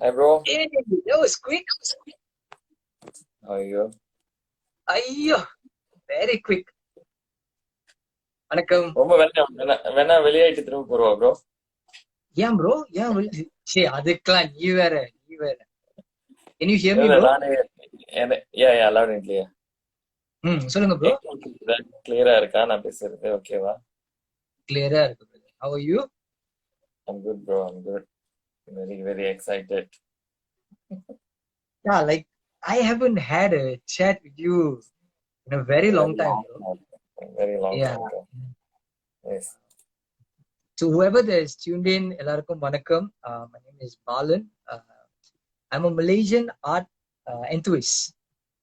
Hi, bro. Hey, that was quick. How are you? ஐயோ very quick. வணக்கம். ரொம்ப வேணா வெளியாயிட்டு திரும்ப போறவா ப்ரோ? ஏன் ப்ரோ? ஏன் சரி, அதுக்கெல்லாம் நீ வேற. Can you hear me இல்ல bro? நானே எல்லாரும் இல்லையா? சொல்லுங்க ப்ரோ. கிளியரா இருக்கா நான் பேசுறது? ஓகேவா? கிளியரா இருக்கு bro. How are you? I'm good, bro. I'm good. Very, very excited. Yeah, like I haven't had a chat with you in a very long Very time long bro. time. Very long Yeah. time, bro. Yes. So whoever that is tuned in, எல்லாருக்கும் வணக்கம். My name is Balan. I'm a Malaysian art enthusiast.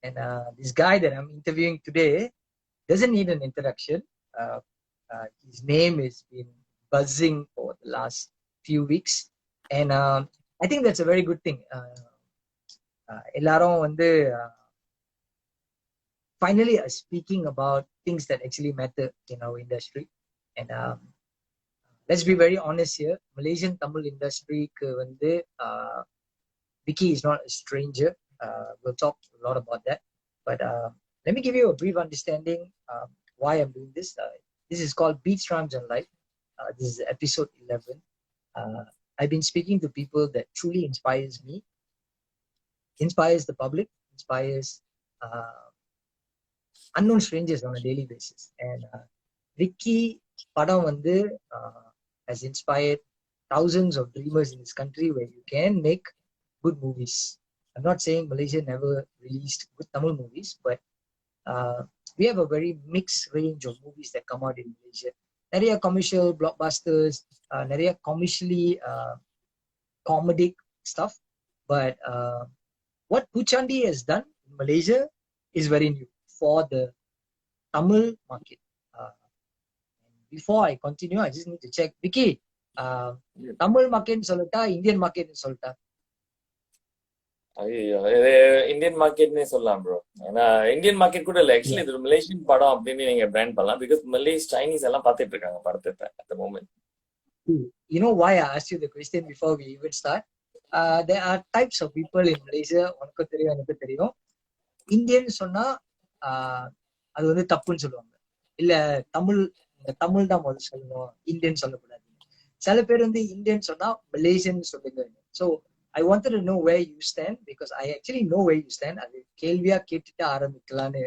And this guy that I'm interviewing today doesn't need an introduction. His name has been buzzing for the last few weeks, and I think that's a very good thing. எல்லாரும் வந்து finally are speaking about things that actually matter in our industry. And let's be very honest here. Malaysian Tamil industry க்கு வந்து Vicky is not a stranger. We'll talk a lot about that. But let me give you a brief understanding why I'm doing this. This is called Beats, Rhymes, and Life. This is episode 11. I've been speaking to people that truly inspires me, inspires the public, inspires unknown strangers on a daily basis. And Vicky படம் வந்து has inspired thousands of dreamers in this country where you can make good movies. I'm not saying Malaysia never released good Tamil movies, but we have a very mixed range of movies that come out in Malaysia. நிறைய commercial blockbusters, நிறைய commercially comedic stuff. But what Poochandi has done in Malaysia is very new for the Tamil market. Before I continue, I just need to check. Vicky, Tamil market சொல்லட்டா Indian market சொல்லட்டா? ஐயோ, இது Indian மார்க்கெட்னே சொல்லலாம் bro. ஏன்னா Indian market கூட இல்ல, actually இது ஒரு மலேசியன் படம் அப்படின்னு நீங்க பிராண்ட் பண்ணலாம். பிகாஸ் மலேஸ் சைனீஸ் எல்லாம் பார்த்துட்டு இருக்காங்க படத்தை at the moment. You know why I asked you the question before we even start? There are types of people in Malaysia. உனக்கு தெரியும், எனக்கு தெரியும். இந்தியன் சொன்னா அது வந்து தப்புன்னு சொல்லுவாங்க. இல்ல தமிழ் தமிழ் தான் முதல்ல சொல்லணும், இந்தியன் சொல்லக்கூடாது. சில பேர் வந்து இந்தியன் சொன்னா மலேசியன் சொல்லுங்க. So I wanted to know where you stand because I actually know where you stand. அது கேள்வியா கேட்டுட்டு ஆரம்பிக்கலான்னு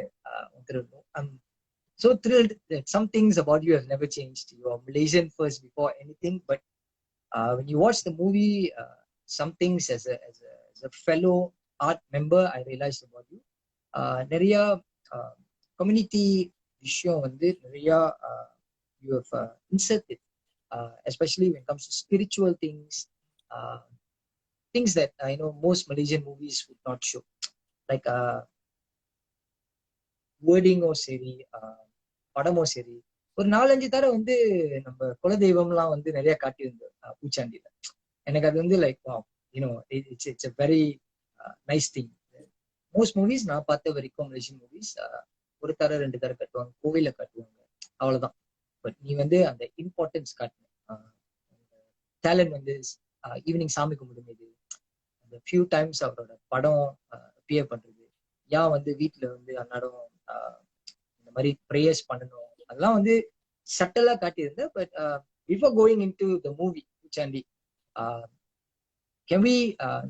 வந்துடணும். I'm so thrilled that some things about you have never changed. You are Malaysian first before anything. But when you watch the movie, some things as a fellow art member, I realized about you. நிறைய community விஷயம் வந்து நிறைய you have inserted, especially when it comes to spiritual things, things that I know most Malaysian movies would not show, like வேர்டிங்கோ சரி, படமோ சரி. ஒரு 4-5 தடவை வந்து நம்ம குலதெய்வம்லாம் வந்து நிறைய காட்டியிருந்தோம் பூச்சாண்டியில. எனக்கு அது வந்து like you know it's a very nice thing. Most movies நான் பார்த்த வரைக்கும் மலேசியன் மூவிஸ் ஒரு தர 2 தர காட்டுவாங்க, கோவில காட்டுவாங்க, அவ்வளவுதான். பட் நீ வந்து அந்த இம்பார்ட்டன்ஸ் காட்டணும். டேலண்ட் வந்து ஈவினிங் சாமி கும்பிடும்போது அந்த ஃபியூ டைம்ஸ் அவரோட படம் அப்பியர் பண்றது, ஏன் வந்து வீட்டுல வந்து அன்னாடம் இந்த மாதிரி ப்ரேயர்ஸ் பண்ணணும், அதெல்லாம் வந்து சட்டலா காட்டியிருந்தேன். But before going in to the movie Poochandi, can we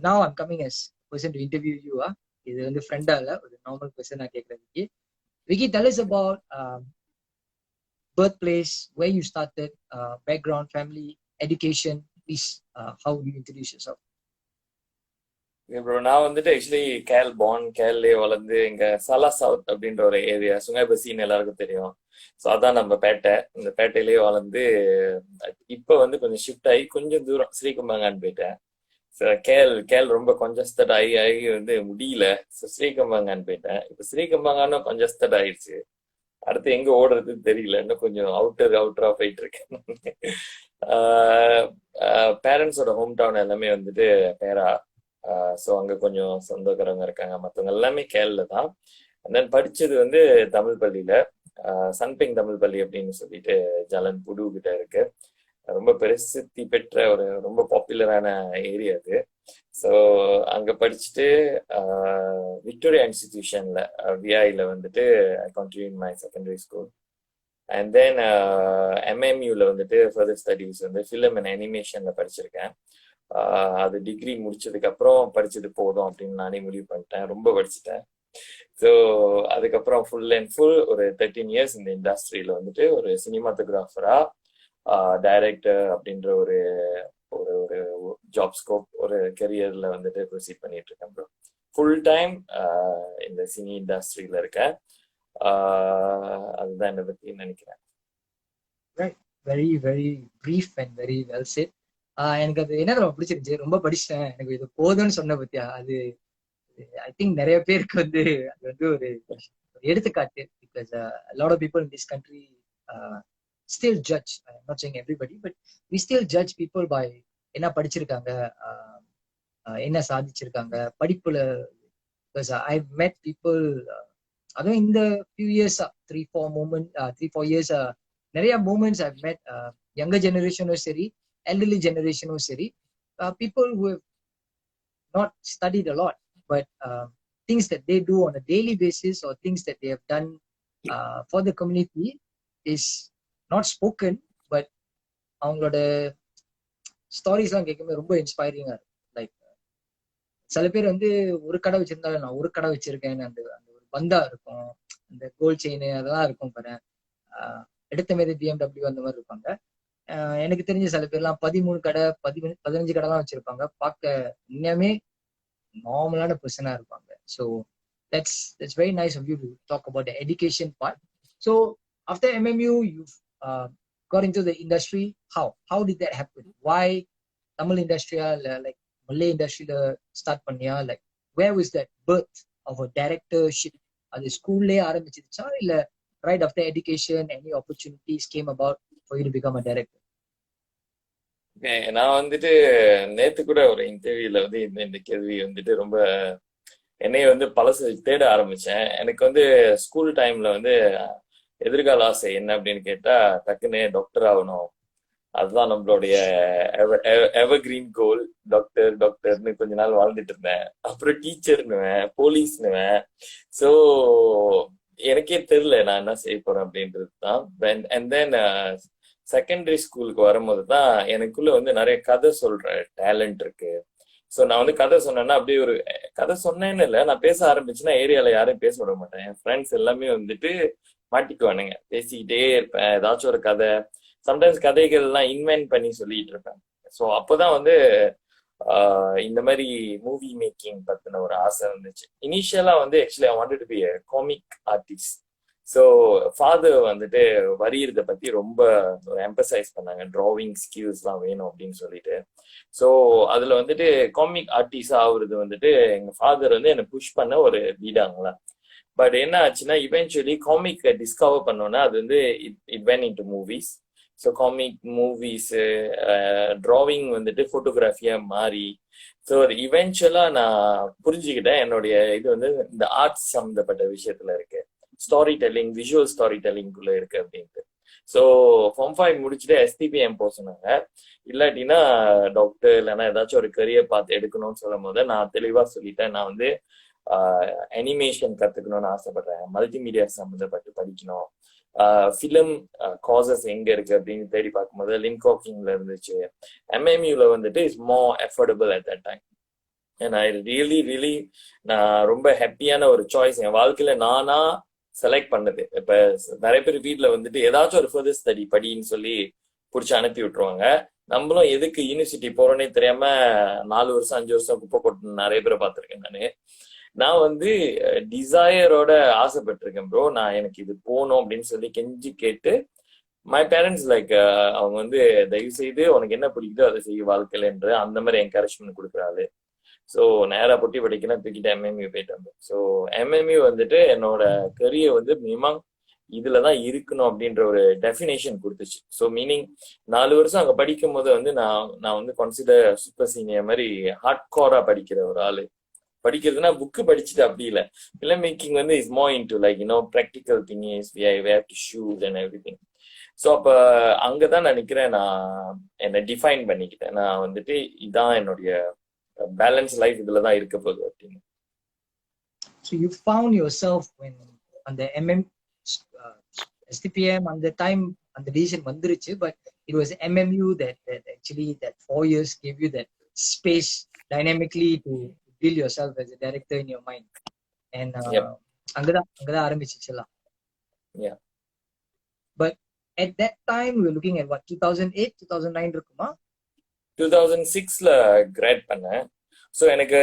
now I'm coming as person to interview you. இது வந்து ஃப்ரெண்டா இல்ல, ஒரு நார்மல் பர்சன் நான் கேட்கிறேன். Vicky, tell us about birthplace, where you started, background, family, education. Please, how do you introduce yourself? Bro, நான் வந்துட்டு actually கேல்லே வளர்ந்து இங்க சலா சவுத் அப்படின்ற ஒரு ஏரியா, சுங்கைபசின்னு எல்லாருக்கும் தெரியும். ஸோ அதான் நம்ம பேட்டை. இந்த பேட்டையிலேயே வளர்ந்து இப்போ வந்து கொஞ்சம் ஷிஃப்ட் ஆகி கொஞ்சம் தூரம் ஸ்ரீகம்பாங்கான்னு போயிட்டேன். கேல் ரொம்ப கன்ஜஸ்டட் ஆகி வந்து முடியல. ஸோ ஸ்ரீகம்பாங்கான்னு போயிட்டேன். இப்போ ஸ்ரீகம்பாங்கானும் கன்ஜஸ்டட் ஆயிடுச்சு. அடுத்து எங்க ஓடுறதுன்னு தெரியல, இன்னும் கொஞ்சம் அவுட்டரா போயிட்டு இருக்கேன். பேரண்ட்ஸோட ஹோம் டவுன் எல்லாமே வந்துட்டு பேரா. ஸோ அங்க கொஞ்சம் சொந்தக்காரங்க இருக்காங்க, மற்றவங்க எல்லாமே கேரள தான். தென் படிச்சது வந்து தமிழ் பள்ளியில, சன்பிங் தமிழ் பள்ளி அப்படின்னு சொல்லிட்டு ஜலன் புடு கிட்ட இருக்கு. ரொம்ப பிரசித்தி பெற்ற ஒரு ரொம்ப பாப்புலரான ஏரியா அது. ஸோ அங்க படிச்சுட்டு விக்டோரியா இன்ஸ்டிடியூஷன்ல விஐல வந்துட்டு I continue my secondary school. And then எம்எம்யூல வந்துட்டு ஃபர்தர் ஸ்டடீஸ் வந்து ஃபிலிம் அண்ட் அனிமேஷன்ல படிச்சிருக்கேன். அது டிகிரி முடிச்சதுக்கு அப்புறம் படிச்சது போதும் அப்படின்னு நானே முடிவு பண்ணிட்டேன். ரொம்ப படிச்சுட்டேன். ஸோ அதுக்கப்புறம் ஃபுல் அண்ட் ஃபுல் ஒரு 13 இயர்ஸ் இந்த இண்டஸ்ட்ரியில வந்துட்டு ஒரு சினிமாட்டோகிராஃபரா டைரக்டர் அப்படின்ற ஒரு ஒரு ஒரு ஜாப் ஸ்கோப் ஒரு கெரியர்ல வந்துட்டு ப்ரொசீட் பண்ணிட்டு இருக்கேன் ப்ரோ. ஃபுல் டைம் இந்த சினி இண்டஸ்ட்ரியில இருக்கேன். அதுதான் என்னை பத்தி நினைக்கிறேன். Very very brief and very well set. எனக்கு அது என்ன ரொம்ப பிடிச்சிருந்துச்சு. ரொம்ப படிச்சிட்டேன், எனக்கு இது போதும்னு சொன்ன பத்தியா, அது ஐ திங்க் நிறைய பேருக்கு வந்து அது வந்து ஒரு எடுத்துக்காட்டு. Because lot of people in this country still judge, not saying everybody, but we still judge people by என்ன படிச்சிருக்காங்க, என்ன சாதிச்சிருக்காங்க படிப்புல. பிகாஸ் ஐ met people, அதுவும் இந்த ஃபியூ இயர்ஸ் 3-4 இயர்ஸ் நிறைய மூமெண்ட்ஸ் ஐ met. யங்கர் ஜெனரேஷனும் சரி, elderly ஜெனரேஷனும் சரி, people who have not studied a lot, but things that they do on a daily basis or things that they have done for the community is not spoken, but அவங்களோட stories எல்லாம் கேட்கும்போது ரொம்ப இன்ஸ்பைரிங்கா இருக்கும். Like சில பேர் வந்து ஒரு கடை வச்சிருந்தாலும் நான் ஒரு கடை வச்சிருக்கேன்னு அந்த அந்த ஒரு பந்தா இருக்கும், அந்த கோல்ட் செயின் அதெல்லாம் இருக்கும் பாரு. எடுத்த மாரி BMW அந்த மாதிரி இருப்பாங்க. எனக்கு தெரிஞ்ச சில பேர்லாம் 13 கடை 15 கடை தான் வச்சிருப்பாங்க. பார்க்க இன்னமே நார்மலான பர்சனா இருப்பாங்க. So that's very nice of you to talk about the education part. So after MMU, you've got into the industry. How did that happen? Why Tamil industry, like Malay industry start பண்ணியா? Like where was that birth of a directorship? அது ஸ்கூல்லே ஆரம்பிச்சிருச்சா இல்ல right after education any opportunities came about for you to become a director? நான் வந்துட்டு நேத்து கூட ஒரு இன்டர்வியூல வந்து இந்த கேள்வி வந்துட்டு ரொம்ப என்னைய வந்து பழசு தேட ஆரம்பிச்சேன். எனக்கு வந்து ஸ்கூல் டைம்ல வந்து எதிர்கால ஆசை என்ன அப்படின்னு கேட்டா டக்குன்னு டாக்டர் ஆகணும். அதுதான் நம்மளுடைய எவர்கிரீன் கோல். டாக்டர் டாக்டர்னு கொஞ்ச நாள் வாழ்ந்துட்டு இருந்தேன். அப்புறம் டீச்சர்னுவேன், போலீஸ்னுவேன். ஸோ எனக்கே தெரியல நான் என்ன செய்ய போறேன் அப்படின்றது தான். அண்ட் தென் செகண்டரி ஸ்கூலுக்கு வரும்போது தான் எனக்குள்ள வந்து நிறைய கதை சொல்ற டேலண்ட் இருக்கு. ஸோ நான் வந்து கதை சொன்னேன்னா அப்படியே ஒரு கதை சொன்னேன்னு இல்லை, நான் பேச ஆரம்பிச்சுன்னா ஏரியால யாரையும் பேச விட மாட்டேன். என் ஃப்ரெண்ட்ஸ் எல்லாமே வந்துட்டு மாட்டிக்குவானுங்க. பேசிக்கிட்டே இருப்பேன் ஏதாச்சும் ஒரு கதை. சம்டைம்ஸ் கதைகள் எல்லாம் இன்வென்ட் பண்ணி சொல்லிட்டு இருப்பேன். ஸோ அப்போதான் வந்து இந்த மாதிரி மூவி மேக்கிங் பத்தின ஒரு ஆசை வந்துச்சு. இனிஷியலா வந்து actually I wanted to be a comic artist. So father வந்துட்டு வரையறத பத்தி ரொம்ப எம்பசைஸ் பண்ணாங்க, டிராவிங் ஸ்கில்ஸ்லாம் வேணும் அப்படின்னு சொல்லிட்டு. ஸோ அதுல வந்துட்டு காமிக் ஆர்டிஸ்ட் ஆகுறது வந்துட்டு எங்க ஃபாதர் வந்து என்னை புஷ் பண்ண ஒரு வீடாங்களா. பட் என்ன ஆச்சுன்னா இவென்ச்சுவலி காமிக் டிஸ்கவர் பண்ணோன்னா அது வந்து it when into movies. So comic movies drawing வந்துட்டு ஃபோட்டோகிராஃபியா மாறி. ஸோ அது இவென்ச்சுவலா நான் புரிஞ்சுக்கிட்டேன் என்னுடைய இது வந்து இந்த ஆர்ட்ஸ் சம்மந்தப்பட்ட விஷயத்துல இருக்கு, ஸ்டோரி டெல்லிங், விஷுவல் ஸ்டோரி டெல்லிங்குள்ள இருக்கு அப்படின்ட்டு. ஸோ ஃபார்ம் 5 முடிச்சுட்டு STPM போக சொன்னாங்க. இல்லாட்டினா டாக்டர் இல்லைன்னா ஏதாச்சும் ஒரு கரியர் பார்த்து எடுக்கணும்னு சொல்லும் போது நான் தெளிவா சொல்லிட்டேன், நான் வந்து அனிமேஷன் கத்துக்கணும்னு ஆசைப்படுறேன், மல்டிமீடியா சம்மந்தப்பட்டு படிக்கணும். ஃபிலிம் காசஸ் எங்க இருக்கு அப்படின்னு தேடி பார்க்கும்போது லின்காக்கிங்ல இருந்துச்சு. MMUல வந்துட்டு is more affordable at that time. நான் ரியலி நான் ரொம்ப ஹாப்பியான ஒரு சாய்ஸ் என் வாழ்க்கையில நானா செலக்ட் பண்ணது. இப்ப நிறைய பேர் வீட்டுல வந்துட்டு ஏதாச்சும் ஒரு ஃபர்தர் ஸ்டடி படின்னு சொல்லி பிடிச்சி அனுப்பி விட்டுருவாங்க. நம்மளும் எதுக்கு யூனிவர்சிட்டி போறோன்னே தெரியாம 4 வருஷம் 5 வருஷம் குப்பை போட்டு நிறைய பேரை பார்த்துருக்கேன். நான் வந்து டிசையரோட ஆசைப்பட்டிருக்கேன் ப்ரோ. நான் எனக்கு இது போகணும் அப்படின்னு சொல்லி கெஞ்சி கேட்டு மை பேரண்ட்ஸ் லைக் அவங்க வந்து தயவு செய்து உனக்கு என்ன பிடிக்குதோ அதை செய்ய வாழ்க்கையில என்று அந்த மாதிரி என்கரேஜ்மெண்ட் கொடுக்குறாரு. ஸோ நேரா பொட்டி படிக்கலாம் தூக்கிட்டு MMU போயிட்டு வந்தேன். ஸோ MMU வந்துட்டு என்னோட கரியர் வந்து மினிமம் இதுலதான் இருக்கணும் அப்படின்ற ஒரு டெஃபினேஷன் கொடுத்துச்சு. ஸோ மீனிங் 4 வருஷம் அங்க படிக்கும் போது வந்து நான் வந்து கன்சிடர் சூப்பர் சீனியர் மாதிரி ஹார்ட் கோரா படிக்கிற ஒரு ஆளு. படிக்கிறதுனா புக்கு படிச்சுட்டு அப்படி இல்லை. ஃபிலிம் மேக்கிங் வந்து is more into like practical thing is we have to shoot and everything. So அப்ப அங்கதான் நான் நினைக்கிறேன், நான் என்னை டிஃபைன் பண்ணிக்கிட்டேன். நான் வந்துட்டு இதான் என்னுடைய பேலன்ஸ் லைஃப் இதுலதான் இருக்க போகுது அப்படின்னு. So you found yourself when on the uh, STPM on the time on the decision வந்துருச்சு, but it was MMU that actually that 4 years gave you that space dynamically to build yourself as a director in your mind. And Yep. அங்கதான் ஆரம்பிச்சிச்சு எல்லாம். Yeah. But at that time we were looking at what, 2008 2009 இருக்குமா? 2006ல grad பண்ணேன். So எனக்கு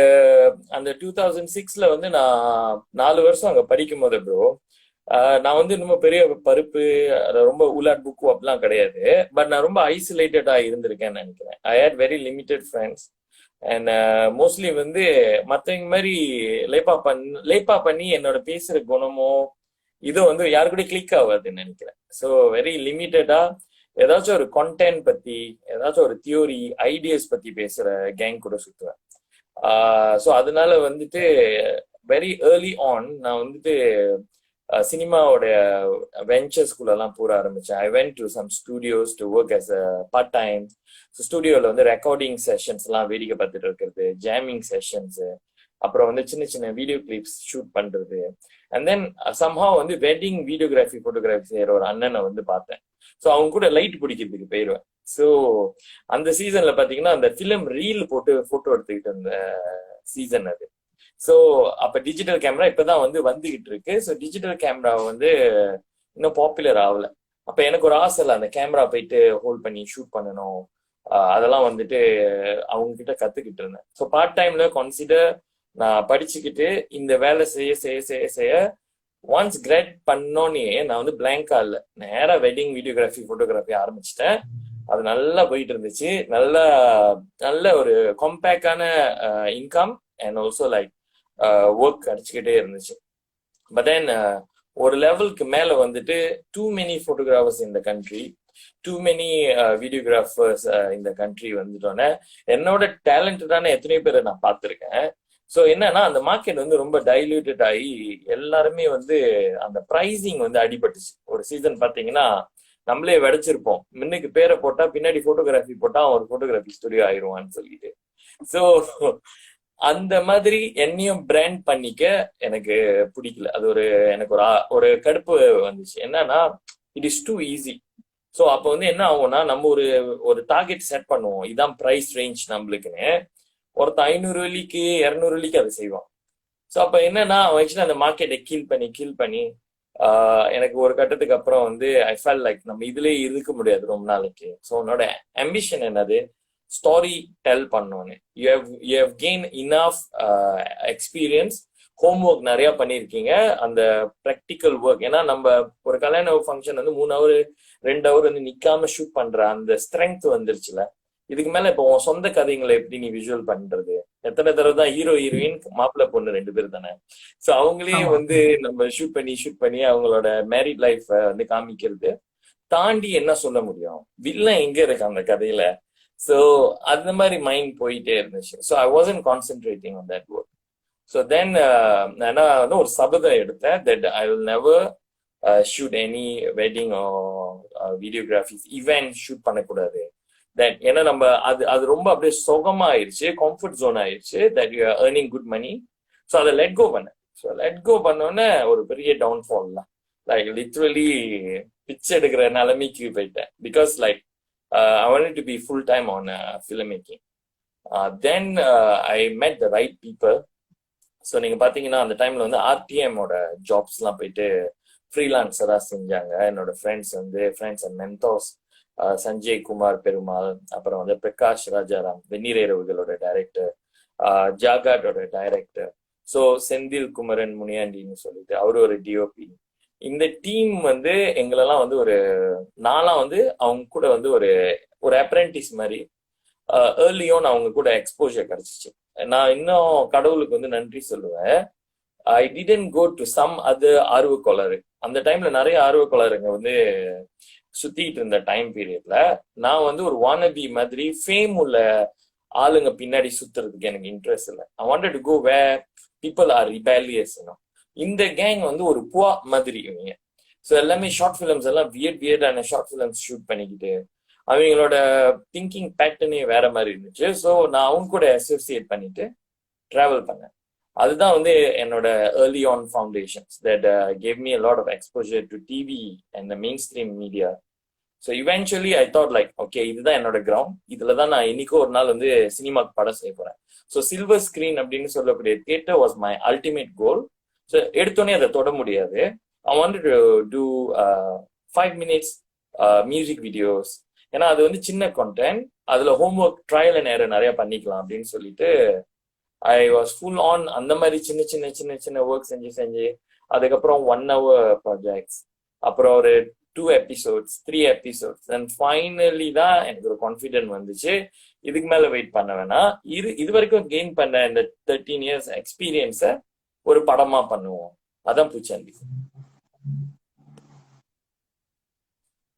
அந்த 2006ல வந்து நான் 4 வருஷம் அங்க படிக்கும் போது ப்ரோ, நான் வந்து ரொம்ப பெரிய பருப்பு ரொம்ப உலாட் புக்கு அப்படிலாம் கிடையாது. பட் நான் ரொம்ப ஐசோலேட்டடா இருந்திருக்கேன்னு நினைக்கிறேன். I had very limited friends and mostly வந்து மற்றவங்க மாதிரி லேப்பா பண்ணி என்னோட பேசுற குணமோ இது வந்து யாரு கூட கிளிக் ஆகாதுன்னு நினைக்கிறேன். ஸோ வெரி லிமிட்டடா ஏதாச்சும் ஒரு கண்டென்ட் பத்தி, ஏதாச்சும் ஒரு தியோரி ஐடியாஸ் பத்தி பேசுற கேங் கூட சுத்துவேன். ஸோ அதனால வந்துட்டு வெரி ஏர்லி ஆன் நான் வந்துட்டு சினிமாவோட வெஞ்சர்ஸ்குள்ளெல்லாம் போற ஆரம்பிச்சேன். I went to some studios to work as a part time. So ஸ்டூடியோவில் வந்து ரெக்கார்டிங் செஷன்ஸ் எல்லாம் வேடிக்கை பார்த்துட்டு இருக்கிறது, ஜாமிங் செஷன்ஸ், அப்புறம் வந்து சின்ன சின்ன வீடியோ கிளிப்ஸ் ஷூட் பண்றது. அண்ட் தென் சம்ஹாவ் வந்து வெட்டிங் வீடியோகிராஃபி போட்டோகிராஃபி செய்யற ஒரு அண்ணனை வந்து பார்த்தேன். ஸோ அவங்க கூட லைட் பிடிக்கிறதுக்கு போயிடுவேன். ஸோ அந்த சீசன்ல பாத்தீங்கன்னா அந்த ஃபிலிம் ரீல் போட்டு போட்டோ எடுத்துக்கிட்டு இருந்த சீசன் அது. ஸோ அப்ப டிஜிட்டல் கேமரா இப்பதான் வந்து வந்துகிட்டு இருக்கு. ஸோ டிஜிட்டல் கேமரா வந்து இன்னும் பாப்புலர் ஆகல. அப்ப எனக்கு ஒரு ஆசை இல்லை, அந்த கேமரா போயிட்டு ஹோல்ட் பண்ணி ஷூட் பண்ணணும். அதெல்லாம் வந்துட்டு அவங்க கிட்ட கத்துக்கிட்டு இருந்தேன். ஸோ பார்ட் டைம்ல கன்சிடர் நான் படிச்சுக்கிட்டு இந்த வேலை செய்ய செய்ய செய்ய செய்ய ஒன்ஸ் கிராட் பண்ணோன்னே நான் வந்து பிளாங்கா இல்லை, நேரா வெட்டிங் வீடியோகிராஃபி போட்டோகிராஃபி ஆரம்பிச்சிட்டேன். அது நல்லா போயிட்டு இருந்துச்சு. நல்ல நல்ல ஒரு காம்பேக்டான income and also like work கிடைச்சிக்கிட்டே இருந்துச்சு. பட் தென் ஒரு லெவலுக்கு மேல வந்துட்டு டூ மெனி போட்டோகிராஃபர்ஸ் இந்த கண்ட்ரி, டூ மெனி வீடியோகிராஃபர்ஸ் இந்த கண்ட்ரி வந்துட்டோன்னே என்னோட டேலண்டடான எத்தனையோ பேரை நான் பார்த்துருக்கேன். ஸோ என்னன்னா அந்த மார்க்கெட் வந்து ரொம்ப டைல்யூட்டட் ஆகி எல்லாருமே வந்து அந்த ப்ரைசிங் வந்து அடிபட்டுச்சு. ஒரு சீசன் பார்த்தீங்கன்னா நம்மளே வெடைச்சிருப்போம், முன்னுக்கு பேரை போட்டா பின்னாடி போட்டோகிராஃபி போட்டா ஒரு போட்டோகிராஃபி ஸ்டுடியோ ஆயிடுவான்னு சொல்லிட்டு. ஸோ அந்த மாதிரி என்னையும் பிராண்ட் பண்ணிக்க எனக்கு பிடிக்கல. அது ஒரு எனக்கு ஒரு கடுப்பு வந்துச்சு. என்னன்னா it is too easy. So அப்போ வந்து என்ன ஆகும்னா நம்ம ஒரு டார்கெட் செட் பண்ணுவோம், இதான் ப்ரைஸ் ரேஞ்ச் நம்மளுக்குன்னு. ஒருத்தர் 500 வெள்ளிக்கு 200 வெள்ளிக்கு அதை செய்வான். ஸோ அப்போ என்னன்னா ஆக்சுவலி அந்த மார்க்கெட்டை கீல் பண்ணி எனக்கு ஒரு கட்டத்துக்கு அப்புறம் வந்து ஐ ஃபெல் லைக் நம்ம இதுலயே இருக்க முடியாது ரொம்ப நாளைக்கு. ஸோ உன்னோட ஆம்பிஷன் என்னது, ஸ்டோரி டெல் பண்ணோன்னு. You have gain enough experience, homework நிறைய பண்ணியிருக்கீங்க, அந்த ப்ராக்டிக்கல் ஒர்க். ஏன்னா நம்ம ஒரு கல்யாண ஃபங்க்ஷன் வந்து 3 ஹவர் 2 ஹவர் வந்து நிக்காம ஷூட் பண்ற அந்த ஸ்ட்ரென்த் வந்துருச்சுல. இதுக்கு மேல இப்போ உன் சொந்த கதைங்களை எப்படி நீ விஷுவல் பண்றது? எத்தனை தடவை தான் ஹீரோ ஹீரோயின் மாப்பிள்ளை பொண்ணு 2 பேர் தானே. ஸோ அவங்களே வந்து நம்ம ஷூட் பண்ணி அவங்களோட மேரிட் லைஃப் வந்து காமிக்கிறது தாண்டி என்ன சொல்ல முடியும், வில்லன் எங்க இருக்கு அந்த கதையில. ஸோ அந்த மாதிரி மைண்ட் போயிட்டே இருந்துச்சு. So I wasn't concentrating on that work. So then நான் வந்து ஒரு சபதம் எடுத்தேன், that I will never shoot any wedding videographies event shoot பண்ணக்கூடாது. தட் ஏன்னா நம்ம அது ரொம்ப அப்படியே சுகமா ஆயிடுச்சு, கம்ஃபர்ட் ஜோன் ஆயிடுச்சு, that you are earning good money. So அதை லெட் கோ பண்ணேன். ஸோ லெட் கோ பண்ணோன்னே ஒரு பெரிய டவுன்ஃபால் தான். லைக் லிட்ரலி பிச்சை எடுக்கிற நிலைமைக்கு போயிட்டேன். Because like I wanted to be full time on filmmaking. Then I met the right people. So நீங்க பாத்தீங்கன்னா அந்த டைம்ல வந்து ஆர்டிஎம்மோட ஜாப்ஸ்லாம் போயிட்டு ஃப்ரீலான்சரா செஞ்சாங்க என்னோட friends and mentors, Sanjay Kumar Perumal, அப்புறம் வந்து பிரகாஷ் ராஜாராம் வெந்நீர் இரவுகளோட டைரக்டர், ஜாகாட்டோட டைரக்டர், ஸோ செந்தில் குமரன் முனியாண்டின்னு சொல்லிட்டு அவரு ஒரு டிஓபி. இந்த டீம் வந்து எங்களெல்லாம் வந்து நான்லாம் வந்து அவங்க கூட வந்து ஒரு அப்ரெண்டிஸ் மாதிரி ஏர்லியோன்னு அவங்க கூட எக்ஸ்போஜர் கிடைச்சிச்சு. நான் இன்னும் கடவுளுக்கு வந்து நன்றி சொல்லுவேன். I didn't go to some other ஆர்வக்கோளாறு. அந்த டைம்ல நிறைய ஆர்வக்கோளாறுங்க வந்து சுத்திட்டு இருந்த டைம் பீரியட்ல நான் வந்து ஒரு வானபி மாதிரி ஃபேம் உள்ள ஆளுங்க பின்னாடி சுத்துறதுக்கு எனக்கு இன்ட்ரெஸ்ட் இல்லை. I wanted to go where people are rebellious. இந்த கேங் வந்து ஒரு புவா மாதிரி இவங்க. ஸோ எல்லாமே ஷார்ட் ஃபிலிம்ஸ் எல்லாம் வியர்டான ஷார்ட் ஃபிலிம்ஸ் ஷூட் பண்ணிக்கிட்டு அவங்களோட திங்கிங் பேட்டர்னே வேற மாதிரி இருந்துச்சு. ஸோ நான் அவங்க கூட அசோசியேட் பண்ணிட்டு டிராவல் பண்ணேன். அதுதான் வந்து என்னோட early on foundations that gave me a lot of exposure to TV and the mainstream media. So eventually I thought like okay இதுதான் என்னோட கிரவுண்ட், இதுல தான் நான் இன்னைக்கும் ஒரு நாள் வந்து சினிமாக்கு படம் செய்ய போறேன். ஸோ சில்வர் ஸ்கிரீன் அப்படின்னு சொல்லக்கூடிய theatre was my ultimate goal. So எடுத்தோடனே அதை தொட முடியாது. I wanted to do 5 minutes music videos. ஏன்னா அது வந்து சின்ன கான்டென்ட், அதுல ஹோம்ஒர்க் ட்ரையல் அண்ட் எரர் நிறைய பண்ணிக்கலாம் அப்படின்னு சொல்லிட்டு ஐ வாஸ் ஃபுல் ஆன் அந்த மாதிரி சின்ன சின்ன சின்ன சின்ன ஒர்க் செஞ்சு அதுக்கப்புறம் 1 hour ப்ராஜெக்ட்ஸ், அப்புறம் ஒரு 2 episodes 3 episodes அண்ட் ஃபைனலி தான் எனக்கு ஒரு கான்ஃபிடென்ட் வந்துச்சு. இதுக்கு மேல வெயிட் பண்ண வேணாம், இது வரைக்கும் கெயின் பண்ண இந்த 13 years எக்ஸ்பீரியன்ஸை ஒரு படமா பண்ணுவோம். அதான் பூச்சாண்டி.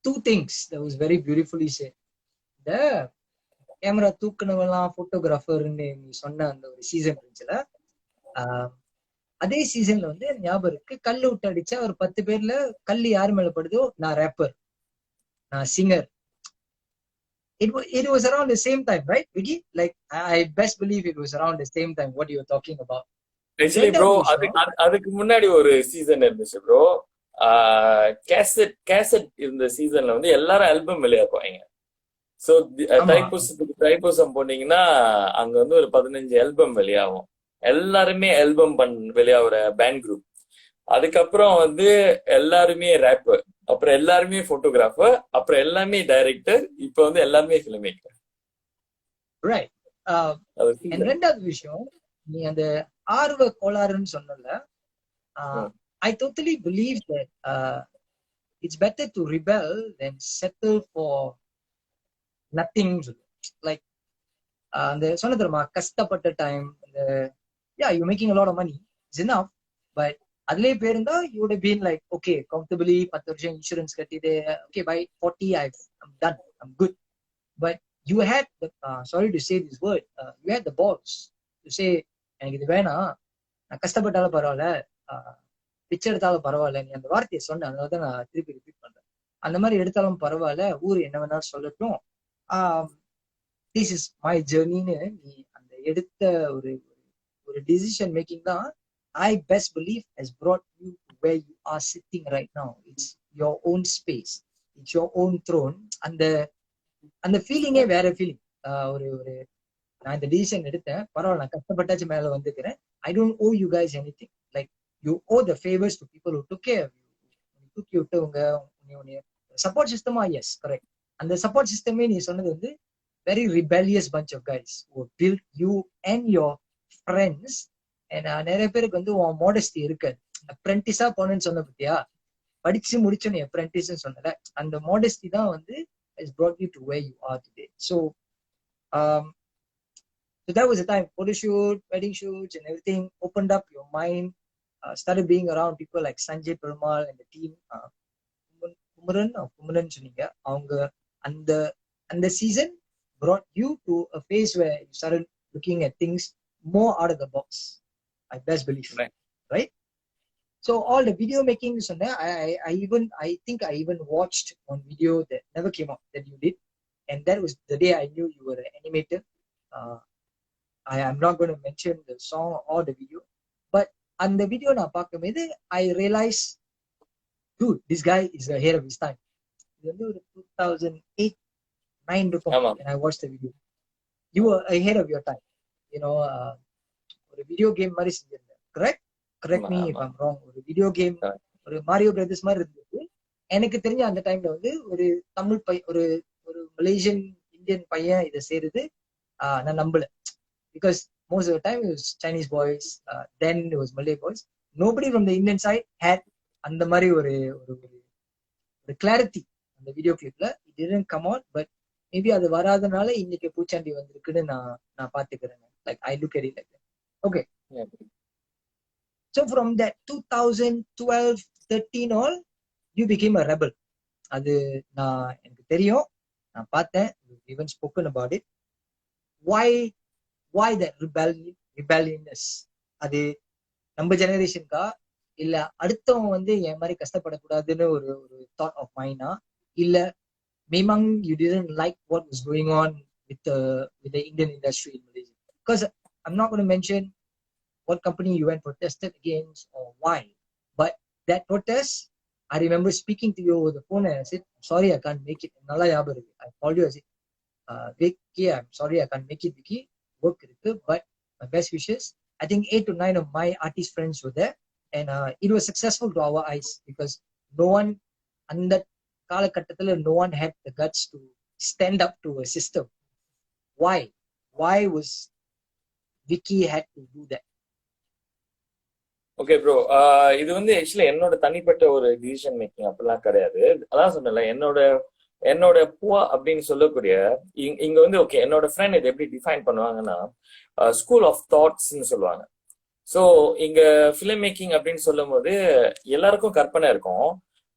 Two things that was very beautifully said. இந்த கேமரா தூக்குனவெல்லாம் போட்டோகிராஃபர்னு நீ சொன்ன அந்த ஒரு சீசன் இருந்துச்சுல, அதே சீசன்ல வந்து ஞாபகம் இருக்கு, கல்லு விட்டு அடிச்சா ஒரு 10 பேர்ல கல்லு யார் மேல படுதோ நான் ரேப்பர், நான் singer. It was around the same time, right, Vicky? Like I best believe it was around the same time what you were talking about. Actually bro அதுக்கு முன்னாடி ஒரு சீசன் இருந்துச்சு ப்ரோ. கேசட் இருந்த சீசன்ல வந்து எல்லாரும் ஆல்பம் வெளியாக்குவாங்க. ஸோ தைப்பூசம் போனீங்கன்னா அங்க வந்து ஒரு 15 ஆல்பம் வெளியாகும். எல்லாருமே ஆல்பம் வெளியாகிற பேண்ட் குரூப். அதுக்கப்புறம் வந்து எல்லாருமே ரேப்பர், அப்புறம் எல்லாருமே போட்டோகிராஃபர், அப்புறம் எல்லாமே டைரக்டர், இப்ப வந்து எல்லாமே ஃபிலிம் மேக்கர். ரைட். ரெண்டாவது விஷயம், நீ அந்த ஆர்வ கோளாறுன்னு சொன்னல, I totally believe that it's better to rebel than settle for nothing. Like அந்த சொன்ன தெரியுமா, கஷ்டப்பட்ட time, yeah, you're making a lot of money, it's enough, but அதுலயே பேருந்தா you would have been like okay comfortably 10 வருஷம் insurance கட்டிட்டு okay by 40 I'm done, I'm good. But you had the sorry to say this word, you had the balls to say எனக்கு இது வேணாம், நான் கஷ்டப்பட்டாலும் பரவாயில்ல, பிச்சை எடுத்தாலும் பரவாயில்ல, நீ அந்த வார்த்தையை சொன்ன, அதனாலதான் நான் திருப்பி ரிப்பீட் பண்றேன். அந்த மாதிரி எடுத்தாலும் பரவாயில்ல, ஊர் என்ன வேணாலும் சொல்லட்டும், திஸ் இஸ் மை ஜெர்னின்னு நீ அந்த எடுத்த ஒரு ஒரு டிசிஷன் மேக்கிங் தான் I best believe has brought you to where you are sitting right now. It's your own space, it's your own throne. அந்த ஃபீலிங்கே வேற ஃபீலிங். ஒரு ஒரு நான் இந்த டிசிஷன் எடுத்தேன், பரவாயில்ல, நான் கஷ்டப்பட்டாச்சு மேல வந்துக்கிறேன். I don't owe you guys anything. Like you owe the favors to people who took care of you. தூக்கி விட்டவங்க, சப்போர்ட் சிஸ்டமா, எஸ் கரெக்ட். அந்த சப்போர்ட் சிஸ்டமே நீ சொன்னது வந்து very rebellious bunch of guys who built you and your friends. And நிறைய பேருக்கு வந்து உன் மாடஸ்டி இருக்காது. அப்ரெண்டிஸா போனேன்னு சொன்ன பத்தியா, படிச்சு முடிச்சு நீ அப்ரெண்டிஸ் சொன்னல, அந்த மாடஸ்டி தான் வந்து has brought you to where you are today. So that was the time photo shoot, wedding shoots and everything opened up your mind, started being around people like Sanjay Perumal and the team. Kumaran சொன்னீங்க, அவங்க அந்த season brought you to a phase where you started looking at things more out of the box. I best believe, right? So all the video making, I think I even watched one video that never came out that you did, and that was the day I knew you were an animator. I am not going to mention the song or the video, but on the video na paakkumbodhu I realized, dude, this guy is ahead of his time. It was 2008-9 and I watched the video. You were ahead of your time, you know. ஒரு video game மாதிரி செஞ்சிருந்தேன், correct me if I'm wrong. ஒரு video game, ஒரு Mario brothers மாதிரி இருந்தது. எனக்கு தெரிஞ்ச அந்த டைம்ல வந்து ஒரு தமிழ் ஒரு மலேசியன் இந்தியன் பையன் இதை செய்யறது நான் நம்பல. Because most of the time it was Chinese boys, then it was Malay boys. Nobody from the Indian side had அந்த மாதிரி ஒரு கிளாரிட்டி அந்த வீடியோ கிளிப்ல. It didn't come out, but maybe அது வராதனால இன்னைக்கு பூச்சாண்டி வந்திருக்குன்னு நான் பாத்துக்கிறேன். Like I look at it like that. Okay. Yeah. So from that 2012-13 all, you became a rebel. அது நான் எனக்கு தெரியும், நான் பார்த்தேன், even spoken about it. Why that rebelliousness? அது நம்ம ஜெனரேஷனுக்கா இல்ல அடுத்தவன் வந்து என் மாதிரி கஷ்டப்படக்கூடாதுன்னு ஒரு ஒரு தாட் ஆஃப் மைண்டா, இல்ல memang you didn't like what was going on with the Indian industry in Malaysia? Because I'm not going to mention what company you went protested against or why, but that protest, I remember speaking to you over the phone and I said, sorry, I can't make it. Nalla ஞாபகம் இருக்கு. I called you, I said, Vicky, I'm sorry, I can't make it, Vicky. Work இருக்கு, but my best wishes. I think 8 to 9 of my artist friends were there, and it was successful to our eyes because no one, அந்த காலகட்டத்துல no one had the guts to stand up to a system. Why was Vicky had to do that? Okay bro, இது வந்து actually என்னோட தனிப்பட்ட ஒரு decision making அப்படிலாம் கிடையாது. அதான் சொன்னல, என்னோட புவா அப்படின்னு சொல்லக்கூடிய இங்க வந்து ஓகே, என்னோட ஃப்ரெண்ட் இதை எப்படி டிஃபைன் பண்ணுவாங்கன்னா ஸ்கூல் ஆஃப் தாட்ஸ்ன்னு சொல்லுவாங்க. ஸோ இங்க ஃபிலிம் மேக்கிங் அப்படின்னு சொல்லும் போது எல்லாருக்கும் கற்பனை இருக்கும்.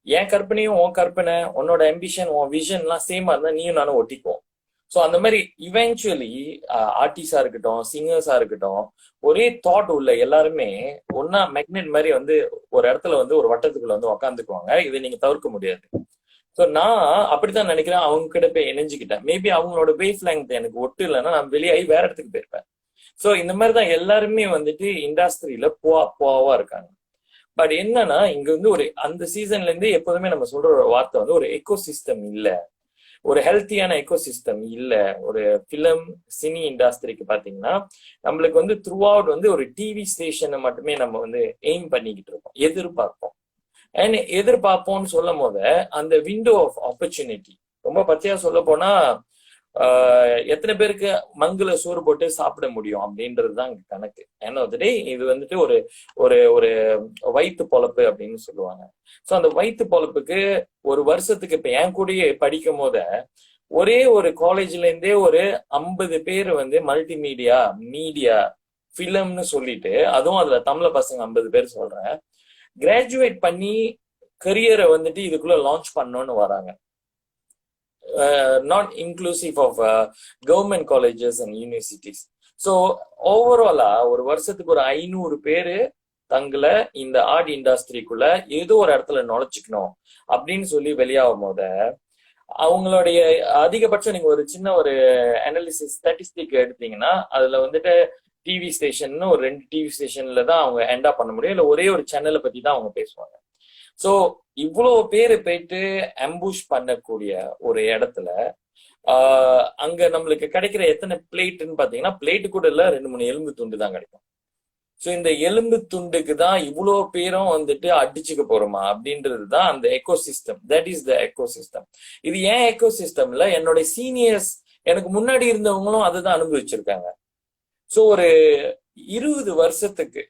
என் கற்பனையும் உன் கற்பனை, உன்னோட அம்பிஷன், உன் விஷன்லாம் சேமா இருந்தா நீயும் நானும் ஒட்டிக்குவோம். ஸோ அந்த மாதிரி இவென்ச்சுவலி ஆர்டிஸ்டா இருக்கட்டும், சிங்கர்ஸா இருக்கட்டும், ஒரே தாட் உள்ள எல்லாருமே ஒன்னா மேக்னெட் மாதிரி வந்து ஒரு இடத்துல வந்து ஒரு வட்டத்துக்குள்ள வந்து உக்காந்துக்குவாங்க. இதை நீங்க தவிர்க்க முடியாது. ஸோ நான் அப்படித்தான் நினைக்கிறேன். அவங்க கிட்ட போய் இணைஞ்சுக்கிட்டேன். மேபி அவங்களோட வேவ் லெங்த் எனக்கு ஒட்டு இல்லைன்னா நான் வெளியாகி வேற இடத்துக்கு போயிருப்பேன். ஸோ இந்த மாதிரிதான் எல்லாருமே வந்துட்டு இண்டஸ்ட்ரியில போவா இருக்காங்க. பட் என்னன்னா இங்க வந்து ஒரு அந்த சீசன்ல இருந்து எப்போதுமே நம்ம சொல்ற ஒரு வார்த்தை வந்து ஒரு எக்கோ சிஸ்டம் இல்ல, ஒரு ஹெல்த்தியான எக்கோ சிஸ்டம் இல்ல. ஒரு பிலிம் சினி இண்டஸ்ட்ரிக்கு பாத்தீங்கன்னா நம்மளுக்கு வந்து த்ரூ அவுட் வந்து ஒரு டிவி ஸ்டேஷனை மட்டுமே நம்ம வந்து எய்ம் பண்ணிக்கிட்டு இருக்கோம், எதிர்பார்ப்போம். அண்ட் எதிர்பார்ப்போம்னு சொல்லும் போத அந்த விண்டோ ஆஃப் ஆப்பர்ச்சுனிட்டி, ரொம்ப பச்சையா சொல்ல போனா எத்தனை பேருக்கு மங்குல சோறு போட்டு சாப்பிட முடியும் அப்படின்றதுதான் இங்க கணக்கு. ஏன்னா இது வந்துட்டு ஒரு ஒரு ஒரு வயிற்று பொழப்பு அப்படின்னு சொல்லுவாங்க. ஸோ அந்த வயிற்று பொழப்புக்கு ஒரு வருஷத்துக்கு இப்ப என் கூடயே படிக்கும் போத ஒரே ஒரு காலேஜ்ல இருந்தே ஒரு 50 பேர் வந்து மல்டிமீடியா, மீடியா, பிலிம்னு சொல்லிட்டு, அதுவும் அதுல தமிழ பசங்க 50 பேர் சொல்றேன், கிராஜுவேட் பண்ணி கரியரை வந்துட்டு இதுக்குள்ள லான்ச் பண்ணணும்னு வராங்க. Not inclusive of government colleges and universities. So ஓவராலா ஒரு வருஷத்துக்கு ஒரு 500 பேரு தங்களை இந்த ஆர்ட் இண்டஸ்ட்ரிக்குள்ள ஏதோ ஒரு இடத்துல நுழைச்சிக்கணும் அப்படின்னு சொல்லி வெளியாகும் போத அவங்களுடைய அதிகபட்சம் நீங்க ஒரு சின்ன ஒரு அனாலிசிஸ் ஸ்டாட்டிஸ்டிக் எடுத்தீங்கன்னா அதுல வந்துட்டு டிவி ஸ்டேஷன் ஒரு 2 டிவி ஸ்டேஷன்ல தான் அவங்க எண்டா பண்ண முடியும், இல்ல ஒரே ஒரு சேனலை பத்தி தான் அவங்க பேசுவாங்க. ஸோ இவ்வளவு பேரு போயிட்டு அம்புஷ் பண்ணக்கூடிய ஒரு இடத்துல அங்க நம்மளுக்கு கிடைக்கிற எத்தனை பிளேட்டுன்னு பாத்தீங்கன்னா பிளேட்டு கூட இல்ல, 2-3 எலும்பு துண்டு தான் கிடைக்கும். ஸோ இந்த எலும்பு துண்டுக்கு தான் இவ்வளவு பேரும் வந்துட்டு அடிச்சுக்க போறோமா அப்படின்றது தான் அந்த echo system. That is the echo system. இது ஏன் எக்கோ சிஸ்டம்ல என்னோட சீனியர்ஸ் எனக்கு முன்னாடி இருந்தவங்களும் அதுதான் அனுபவிச்சிருக்காங்க. ஸோ ஒரு 20 வருஷத்துக்கு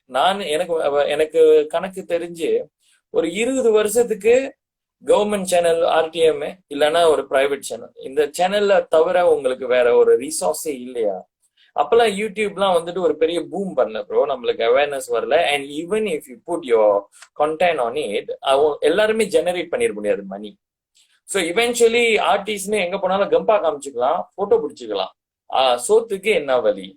எனக்கு கணக்கு தெரிஞ்சு ஒரு 20 வருஷத்துக்கு கவர்மெண்ட் சேனல், ஆர்டிஎம், இல்லைன்னா ஒரு பிரைவேட் சேனல், இந்த சேனல்ல தவிர உங்களுக்கு வேற ஒரு ரிசோர்ஸே இல்லையா? அப்பெல்லாம் யூடியூப்லாம் வந்துட்டு ஒரு பெரிய பூம் பண்ண ப்ரோ, நம்மளுக்கு அவேர்னஸ் வரல. And even if you put your content on it, எல்லாருமே ஜெனரேட் பண்ணிட முடியாது மணி. ஸோ இவென்ச்சுவலி ஆர்டிஸ்ட்னு எங்க போனாலும் கம்பா காமிச்சுக்கலாம், போட்டோ பிடிச்சிக்கலாம், சோத்துக்கு என்ன வழி?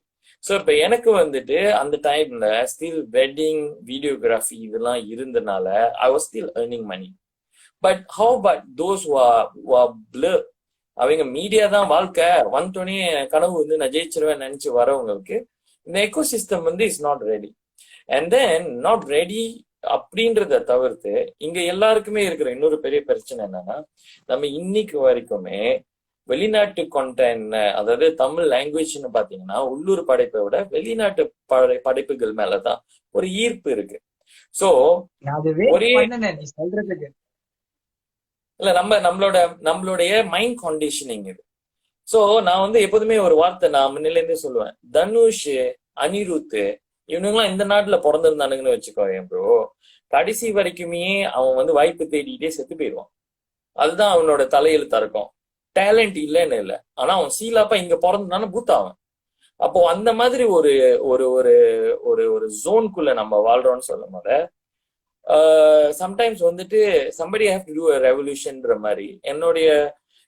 ஸோ இப்போ எனக்கு வந்துட்டு அந்த டைம்ல ஸ்டில் வெட்டிங், வீடியோகிராஃபி இதெல்லாம் இருந்தனால I was still earning money. But how but those blur, அவங்க மீடியா தான் வாழ்க்கை, வந்துட்டோன்னே கனவு வந்து நான் ஜெயிச்சிருவேன் நினைச்சு வரவங்களுக்கு இந்த எக்கோ சிஸ்டம் வந்து is not ready. And then not ready அப்படின்றத தவிர்த்து இங்க எல்லாருக்குமே இருக்கிற இன்னொரு பெரிய பிரச்சனை என்னன்னா, நம்ம இன்னைக்கு வரைக்குமே வெளிநாட்டு கண்டென்ட், அதாவது தமிழ் லாங்குவேஜ்னு பாத்தீங்கன்னா உள்ளூர் படைப்பை விட வெளிநாட்டு படைப்புகள் மேலதான் ஒரு ஈர்ப்பு இருக்கு. சோ ஒரே இல்ல நம்மளுடைய மைண்ட் கண்டிஷனிங் இது. சோ நான் வந்து எப்போதுமே ஒரு வார்த்தை நான் முன்னில இருந்தே சொல்லுவேன், தனுஷ், அனிருத் இவனுங்கெல்லாம் இந்த நாட்டுல பிறந்திருந்தானுங்கன்னு வச்சுக்கோயேன் ப்ரோ, கடைசி வரைக்குமே அவன் வந்து வாய்ப்பு தேடிக்கிட்டே செத்து போயிடுவான். அதுதான் அவனோட தலையெழுத்தா இருக்கும். டேலண்ட் இல்லைன்னு இல்லை, ஆனா அவன் சீலாப்பா இங்க பிறந்தானே பூத்தாவன். அப்போ அந்த மாதிரி ஒரு ஒரு ஒரு ஒரு ஒரு ஜோனுக்குள்ள நம்ம வாழ்றோம்னு சொல்லும் போத சம்டைம்ஸ் வந்துட்டு somebody have to do a revolutionன்ற மாதிரி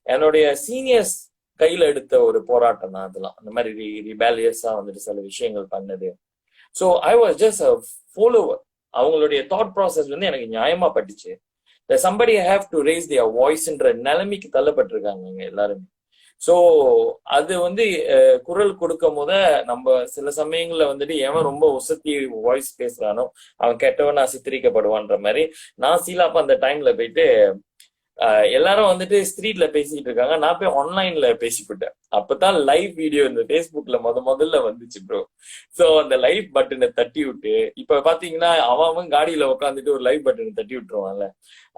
என்னுடைய சீனியர்ஸ் கையில எடுத்த ஒரு போராட்டம் தான் அதெல்லாம். அந்த மாதிரி ரிபேலியஸா வந்துட்டு சில விஷயங்கள் பண்ணது. So I was just a follower. அவங்களுடைய தாட் ப்ராசஸ் வந்து எனக்கு நியாயமா பட்டுச்சு. somebody have to raise their voiceன்ற நிலைமைக்கு தள்ளப்பட்டிருக்காங்க இங்க எல்லாருமே. சோ அது வந்து குரல் கொடுக்கும் போத நம்ம சில சமயங்கள்ல வந்துட்டு எவன் ரொம்ப உசத்தி வாய்ஸ் பேசுறானோ அவன் கெட்டவனா சித்தரிக்கப்படுவான்ற மாதிரி நான் சீலாப்ப அந்த டைம்ல போயிட்டு எல்லாரும் வந்துட்டு ஸ்ட்ரீட்ல பேசிட்டு இருக்காங்க, நான் போய் ஆன்லைன்ல பேசிவிட்டேன். அப்பதான் லைவ் வீடியோ இந்த பேஸ்புக்ல முதல்ல வந்துச்சு ப்ரோ. சோ அந்த லைவ் பட்டனை தட்டி விட்டு இப்ப பாத்தீங்கன்னா அவன் காடியில உட்காந்துட்டு ஒரு லைவ் பட்டனை தட்டி விட்டுருவான்ல,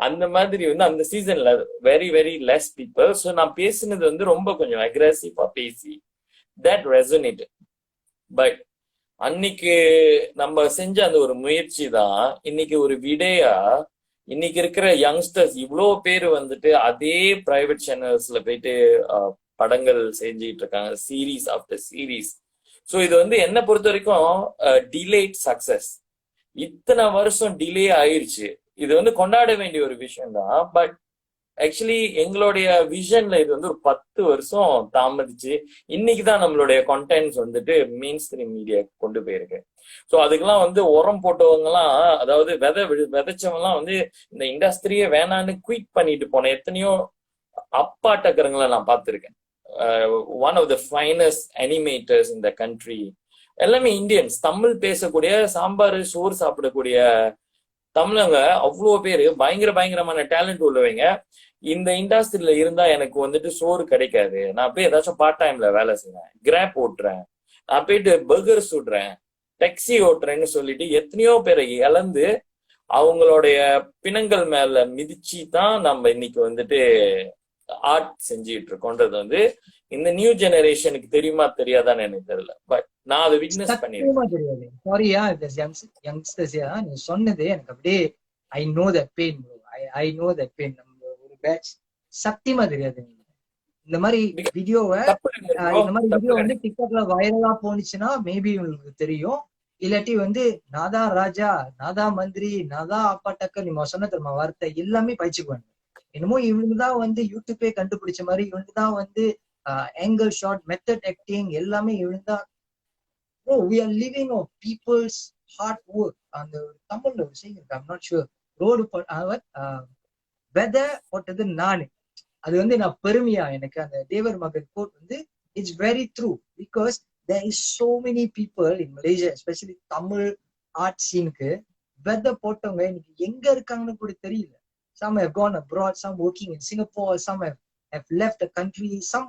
அந்த மாதிரி வந்து அந்த சீசன்ல very very less people. So நான் பேசினது வந்து ரொம்ப கொஞ்சம் அக்ரெசிவா பேசி தட் ரெசனேட். பட் அன்னைக்கு நம்ம செஞ்ச அந்த ஒரு முயற்சி தான் இன்னைக்கு ஒரு விடையா இன்னைக்கு இருக்கிற யங்ஸ்டர்ஸ் இவ்வளோ பேர் வந்துட்டு அதே பிரைவேட் சேனல்ஸ்ல போயிட்டு படங்கள் செஞ்சுட்டு இருக்காங்க, சீரீஸ் ஆஃப்டர் சீரீஸ். ஸோ இது வந்து என்ன பொறுத்த வரைக்கும் டிலேட் சக்சஸ். இத்தனை வருஷம் டிலே ஆயிடுச்சு, இது வந்து கொண்டாட வேண்டிய ஒரு விஷயம் தான். பட் ஆக்சுவலி எங்களுடைய விஷன்ல இது வந்து ஒரு 10 வருஷம் தாமதிச்சு இன்னைக்குதான் நம்மளுடைய கண்டென்ட்ஸ் வந்துட்டு மெயின் ஸ்ட்ரீம் மீடியா கொண்டு போயிருக்கு. ஸோ அதுக்கெல்லாம் வந்து உரம் போட்டவங்க எல்லாம், அதாவது விதைச்சவங்க எல்லாம் வந்து இந்த இண்டஸ்ட்ரியே வேணான்னு குயிட் பண்ணிட்டு போன எத்தனையோ அப்பாட்டக்கிறங்களை நான் பார்த்திருக்கேன். One of the finest animators இந்த கண்ட்ரி எல்லாமே இந்தியன்ஸ், தமிழ் பேசக்கூடிய, சாம்பார் சோறு சாப்பிடக்கூடிய தமிழங்க அவ்வளோ பேரு பயங்கரமான டேலண்ட் உள்ளவங்க. இந்த இண்டஸ்ட்ரியில இருந்தா எனக்கு வந்துட்டு சோறு கிடைக்காது, நான் போய் ஏதாச்சும் பார்ட் டைம்ல வேலை செய்யறேன், கிராப் ஓட்டுறேன், நான் போயிட்டு பர்கர் சுடுறேன், டாக்ஸி ஓட்டுறேன்னு சொல்லிட்டு எத்தனையோ பேரை இழந்து அவங்களுடைய பிணங்கள் மேல மிதிச்சு தான் நம்ம இன்னைக்கு வந்துட்டு ஆர்ட் செஞ்சுட்டு இருக்கோன்றது வந்து இந்த நியூ ஜெனரேஷனுக்கு தெரியுமா தெரியாதான்னு எனக்கு தெரியல. பட் நான் அதை விட்னஸ் பண்ணிருக்கேன். தெரியாது. சாரியா யங்ஸ்டர்ஸ்யா, நீ சொன்னது எனக்கு அப்படியே I know that pain. I know that pain. நம்ம ஒரு பேட்ச் சத்தியமா தெரியாது. இந்த மாதிரி வீடியோவை இந்த மாதிரி வீடியோ வந்து டிக்டாக்ல வைரலா போனுச்சுன்னா மேபி உங்களுக்கு தெரியும். இல்லாட்டி வந்து நாதா ராஜா, நாதா மந்திரி, நாதா அப்பாட்டக்க நீ சொன்ன தெரியுமா வார்த்தை எல்லாமே பயிச்சுக்குவாங்க. என்னமோ இவனுக்குதான் வந்து யூடியூப்பே கண்டுபிடிச்ச மாதிரி, இவனுக்குதான் வந்து ஆங்கிள் ஷாட், மெத்தட் ஆக்டிங் எல்லாமே இவனுதான். we are living of people's hard work. அந்த தமிழ்ல ஒரு செய்தி இருக்கு, I'm not sure. ரோடு வெதை போட்டது நானு. அது வந்து நான் பெருமையா எனக்கு அந்த தேவர் மகள் கோட் வந்து it's very true. Because there is so many people in Malaysia, especially Tamil art சீனுக்கு வெதை போட்டவங்க இன்னைக்கு எங்க இருக்காங்கன்னு கூட தெரியல. Some have gone abroad, some working in Singapore, some have left the country, some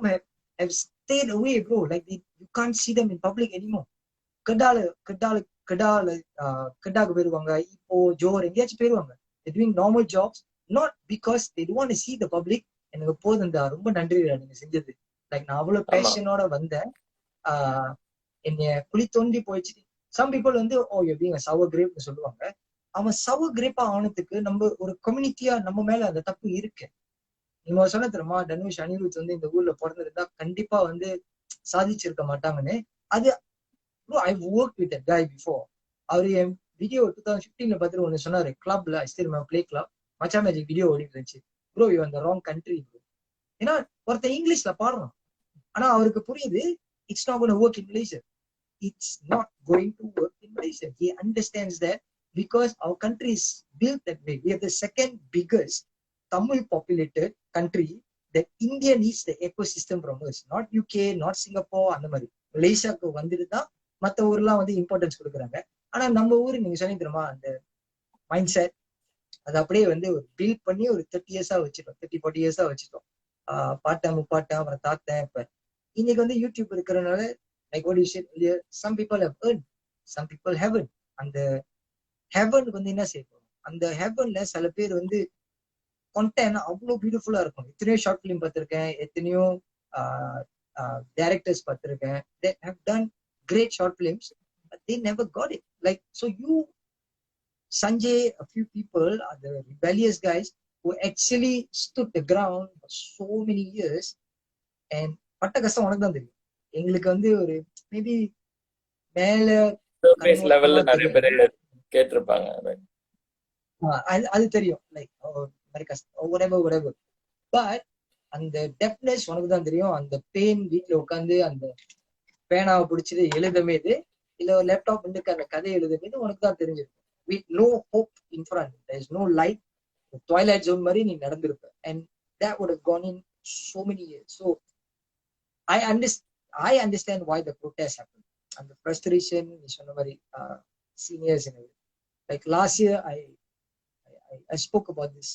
have stayed away, bro. Like you can't see them in public anymore. கடாக்கு போயிருவாங்க, இப்போ ஜோர் எங்கேயாச்சும் போயிருவாங்க. They're doing normal jobs, not because they don't want to see the public. எனக்கு போதும், ரொம்ப நன்றி நீங்க செஞ்சது. லைக் நான் அவ்வளவு பேஷனோட வந்தேன். என்னைய குழி தோண்டி போயிடுச்சு. சம் பீப்புள் வந்து ஓ எப்படிங்க சவர் கிரேப்னு சொல்லுவாங்க. அவன் சவர் கிரேப்பா ஆனதுக்கு நம்ம ஒரு கம்யூனிட்டியா நம்ம மேல அந்த தப்பு இருக்கு. நீங்க சொன்ன தெரியுமா, தனுஷ் அனிருத் வந்து இந்த ஊர்ல பிறந்திருந்தா கண்டிப்பா வந்து சாதிச்சிருக்க மாட்டாங்கன்னு. அது I've worked with that guy before. அவரு என் வீடியோ 2015 பார்த்துட்டு ஒண்ணு சொன்னாரு, கிளப்ல பிளே கிளப் மச்சா மேஜிக் வீடியோ ஓடிட்டு இருந்துச்சு. ப்ரோ யூ அந்த ராங் கண்ட்ரி. ஏன்னா ஒருத்தன் இங்கிலீஷ்ல பாடுறான், ஆனா அவருக்கு புரியுது it's not going to work in Malaysia. It's not going to work in Malaysia. He understands that because our country is built that way. We are the second biggest Tamil populated country. That India needs the ecosystem from us, not UK, not Singapore. அந்த மாதிரி மலேசியாவுக்கு வந்துட்டு தான் மற்ற ஊர்லாம் வந்து importance கொடுக்குறாங்க. ஆனா நம்ம ஊரு நீங்க சொன்னீங்க தெரியுமா, அந்த மைண்ட் செட் அது அப்படியே வந்து ஒரு பில்ட் பண்ணி ஒரு 30 years வச்சுட்டோம், 30-40 years வச்சுட்டோம். பாட்டேன் முப்பாட்டேன் அப்புறம் தாத்தேன். இப்ப இன்னைக்கு வந்து யூடியூப் இருக்கிறதுனால like what you said earlier, some people have earned, some people haven't. அந்த ஹெவனுக்கு வந்து என்ன செய்யணும், அந்த ஹெவன்ல சில பேர் வந்து கண்டென்ட் அவ்வளவு பியூட்டிஃபுல்லா இருக்கும். எத்தனையோ ஷார்ட் பிலிம் பார்த்திருக்கேன், எத்தனையோ டைரக்டர்ஸ் பார்த்திருக்கேன். They have done great short films, but they never got it. Like, so you, Sanjay, a few people are the rebellious guys who actually stood the ground for so many years. And பட்ட கஷ்டம் உனக்கு தான் தெரியும். எங்களுக்கு வந்து ஒரு maybe மேல லெவல்ல நிறைய பேர் கேட்டிருப்பாங்க, அது தெரியும். லைக் மாதிரி கஷ்டம் whatever. பட் அந்த டெப்னஸ் உனக்கு தான் தெரியும். அந்த பெயின் வீட்டுல உட்காந்து அந்த பேனாவை பிடிச்சிட்டு எழுதமேது இல்ல ஒரு லேப்டாப் வந்து அந்த கதை எழுதமேது உனக்கு தான் தெரிஞ்சிருக்கும். with no hope in front. There's no light. The twilight zone மாதிரி நீ நடந்திருப்ப. And that would have gone in so many years. So I understand why the protest happened. And the frustration நீ சொன்ன மாதிரி seniors and everything. Like last year I spoke about this.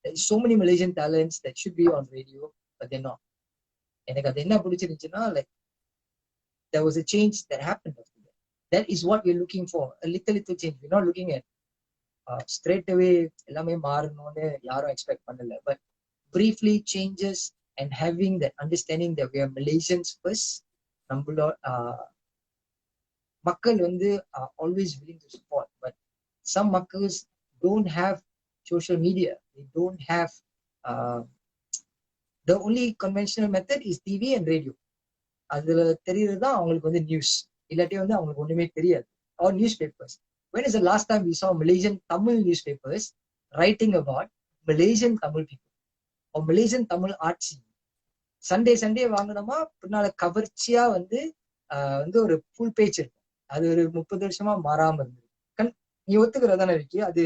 There's so many Malaysian talents that should be on radio, but they're not. எனக்கு அது என்ன பிடிச்சிருந்துச்சுன்னா, like there was a change that happened after that. That is what we're looking for. A little change. We're not looking at straight away எல்லாமே மாறணும்னு யாரும் expect பண்ணல. But briefly changes and having that understanding that we are Malaysians first. நம்மளோட மக்கள் வந்து are always willing to support, but some மக்கள்ஸ் don't have social media. They don't have the only conventional method is TV and radio. அதுல தெரியறது தான் அவங்களுக்கு வந்து news, இல்லாட்டி வந்து அவங்களுக்கு ஒண்ணுமே தெரியாது. Or newspapers. When is the last time we saw Malaysian Tamil newspapers writing about Malaysian Tamil people or Malaysian Tamil art scene? சண்டே வாங்கினோமா பின்னால கவர்ச்சியா வந்து வந்து ஒரு ஃபுல் பேஜ் இருக்கும். அது ஒரு 30 வருஷமா மாறாம இருந்தது. நீ ஒத்துக்கிறதானே விக்கி? அது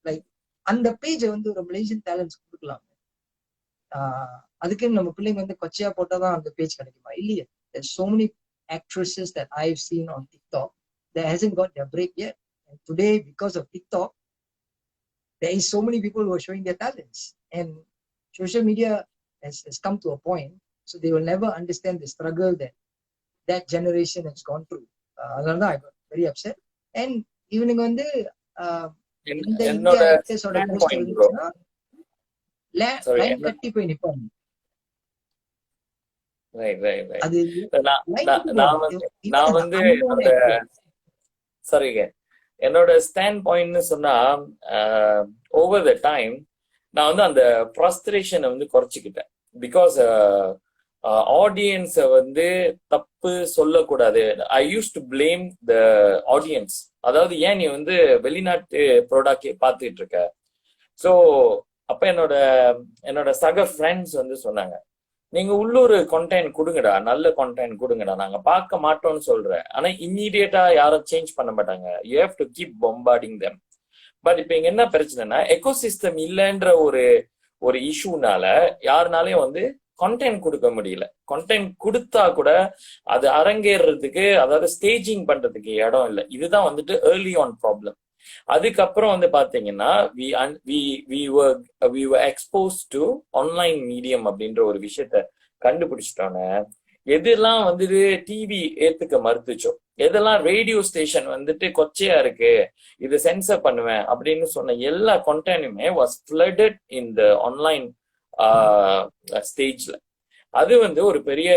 லைக் அந்த பேஜை வந்து ஒரு மலேசியன் டேலண்ட்ஸ் கொடுக்கலாம். அதுக்குன்னு நம்ம பிள்ளைங்க வந்து கொச்சையா போட்டாதான் அந்த பேஜ் கிடைக்குமா? இல்லையே. There's so many actresses that I've seen on TikTok that hasn't got their break yet. And today, because of TikTok, there is so many people who are showing their talents. And social media has come to a point, so they will never understand the struggle that generation has gone through. அதனாலதான் I got very upset. And evening வந்து இந்த India ஆக்டர்ஸோட poster இருந்துச்சுன்னா line கட்டி போய் நிப்பாங்க. அது நான் வந்து சரிங்க, என்னோட ஸ்டாண்ட் பாயிண்ட்னு சொன்னா ஓவர் த டைம் நான் வந்து அந்த ஃப்ரஸ்ட்ரேஷனை வந்து குறைச்சிக்கிட்டேன். பிகாஸ் ஆடியன்ஸை வந்து தப்பு சொல்லக்கூடாது. I use to blame the audience. அதாவது ஏன் நீ வந்து வெளிநாட்டு ப்ராடக்ட் பார்த்துட்டு இருக்க. ஸோ அப்ப என்னோட சக ஃப்ரெண்ட்ஸ் வந்து சொன்னாங்க, நீங்க உள்ளூர் கண்டென்ட் கொடுங்கடா, நல்ல கண்டென்ட் கொடுங்கடா, நாங்க பார்க்க மாட்டோம்னு சொல்றேன். ஆனா இம்மீடியட்டா யாரும் சேஞ்ச் பண்ண மாட்டாங்க. You have to keep bombarding them. But இப்ப இங்க என்ன பிரச்சனைனா, எக்கோசிஸ்டம் இல்லைன்ற ஒரு இஷ்யூனால யாருனாலையும் வந்து கண்டென்ட் கொடுக்க முடியல. கண்டென்ட் கொடுத்தா கூட அது அரங்கேறதுக்கு, அதாவது ஸ்டேஜிங் பண்றதுக்கு இடம் இல்லை. இதுதான் வந்துட்டு ஏர்லி ஆன் ப்ராப்ளம். அதுக்கப்புறம் வந்து பாத்தீங்கன்னா we were exposed to online medium அப்படின்ற ஒரு விஷயத்த கண்டுபிடிச்சிட்டோன்னே, எதெல்லாம் வந்துட்டு டிவி ஏத்துக்க மறுத்துச்சோ, எதெல்லாம் ரேடியோ ஸ்டேஷன் வந்துட்டு கொச்சையா இருக்கு, இது சென்சர் பண்ணுவேன் அப்படின்னு சொன்ன எல்லா கண்டென்ட்டுமே was flooded in the online ஸ்டேஜ்ல. அது வந்து ஒரு பெரிய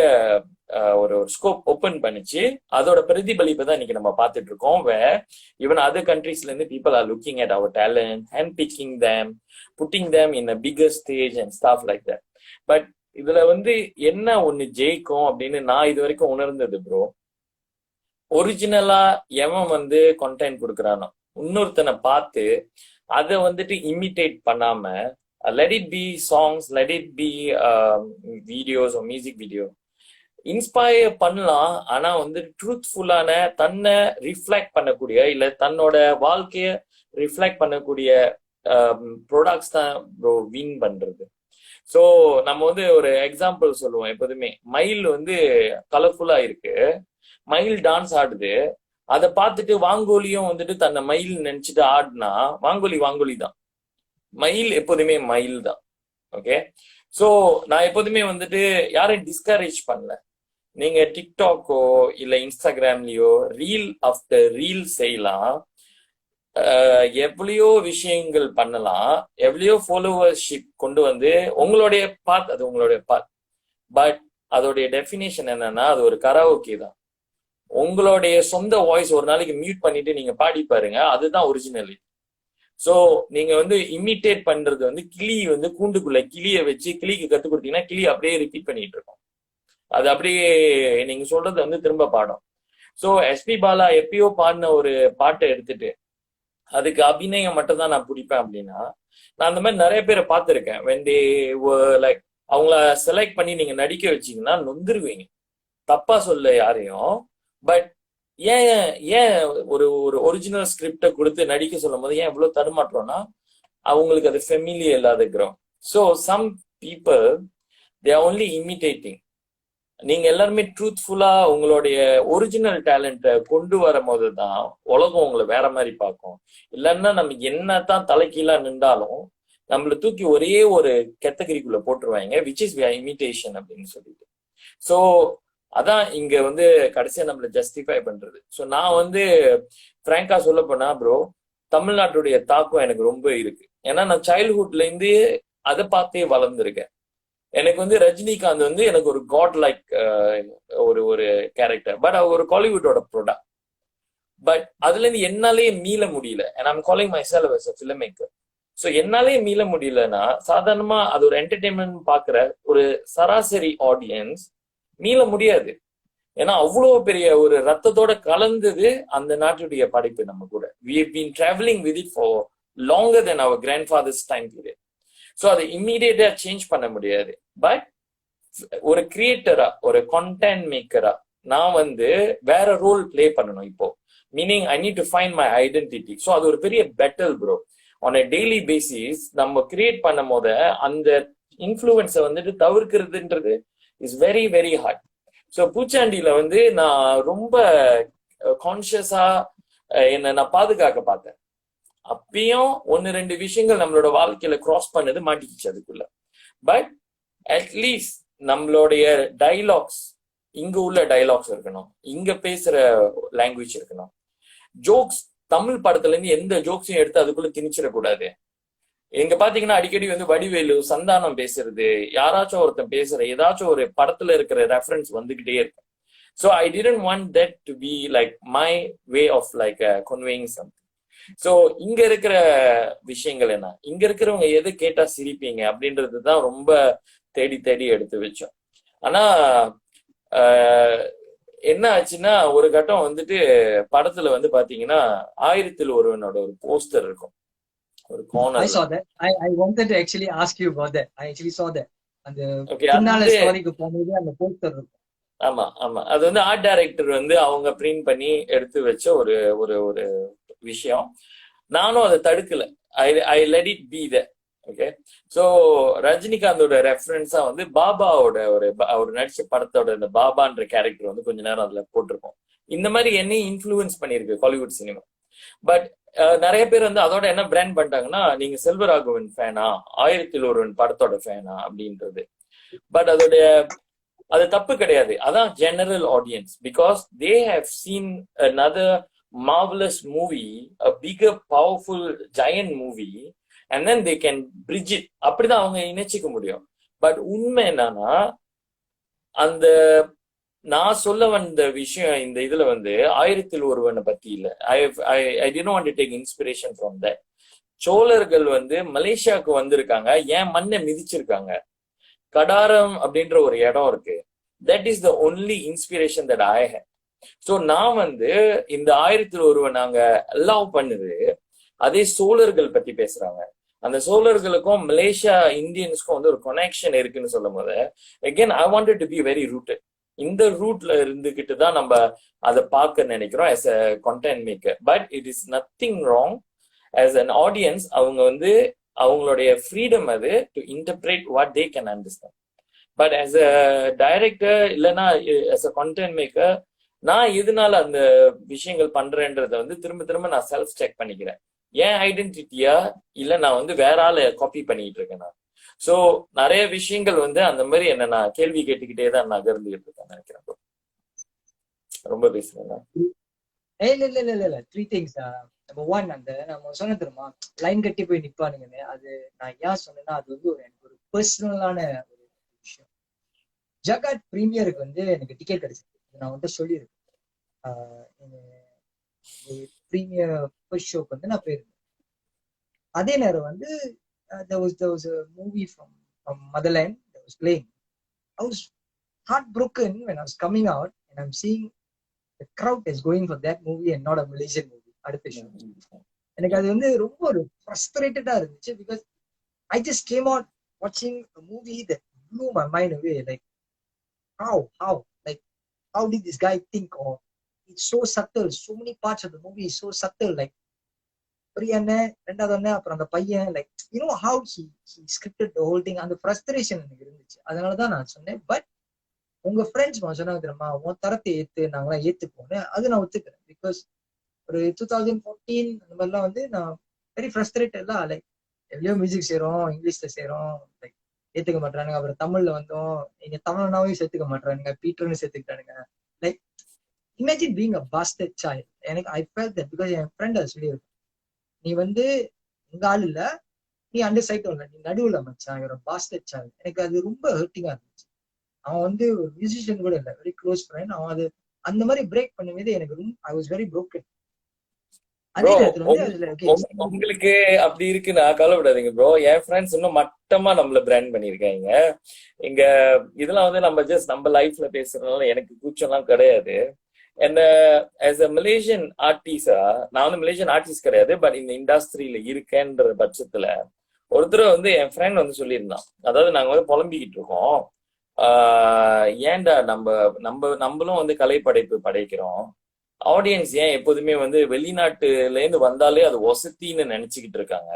ஒரு ஸ்கோப் ஓப்பன் பண்ணிச்சு. அதோட பிரதிபலிப்பை தான் இன்னைக்கு நம்ம பார்த்துட்டு இருக்கோம். ஈவன் அதர் கண்ட்ரீஸ்ல இருந்து people are looking at our talent, hand picking them, putting them in a bigger stage and stuff like that. But இதுல வந்து என்ன ஒண்ணு ஜெயிக்கும் அப்படின்னு நான் இது வரைக்கும் உணர்ந்தது ப்ரோ, ஒரிஜினலா எவன் வந்து கண்டென்ட் கொடுக்குறானோ இன்னொருத்தனை பார்த்து அதை வந்துட்டு இமிட்டேட் பண்ணாம, let it be songs, let it be videos or music video, inspire பண்ணலாம். ஆனா வந்து ட்ரூத்ஃபுல்லான, தன்னை ரிஃப்ளெக்ட் பண்ணக்கூடிய, இல்ல தன்னோட வாழ்க்கைய ரிஃப்ளெக்ட் பண்ணக்கூடிய ப்ராடக்ட்ஸ் தான் ப்ரோ வின் பண்றது. ஸோ நம்ம வந்து ஒரு எக்ஸாம்பிள் சொல்லுவோம் எப்போதுமே. மயில் வந்து கலர்ஃபுல்லா இருக்கு, மயில் டான்ஸ் ஆடுது, அதை பார்த்துட்டு வாங்கோலியும் வந்துட்டு தன்னை மயில் நினைச்சிட்டு ஆடுனா வாங்கோலி தான். மயில் எப்போதுமே மயில் தான். ஓகே, ஸோ நான் எப்போதுமே வந்துட்டு யாரையும் டிஸ்கரேஜ் பண்ணல. நீங்க டிக்டாக்கோ இல்ல இன்ஸ்டாகிராம்லயோ ரீல் ஆஃப்டர் ரீல் செய்யலாம், எவ்வளையோ விஷயங்கள் பண்ணலாம், எவ்வளையோ ஃபாலோவர்ஷிப் கொண்டு வந்து உங்களுடைய பாத், அது உங்களுடைய பாத். பட் அதோடைய டெஃபினேஷன் என்னன்னா, அது ஒரு கராஓகே தான். உங்களுடைய சொந்த வாய்ஸ் ஒரு நாளைக்கு மியூட் பண்ணிட்டு நீங்க பாடி பாருங்க, அதுதான் ஒரிஜினலிட்டி. ஸோ நீங்க வந்து இமிட்டேட் பண்றது வந்து, கிளி வந்து கூண்டுக்குள்ள கிளியை வச்சு கிளிக்கு கத்துக் கொடுத்தீங்கன்னா கிளி அப்படியே ரிப்பீட் பண்ணிட்டு இருக்கோம். அது அப்படியே நீங்க சொல்றது வந்து திரும்ப பாடும். ஸோ எஸ்பி பாலா எப்பயோ பாடின ஒரு பாட்டை எடுத்துட்டு அதுக்கு அபிநயம் மட்டும் தான் நான் பிடிப்பேன் அப்படின்னா, நான் அந்த மாதிரி நிறைய பேரை பார்த்துருக்கேன். when they were like, அவங்கள செலக்ட் பண்ணி நீங்க நடிக்க வச்சீங்கன்னா நொந்துருவீங்க. தப்பா சொல்ல யாரையும், பட் ஏன் ஏன் ஒரு ஒரு ஒரிஜினல் ஸ்கிரிப்டை கொடுத்து நடிக்க சொல்லும் போது ஏன் இவ்வளவு தடுமாற்றோம்னா அவங்களுக்கு அது ஃபெமிலியர் இல்லாத இருக்கிறோம். So some people they are only imitating. நீங்க எல்லாருமே ட்ரூத்ஃபுல்லா உங்களுடைய ஒரிஜினல் டேலண்ட்டை கொண்டு வரும் போது தான் உலகம் உங்களை வேற மாதிரி பார்க்கும். இல்லைன்னா நம்ம என்னத்தான் தலைக்கீழா நின்றாலும் நம்மள தூக்கி ஒரே ஒரு கேட்டகரிக்குள்ள போட்டுருவாங்க, விச் இஸ் இமிட்டேஷன் அப்படின்னு சொல்லிட்டு. ஸோ அதான் இங்க வந்து கடைசியா நம்மள ஜஸ்டிஃபை பண்றது. ஸோ நான் வந்து பிராங்கா சொல்ல போனா ப்ரோ, தமிழ்நாட்டுடைய தாக்கம் எனக்கு ரொம்ப இருக்கு. ஏன்னா நான் சைல்ட்ஹுட்ல இருந்து அதை பார்த்தே வளர்ந்துருக்கேன். எனக்கு வந்து ரஜினிகாந்த் வந்து எனக்கு ஒரு காட் லைக் ஒரு ஒரு கேரக்டர். பட் அவர் ஒரு காலிவுட்டோட ப்ராடக்ட். பட் அதுல இருந்து என்னாலேயே மீள முடியல. And I'm calling myself as a filmmaker. So என்னாலேயே மீள முடியலன்னா சாதாரணமா அது ஒரு என்டர்டைன்மெண்ட் பாக்குற ஒரு சராசரி ஆடியன்ஸ் மீள முடியாது. ஏன்னா அவ்வளவு பெரிய ஒரு ரத்தத்தோட கலந்தது அந்த நாட்டுடைய படைப்பு நம்ம கூட. we have been traveling with it for longer than our grandfather's time period. So அதை இம்மீடியட்டா சேஞ்ச் பண்ண முடியாது. பட் ஒரு கிரியேட்டரா ஒரு கண்டென்ட் மேக்கரா நான் வந்து வேற ரோல் பிளே பண்ணணும் இப்போ. Meaning I need to find my identity. So அது ஒரு பெரிய battle bro. On a daily basis நம்ம கிரியேட் பண்ணும் போத அந்த இன்ஃப்ளூயன்ஸை வந்துட்டு தவிர்க்கிறதுன்றது is very very hard. So பூச்சாண்டியில வந்து நான் ரொம்ப கான்சியஸா என்னை நான் பாதுகாக்க பார்த்தேன். அப்பயும் ஒன்னு ரெண்டு விஷயங்கள் நம்மளோட வாழ்க்கையில கிராஸ் பண்ணது மாட்டிக்கிச்சு அதுக்குள்ள. பட் அட்லீஸ்ட் நம்மளுடைய டைலாக்ஸ் இங்க உள்ள டைலாக்ஸ் இருக்கணும், இங்க பேசுற லாங்குவேஜ் இருக்கணும். ஜோக்ஸ் தமிழ் படத்துல இருந்து எந்த ஜோக்ஸையும் எடுத்து அதுக்குள்ள திணிச்சிடக்கூடாது. எங்க பாத்தீங்கன்னா அடிக்கடி வந்து வடிவேலு சந்தானம் பேசுறது, யாராச்சும் ஒருத்தன் பேசுற ஏதாச்சும் ஒரு படத்துல இருக்கிற ரெஃபரன்ஸ் வந்துகிட்டே இருக்கு. So I didn't want that to be like my way of like conveying something. So இங்க இருக்கிற விஷயங்கள் என்ன, இங்க இருக்கிறவங்க எது கேட்டா சிரிப்பீங்க அப்படின்றது தான் ரொம்ப தேடி தேடி எடுத்து வச்சோம். ஆனா என்ன ஆச்சுன்னா ஒரு கட்டம் வந்துட்டு படத்துல வந்து பாத்தீங்கன்னா ஆயிரத்தில் ஒருவனோட ஒரு போஸ்டர் இருக்கும் ஒரு I கார்னர்ல. saw that. I wanted to actually ask you about that. I actually saw that. அந்த ஓகே, அது பின்னால வந்து ஸ்டோரிக்கு போகும்போது அந்த போஸ்டர் இருக்கும். ஆமா ஆமா, அது வந்து ஆர்ட் டைரக்டர் வந்து அவங்க பிரிண்ட் பண்ணி எடுத்து வச்ச ஒரு ஒரு ஒரு விஷயம். நானும் அதை தடுக்கல. I let it be the okay. So ரஜினிகாந்தோட ரெஃபரன்ஸா வந்து பாபாவோட அவர் நடிச்ச படத்தோட இந்த பாபான்ற கேரக்டர் வந்து கொஞ்ச நேரம் அதுல போட்டிருக்கோம். இந்த மாதிரி என்னையும் இன்ஃப்ளூயன்ஸ் பண்ணியிருக்கு ஹாலிவுட் சினிமா. பட் நிறைய பேர் வந்து அதோட என்ன பிராண்ட் பண்ணிட்டாங்கன்னா, நீங்க செல்வராகவன் ஃபேனா, ஆயிரத்தில் ஒருவன் படத்தோட ஃபேனா அப்படின்றது. பட் அதோடைய அது தப்பு கிடையாது. அதான் general audience. Because they have scene another marvelous movie, a bigger powerful giant movie, and then they can bridge it. அப்படிதான் அவங்க இணைச்சிக்க முடியும். பட் உண்மை என்னன்னா அந்த நான் சொல்ல வந்த விஷயம் இந்த இதுல வந்து ஆயிரத்தில் ஒருவனை பத்தி இல்ல. ஐ didn't want to take inspiration from that. சோழர்கள் வந்து மலேசியாவுக்கு வந்திருக்காங்க, ஏன் மண்ணை மிதிச்சிருக்காங்க. கடாரம் அப்படின்ற ஒரு இடம் இருக்கு. That is the only inspiration that I have. So நான் வந்து இந்த ஆயிரத்தில் ஒருவன் நாங்க அலோவ் பண்ணுது அதே சோழர்கள் பத்தி பேசுறாங்க. அந்த சோழர்களுக்கும் மலேசியா இந்தியன்ஸ்க்கும் வந்து ஒரு கனெக்ஷன் இருக்குன்னு சொல்லும் போது again I wanted to be very rooted. இந்த ரூட்ல இருந்துகிட்டு தான் நம்ம அதை பார்க்க நினைக்கிறோம் as a content maker. But it is nothing wrong. as an audience அவங்க வந்து அவங்களுடைய ஃப்ரீடம் அது to interpret what they can understand. But as a director இல்லைன்னா as a content maker நான் எதனால அந்த விஷயங்கள் பண்றேன்றத வந்து திரும்ப திரும்ப நான் செல்ஃப் செக் பண்ணிக்கிறேன். ஏன் ஐடென்டிட்டியா இல்ல நான் வந்து வேற ஆளை காப்பி பண்ணிட்டு இருக்கேன் நான். சோ நிறைய விஷயங்கள் வந்து அந்த மாதிரி என்ன நான் கேள்வி கேட்டுக்கிட்டே தான் நகர்ந்துகிட்டு இருக்கேன் நினைக்கிறேன். ரொம்ப பேசுறேன். இல்ல இல்ல இல்ல இல்ல இல்ல 3 things. நம்பர் 1, அந்த நம்ம சொன்ன தெரியுமா லைன் கட்டி போய் நிப்பானுங்கன்னு, அது நான் ஏன் சொன்னேன்னா அது வந்து எனக்கு ஒரு பர்சனலான ஒரு விஷயம். ஜகாத் பிரீமியருக்கு வந்து எனக்கு டிக்கெட் கிடைச்சது, நான் வந்து சொல்லியிருக்கேன். பிரீமியர் ஃபர்ஸ்ட் ஷோக்கு வந்து நான் போயிருந்தேன். அதே நேரம் வந்து there was a movie from Motherland that was playing. I was heartbroken when I was coming out and I'm seeing the crowd is going for that movie and not a Malaysian movie. அடுத்த show எனக்கு அது வந்து ரொம்ப ஒரு ஃப்ரஸ்ட்ரேட்டடா இருந்துச்சு. Because I just came out watching a movie that blew my mind away. Like how like how did this guy think, or it's so subtle. So many parts of the movie is so subtle. Like பெரிய அண்ணன், ரெண்டாவது அண்ணன், அப்புறம் அந்த பையன், like how he scripted the whole thing. அந்த frustration எனக்கு இருந்துச்சு. அதனாலதான் நான் சொன்னேன். பட் உங்க ஃப்ரெண்ட்ஸ் சொன்னாங்க தெரியுமா, உன் தரத்தை ஏத்து, நாங்களாம் ஏத்துப்போன்னு. அது நான் ஒத்துக்கிறேன். பிகாஸ் ஒரு 2014 அந்த மாதிரிலாம் நான் வெரி ஃப்ரஸ்ட்ரேட்டட்லாம். லைக் எவ்வளோ மியூசிக் செய்யறோம், இங்கிலீஷ்ல செய்யறோம், லைக் ஏத்துக்க மாட்டானுங்க. அப்புறம் தமிழ்ல வந்தோம், நீங்க தமிழ்னாவே சேர்த்துக்க மாட்டானுங்க, பீட்டர்னு சேர்த்துக்கிட்டானுங்க. Like imagine being a bastard child. எனக்கு ஐ ஃபெல்ட் தட் பிகாஸ் என் ஃப்ரெண்ட் அது சொல்லியிருக்கேன். நீ உங்க ஆள் இல்ல, நீ அந்த சைட்டும் இல்ல, நீ நடுவுல மச்சான், ஒரு பாஸ்டர்ட் சைல்ட். எனக்கு அது ரொம்ப ஹர்ட்டிங்கா இருந்துச்சு. அவன் ஒரு மியூசிஷியன் கூட இல்ல, வெரி க்ளோஸ் ஃப்ரெண்ட். அவன் அது அந்த மாதிரி பிரேக் பண்ணும்போது எனக்கு ரொம்ப ஐ வாஸ் வெரி ப்ரோக்கன். அதே ப்ரோ நேரத்துல அதுல உங்களுக்கு அப்படி இருக்குன்னா கவலைப்படாதீங்க ப்ரோ. என் ஃப்ரெண்ட்ஸ் இன்னும் மட்டமா நம்மள பிராண்ட் பண்ணிருக்காங்க. இங்க இதெல்லாம் நம்ம ஜஸ்ட் நம்ம லைஃப்ல பேசுறதுனால எனக்கு கூச்சம்லாம் கிடையாது. என்ன ஆஸ் அ மலேசியன் ஆர்டிஸ்டா, நான் மலேசியன் ஆர்டிஸ்ட் கிடையாது, பட் இந்த இண்டஸ்ட்ரியில இருக்கேன்ற பட்சத்துல ஒருத்தர் என் ஃப்ரெண்ட் சொல்லியிருந்தான். அதாவது நாங்க புலம்பிக்கிட்டு இருக்கோம், ஏன்டா நம்மளும் கலை படைப்பு படைக்கிறோம், ஆடியன்ஸ் ஏன் எப்போதுமே வெளிநாட்டுல இருந்து வந்தாலே அது ஒசத்தின்னு நினைச்சுக்கிட்டு இருக்காங்க.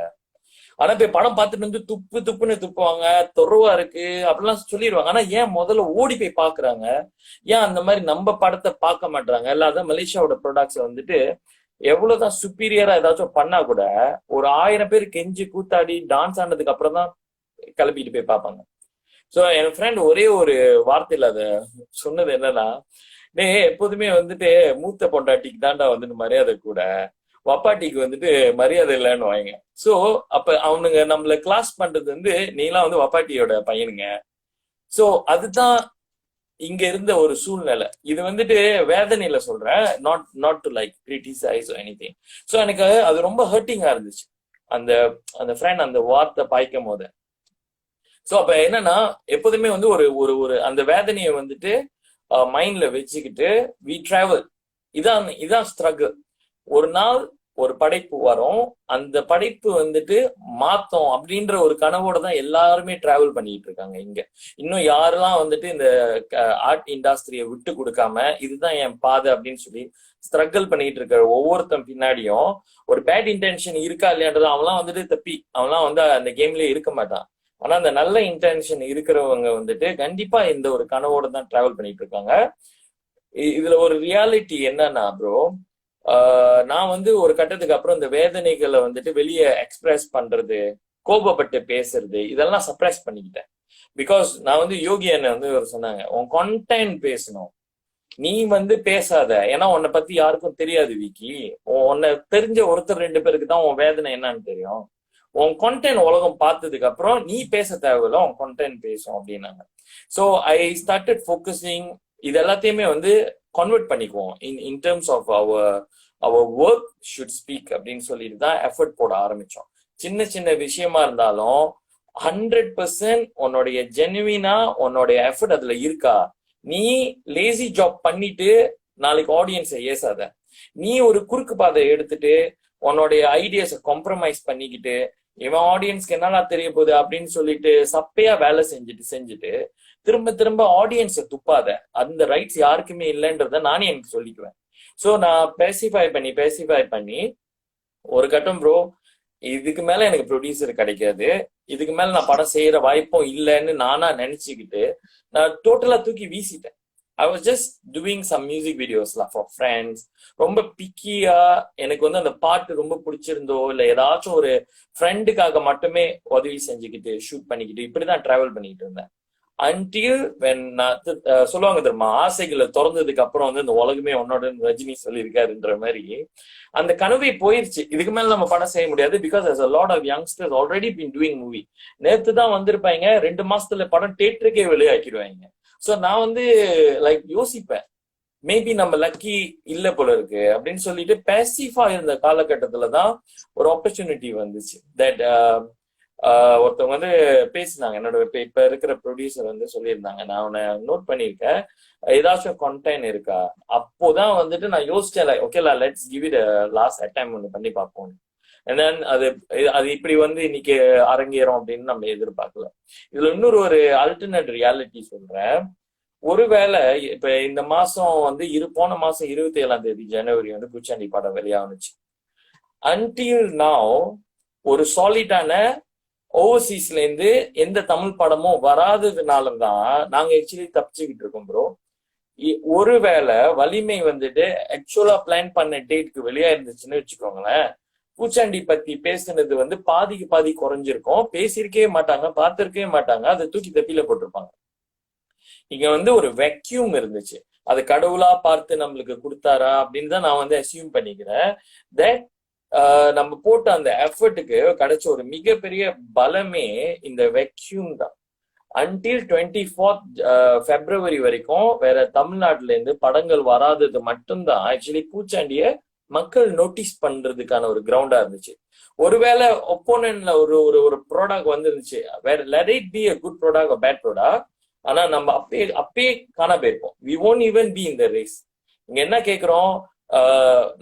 ஆனா போய் படம் பார்த்துட்டு துப்புன்னு துப்புவாங்க, தொருவா இருக்கு அப்படிலாம் சொல்லிடுவாங்க. ஆனா ஏன் முதல்ல ஓடி போய் பாக்குறாங்க? ஏன் அந்த மாதிரி நம்ம படத்தை பார்க்க மாட்டாங்க? இல்லாத மலேசியாவோட ப்ராடக்ட்ஸ் எவ்வளவுதான் சுப்பீரியரா ஏதாச்சும் பண்ணா கூட ஒரு 1000 பேர் கெஞ்சி கூத்தாடி டான்ஸ் ஆனதுக்கு அப்புறம் தான் கிளப்பிட்டு போய் பார்ப்பாங்க. சோ என் ஃப்ரெண்ட் ஒரே ஒரு வார்த்தையில அத சொன்னது என்னன்னா, எப்போதுமே மூத்த பொண்டாட்டிக்கு தாண்டா மரியாதை கூட, வப்பாட்டிக்கு மரியாதை இல்லைன்னு வாங்க. சோ அப்ப அவனுங்க நம்மள கிளாஸ் பண்றது நீலாம் வப்பாட்டியோட பையனுங்க. சோ அதுதான் இங்க இருந்த ஒரு சூழ்நிலை. இது வேதனையில சொல்றேன், not to like criticise anything. So எனக்கு அது ரொம்ப ஹர்ட்டிங்கா இருந்துச்சு, அந்த அந்த ஃப்ரெண்ட் அந்த வார்த்தை பாய்க்கும் போது. சோ அப்ப என்னன்னா, எப்போதுமே ஒரு ஒரு ஒரு அந்த வேதனையை மைண்ட்ல வச்சுக்கிட்டு வி டிராவல். இதான் ஸ்ட்ரகிள். ஒரு நாள் ஒரு படைப்பு வரும், அந்த படைப்பு மாத்தோம் அப்படின்ற ஒரு கனவோட தான் எல்லாருமே டிராவல் பண்ணிட்டு இருக்காங்க. இங்க இன்னும் யாரெல்லாம் இந்த ஆர்ட் இண்டஸ்ட்ரியை விட்டு கொடுக்காம இதுதான் என் பாதை அப்படின்னு சொல்லி ஸ்ட்ரகிள் பண்ணிட்டு இருக்கிற ஒவ்வொருத்தன் பின்னாடியும் ஒரு பேட் இன்டென்ஷன் இருக்கா இல்லையான்றது அவன்லாம் தப்பி அவன்லாம் அந்த கேம்லயே இருக்க மாட்டான். ஆனா அந்த நல்ல இன்டென்ஷன் இருக்கிறவங்க கண்டிப்பா இந்த ஒரு கனவோட தான் டிராவல் பண்ணிட்டு இருக்காங்க. இதுல ஒரு ரியாலிட்டி என்னன்னா ப்ரோ, நான் ஒரு கட்டத்துக்கு அப்புறம் இந்த வேதனைகளை வெளியே எக்ஸ்பிரஸ் பண்றது, கோபப்பட்டு பேசுறது, இதெல்லாம் சப்ரஸ் பண்ணிக்கிட்டேன். பிகாஸ் நான் யோகி அண்ணன் சொன்னாங்க, உன் கண்டென்ட் பேசணும், நீ பேசாத. ஏன்னா உன்னை பத்தி யாருக்கும் தெரியாது விக்கி, உன்னை தெரிஞ்ச ஒருத்தர் 2 பேருக்கு தான் உன் வேதனை என்னன்னு தெரியும். உன் கண்டென்ட் உலகம் பார்த்ததுக்கு அப்புறம் நீ பேச தேவையில்ல, உன் கண்டென்ட் பேசும் அப்படின்னாங்க. So I started focusing. இது எல்லாத்தையுமே கன்வெர்ட் பண்ணிக்குவோம் in terms of our work should speak அப்படின்னு சொல்லிட்டு தான் எஃபர்ட் போட ஆரம்பிச்சோம். சின்ன சின்ன விஷயமா இருந்தாலும் 100% உன்னுடைய ஜெனுவினா உன்னுடைய எஃபர்ட் அதுல இருக்கா. நீ லேசி ஜாப் பண்ணிட்டு நாளைக்கு ஆடியன்ஸை ஏசாத. நீ ஒரு குறுக்கு பாதை எடுத்துட்டு உன்னுடைய ஐடியாஸை காம்ப்ரமைஸ் பண்ணிக்கிட்டு இவன் ஆடியன்ஸ்க்கு என்னன்னா தெரிய போகுது அப்படின்னு சொல்லிட்டு சப்பையா வேலை செஞ்சுட்டு திரும்ப திரும்ப ஆடியன்ஸை துப்பாத. அந்த ரைட்ஸ் யாருக்குமே இல்லைன்றத நானே எனக்கு சொல்லிக்குவேன். ஸோ நான் பேசிஃபை பண்ணி ஒரு கட்டம் ப்ரோ, இதுக்கு மேல எனக்கு ப்ரொடியூசர் கிடைக்காது, இதுக்கு மேல நான் படம் செய்யற வாய்ப்பும் இல்லைன்னு நானா நினைச்சுக்கிட்டு நான் டோட்டலா தூக்கி வீசிட்டேன். I was just doing some music videos for friends. ரொம்ப பிக்கியா எனக்கு அந்த பாட்டு ரொம்ப பிடிச்சிருந்தோ இல்ல ஏதாச்சும் ஒரு ஃப்ரெண்டுக்காக மட்டுமே உதவி செஞ்சுக்கிட்டு ஷூட் பண்ணிக்கிட்டு இப்படிதான் டிராவல் பண்ணிட்டு இருந்தேன். அன்டில் வென் சொல்லுவாங்க தெரியுமா, ஆசைகளை திறந்ததுக்கு அப்புறம் இந்த உலகமே உன்னோட ரஜினி சொல்லியிருக்காருன்ற மாதிரி அந்த கனவே போயிருச்சு. இதுக்கு மேல நம்ம படம் செய்ய முடியாது. Because there's a lot of youngsters already been doing movie. நேத்து தான் வந்திருப்பாங்க, 2 மாசத்துல படம் தியேட்டருக்கே வெளியாக்கிடுவாங்க. ஸோ நான் லைக் யோசிப்பேன், மேபி நம்ம லக்கி இல்ல போல இருக்கு அப்படின்னு சொல்லிட்டு பேசிஃபா இருந்த காலகட்டத்துல தான் ஒரு ஆப்பர்ச்சுனிட்டி வந்துச்சு. தட் ஒருத்தவங்க பேசினாங்க, என்னோட இப்ப இருக்கிற ப்ரொடியூசர் சொல்லியிருந்தாங்க, நான் உன்னை நோட் பண்ணியிருக்கேன், ஏதாச்சும் கண்டென்ட் இருக்கா. அப்போதான் நான் யோசிச்சேன், ஓகேலா let's give it last attempt ஒன்று பண்ணி பார்ப்போம். அது இப்படி இன்னைக்கு அரங்கேறும் அப்படின்னு நம்ம எதிர்பார்க்கல. இதுல இன்னொரு ஒரு அல்டர்னேட் ரியாலிட்டி சொல்றேன். ஒருவேளை இப்ப இந்த மாசம் வந்து போன மாசம் 27ஆம் தேதி ஜனவரி வந்து பூச்சாண்டி படம் வெளியானுச்சு. அன்டில் நாவ் ஒரு சாலிடான ஓவர்சீஸ்ல இருந்து எந்த தமிழ் படமும் வராததுனாலதான் நாங்க ஆக்சுவலி தப்பிச்சுக்கிட்டு இருக்கோம் ப்ரோ. ஒருவேளை வலிமை வந்துட்டு ஆக்சுவலா பிளான் பண்ண டேட்க்கு வெளியா இருந்துச்சுன்னு வச்சுக்கோங்களேன், பூச்சாண்டி பத்தி பேசுனது வந்து பாதிக்கு பாதி குறைஞ்சிருக்கும். பேசியிருக்கவே மாட்டாங்க, பார்த்திருக்கவே மாட்டாங்க, அதை தூக்கி தப்பில போட்டிருப்பாங்க. இங்க வந்து ஒரு வெக்யூம் இருந்துச்சு. அது கடவுளா பார்த்து நம்மளுக்கு கொடுத்தாரா அப்படின்னு தான் நான் வந்து அசியூம் பண்ணிக்கிறேன். தட் நம்ம போட்ட அந்த எஃபர்ட்டுக்கு கிடைச்ச ஒரு மிகப்பெரிய பலமே இந்த வெக்யூம் தான். அன்டில் 24th February வரைக்கும் வேற தமிழ்நாட்டுல இருந்து படங்கள் வராதது மட்டும்தான் ஆக்சுவலி பூச்சாண்டிய மக்கள் நோட்டீஸ் பண்றதுக்கான ஒரு கிரவுண்டா இருந்துச்சு. ஒருவேளை ஒப்போனன்ட்ல ஒரு ஒரு ஒரு ப்ராடக்ட் வந்துருந்துச்சு, வேற let it be a good product bad product, ஆனா நம்ம அப்பயே காண போயிருப்போம். We won't even be in the race. இங்க என்ன கேக்குறோம்,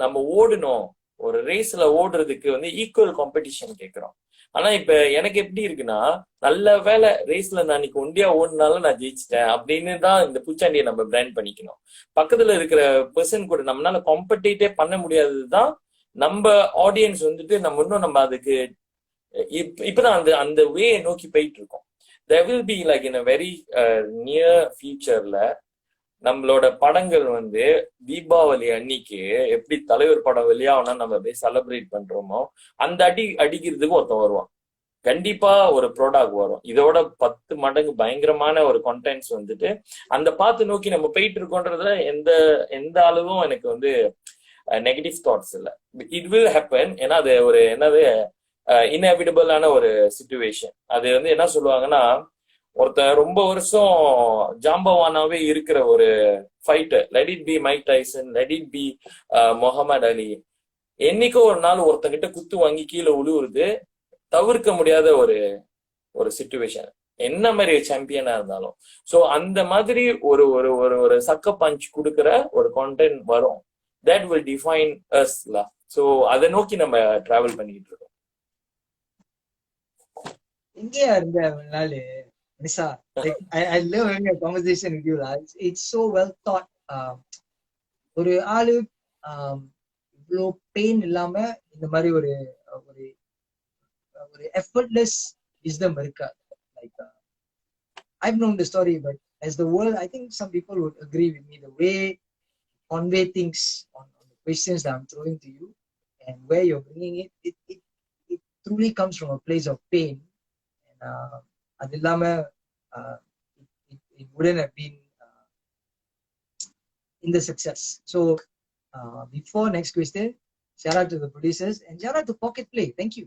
நம்ம ஓடணும், ஒரு ரேஸ்ல ஓடுறதுக்கு வந்து ஈக்குவல் காம்படிஷன் கேட்கிறோம். ஆனா இப்ப எனக்கு எப்படி இருக்குன்னா, நல்ல வேலை ரேஸ்ல நான் இன்னைக்கு ஒண்டியா ஓடினாலும் நான் ஜெயிச்சிட்டேன் அப்படின்னு தான் இந்த பூச்சாண்டியை நம்ம பிராண்ட் பண்ணிக்கணும். பக்கத்துல இருக்கிற பர்சன் கூட நம்மளால காம்படிட்டே பண்ண முடியாததுதான் நம்ம ஆடியன்ஸ் வந்துட்டு நம்ம இன்னும் நம்ம அதுக்கு இப்பதான் அந்த அந்த வே நோக்கி போயிட்டு இருக்கோம். there will be like in a very near futureல நம்மளோட படங்கள் வந்து தீபாவளி அன்னைக்கு எப்படி தலைவர் படம் வெளியாகனா நம்ம அப்படியே செலிப்ரேட் பண்றோமோ அந்த அடிக்கிறதுக்கு ஒருத்தன் வருவான். கண்டிப்பா ஒரு ப்ராடக்ட் வரும், இதோட 10 மடங்கு பயங்கரமான ஒரு கண்டென்ட்ஸ் வந்துட்டு அந்த பார்த்து நோக்கி நம்ம போயிட்டு இருக்கோன்றதுல எந்த எந்த அளவும் எனக்கு வந்து நெகட்டிவ் தாட்ஸ் இல்லை. It will happen. ஏன்னா அது ஒரு என்னது இன்எவிடபிளான ஒரு சிச்சுவேஷன். அது வந்து என்ன சொல்லுவாங்கன்னா, ஒருத்தன் ரொம்ப வருஷம் ஜாம்பவானாவே இருக்கிற ஒரு fighter, let it be Mike Tyson, let it be Muhammad Ali, என்னைக்கோ ஒரு நாள் ஒருத்தங்கிட்ட குத்து வாங்கி கீழே உழுவுறது தவிர்க்க முடியாத ஒரு ஒரு சிச்சுவேஷன், என்ன மாதிரி சாம்பியனா இருந்தாலும். ஸோ அந்த மாதிரி ஒரு ஒரு ஒரு ஒரு சக்க பஞ்ச் கொடுக்குற ஒரு கான்டென்ட் வரும். தட் வில் டிஃபைன் அஸ் லா. ஸோ அதை நோக்கி நம்ம டிராவல் பண்ணிட்டு இருக்கோம். இந்தியா இருந்த நாள் Nisa, like I love having a conversation with you. It's so well thought. ஒரு ஆளு இவ்வளோ பெயின் இல்லாம இந்த மாதிரி ஒரு ஒரு ஒரு எஃபர்ட்லெஸ் விஸ்டம் இருக்கா. Like I've known the story, but as the world, I think some people would agree with me. The way convey things on the questions that I'm throwing to you and where you're bringing it, it truly comes from a place of pain. And அது இல்லாம it wouldn't have been in the success. So before next question, shout out to the producers and shout out to Pocket Play. Thank you.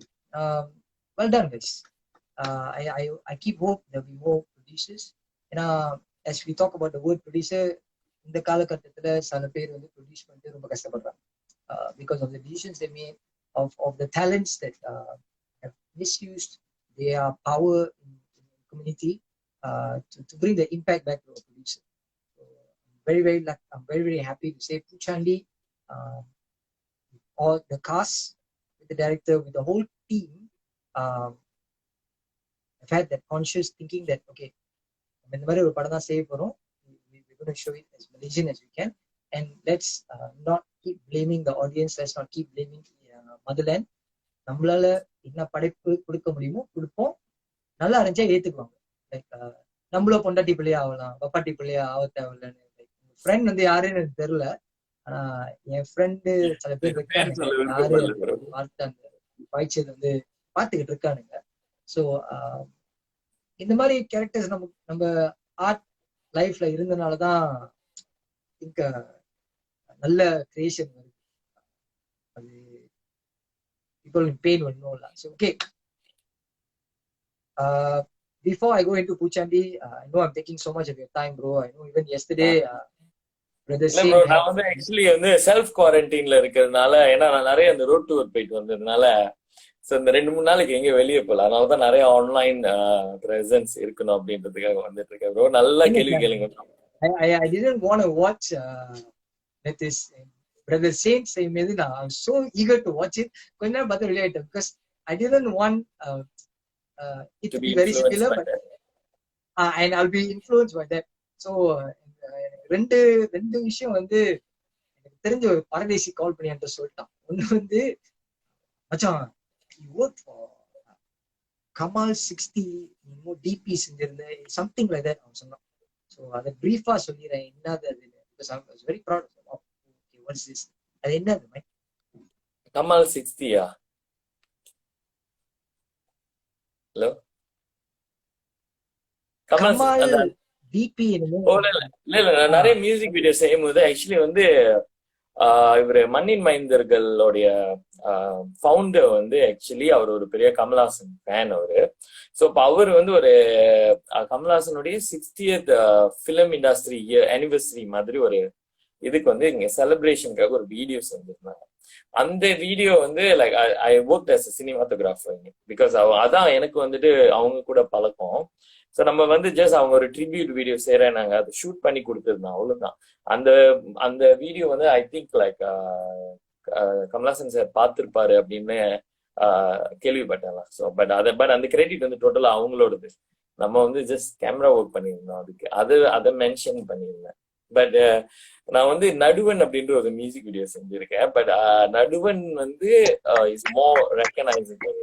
Well done, guys. I keep hope there'll be more producers. And as we talk about the word producer, இந்த காலகட்டத்துல சில பேர் வந்து produce பண்ணிட்டு ரொம்ப கஷ்டப்படுறாங்க because of the decisions they made, of the talents that have misused their power in the community to bring the impact back to a producer. So I'm very happy to say Poochandi, all the cast, with the director, with the whole team, I've had that conscious thinking that okay, இந்த மாதிரி ஒரு படம் தான் செய்ய போறோம், we're going to show it as Malaysian as we can, and let's not keep blaming the audience, let's not keep blaming motherland. நம்மளால என்ன படைப்பு கொடுக்க முடியுமோ கொடுப்போம், நல்லா இருந்துச்சா ஏத்துக்குவாங்க. லைக் நம்மளோ பொண்டாட்டி பிள்ளையா ஆகலாம், பப்பாட்டி பிள்ளையா ஆக தேவையில்லைன்னு. லைக் ஃப்ரெண்ட் வந்து யாருன்னு எனக்கு தெரியல, ஆனா என் ஃப்ரெண்டு சில பேர் இருக்கானுங்க, யாரு பார்த்து அந்த பாய்ச்சல் வந்து பார்த்துக்கிட்டு இருக்கானுங்க. ஸோ இந்த மாதிரி கேரக்டர்ஸ் நம்ம ஆர்ட் லைஃப்ல இருந்தனாலதான் நல்ல கிரியேஷன் வருது. அது people in pain will know lah. So okay, before I go into Poochandi, I know I'm taking so much of your time, bro. I know even yesterday brother இல்ல bro, நான் வந்து actually வந்து self குவாரண்டைன்ல இருக்கிறதுனால, ஏன்னா நான் நிறைய அந்த road tour போயிட்டு வந்ததுனால ஸோ இந்த 2-3 நாளைக்கு எங்க வெளியே போகல, அதனாலதான் நிறைய ஆன்லைன் பிரசன்ஸ் இருக்கணும் அப்படின்றதுக்காக வந்துட்டு இருக்கேன் ப்ரோ. நல்ல கேள்வி கேளுங்க. I didn't want to watch that is brother Saint saying I'm so eager to watch it. கொஞ்ச நேரம் பார்த்து வெளியே because I didn't want it to be very similar, but and I'll be influenced by that. So எனக்கு ரெண்டு ரெண்டு விஷயம் வந்து எனக்கு தெரிஞ்ச ஒரு பரதேசி கால் பண்ணி என்கிட்ட சொல்லிட்டான். ஒண்ணு வந்து, மச்சான் கமால் 60 டிபி செஞ்சிருந்தேன், சம்திங் லைக் தட் அவன் சொன்னான். ஸோ அதை பிரீஃபா சொல்லிடுறேன் என்னது அது. Very proud. வாட்ஸ் திஸ், அது என்னது மைக்? கமால் 60யா? ஹலோ கமால் கமால் அந்த டிபி இல்ல நான் நிறைய மியூசிக் வீடியோ செய்யும் போது ஆக்சுவலி வந்து இவரு மண்ணின் மைந்தர்களுடைய ஃபவுண்டர் வந்து ஆக்சுவலி அவர் ஒரு பெரிய கமல்ஹாசன் ஃபேன் அவரு. ஸோ இப்போ அவர் வந்து ஒரு கமல்ஹாசனுடைய 60th ஃபிலிம் இண்டஸ்ட்ரி ஆனிவர்சரி மாதிரி ஒரு இதுக்கு வந்து இங்க செலிப்ரேஷனுக்காக ஒரு வீடியோ செஞ்சிருந்தாங்க. அந்த வீடியோ வந்து like I work as cinematographer because அதான் எனக்கு வந்துட்டு அவங்க கூட பழக்கம். ஸோ நம்ம வந்து ஜஸ்ட் அவங்க ஒரு ட்ரிபியூட் வீடியோ செய்யறேன், நாங்கள் அதை ஷூட் பண்ணி கொடுத்துருந்தோம், அவ்வளோதான். அந்த அந்த வீடியோ வந்து I think like Kamal Haasan sir பார்த்துருப்பாரு அப்படின்னு கேள்விப்பட்டேன். ஸோ பட் அந்த கிரெடிட் வந்து டோட்டலாக அவங்களோடது. நம்ம வந்து ஜஸ்ட் கேமரா ஒர்க் பண்ணியிருந்தோம், அதுக்கு அதை மென்ஷன் பண்ணியிருந்தேன். பட் நான் வந்து நடுவன் அப்படின்ற ஒரு மியூசிக் வீடியோ செஞ்சிருக்கேன். பட் நடுவன் வந்து இஸ் மோர் ரெக்கனைசபிள்.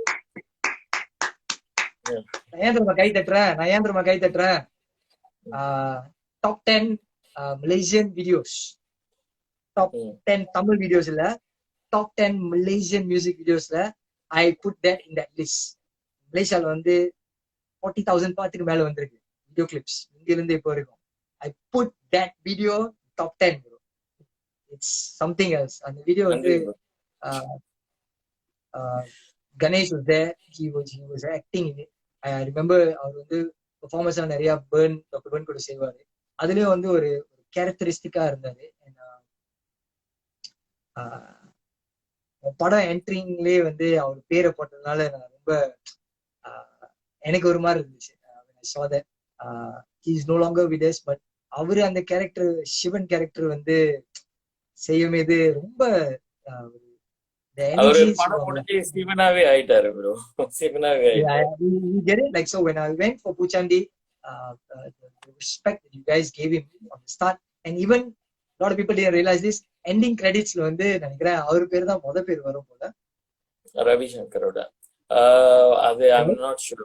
கை தட்டுறேன். Top 10 Malaysian videos, top 10 Tamil videos இல்ல, டாப் 10 மலேசியன் மியூசிக் வீடியோஸ்ல I put that in that list. மலேசியால வந்து 40,000 பாட்டுக்கு மேல வந்திருக்கு வீடியோ கிளிப்ஸ் இங்க இருந்து இப்போ வரைக்கும். I put that video top 10 bro. It's something else. அந்த வீடியோ வந்து Ganesh was there. He was acting in it. I remember அவர் வந்து பெர்ஃபார்மன்ஸ் நிறைய டாக்டர் பர்ன் கூட செய்வாரு. அதுலயும் வந்து ஒரு கேரக்டரிஸ்டிக்கா இருந்தாரு. படம் என்ட்ரிங்லயே வந்து அவர் பேரை போட்டதுனால நான் ரொம்ப எனக்கு ஒரு மாதிரி இருந்துச்சு. saw that he is no longer with us, but அவரு அந்த கேரக்டர் சிவன் கேரக்டர் வந்து செய்யும்போது ரொம்ப சிவனாவே ஆயிட்டாரு bro. சிவனாவே ஆயிட்டாரு. You get it? Like, so when I went for Poochandi, the respect that you guys gave him from the start, and even a lot of people didn't realize this, ending credits ல வந்து நினைக்கிறேன் அவர் பேர் தான் முத பேர் வரும் போல, ரவிசங்கரோட. அது ஐம் நாட் ஷூர்,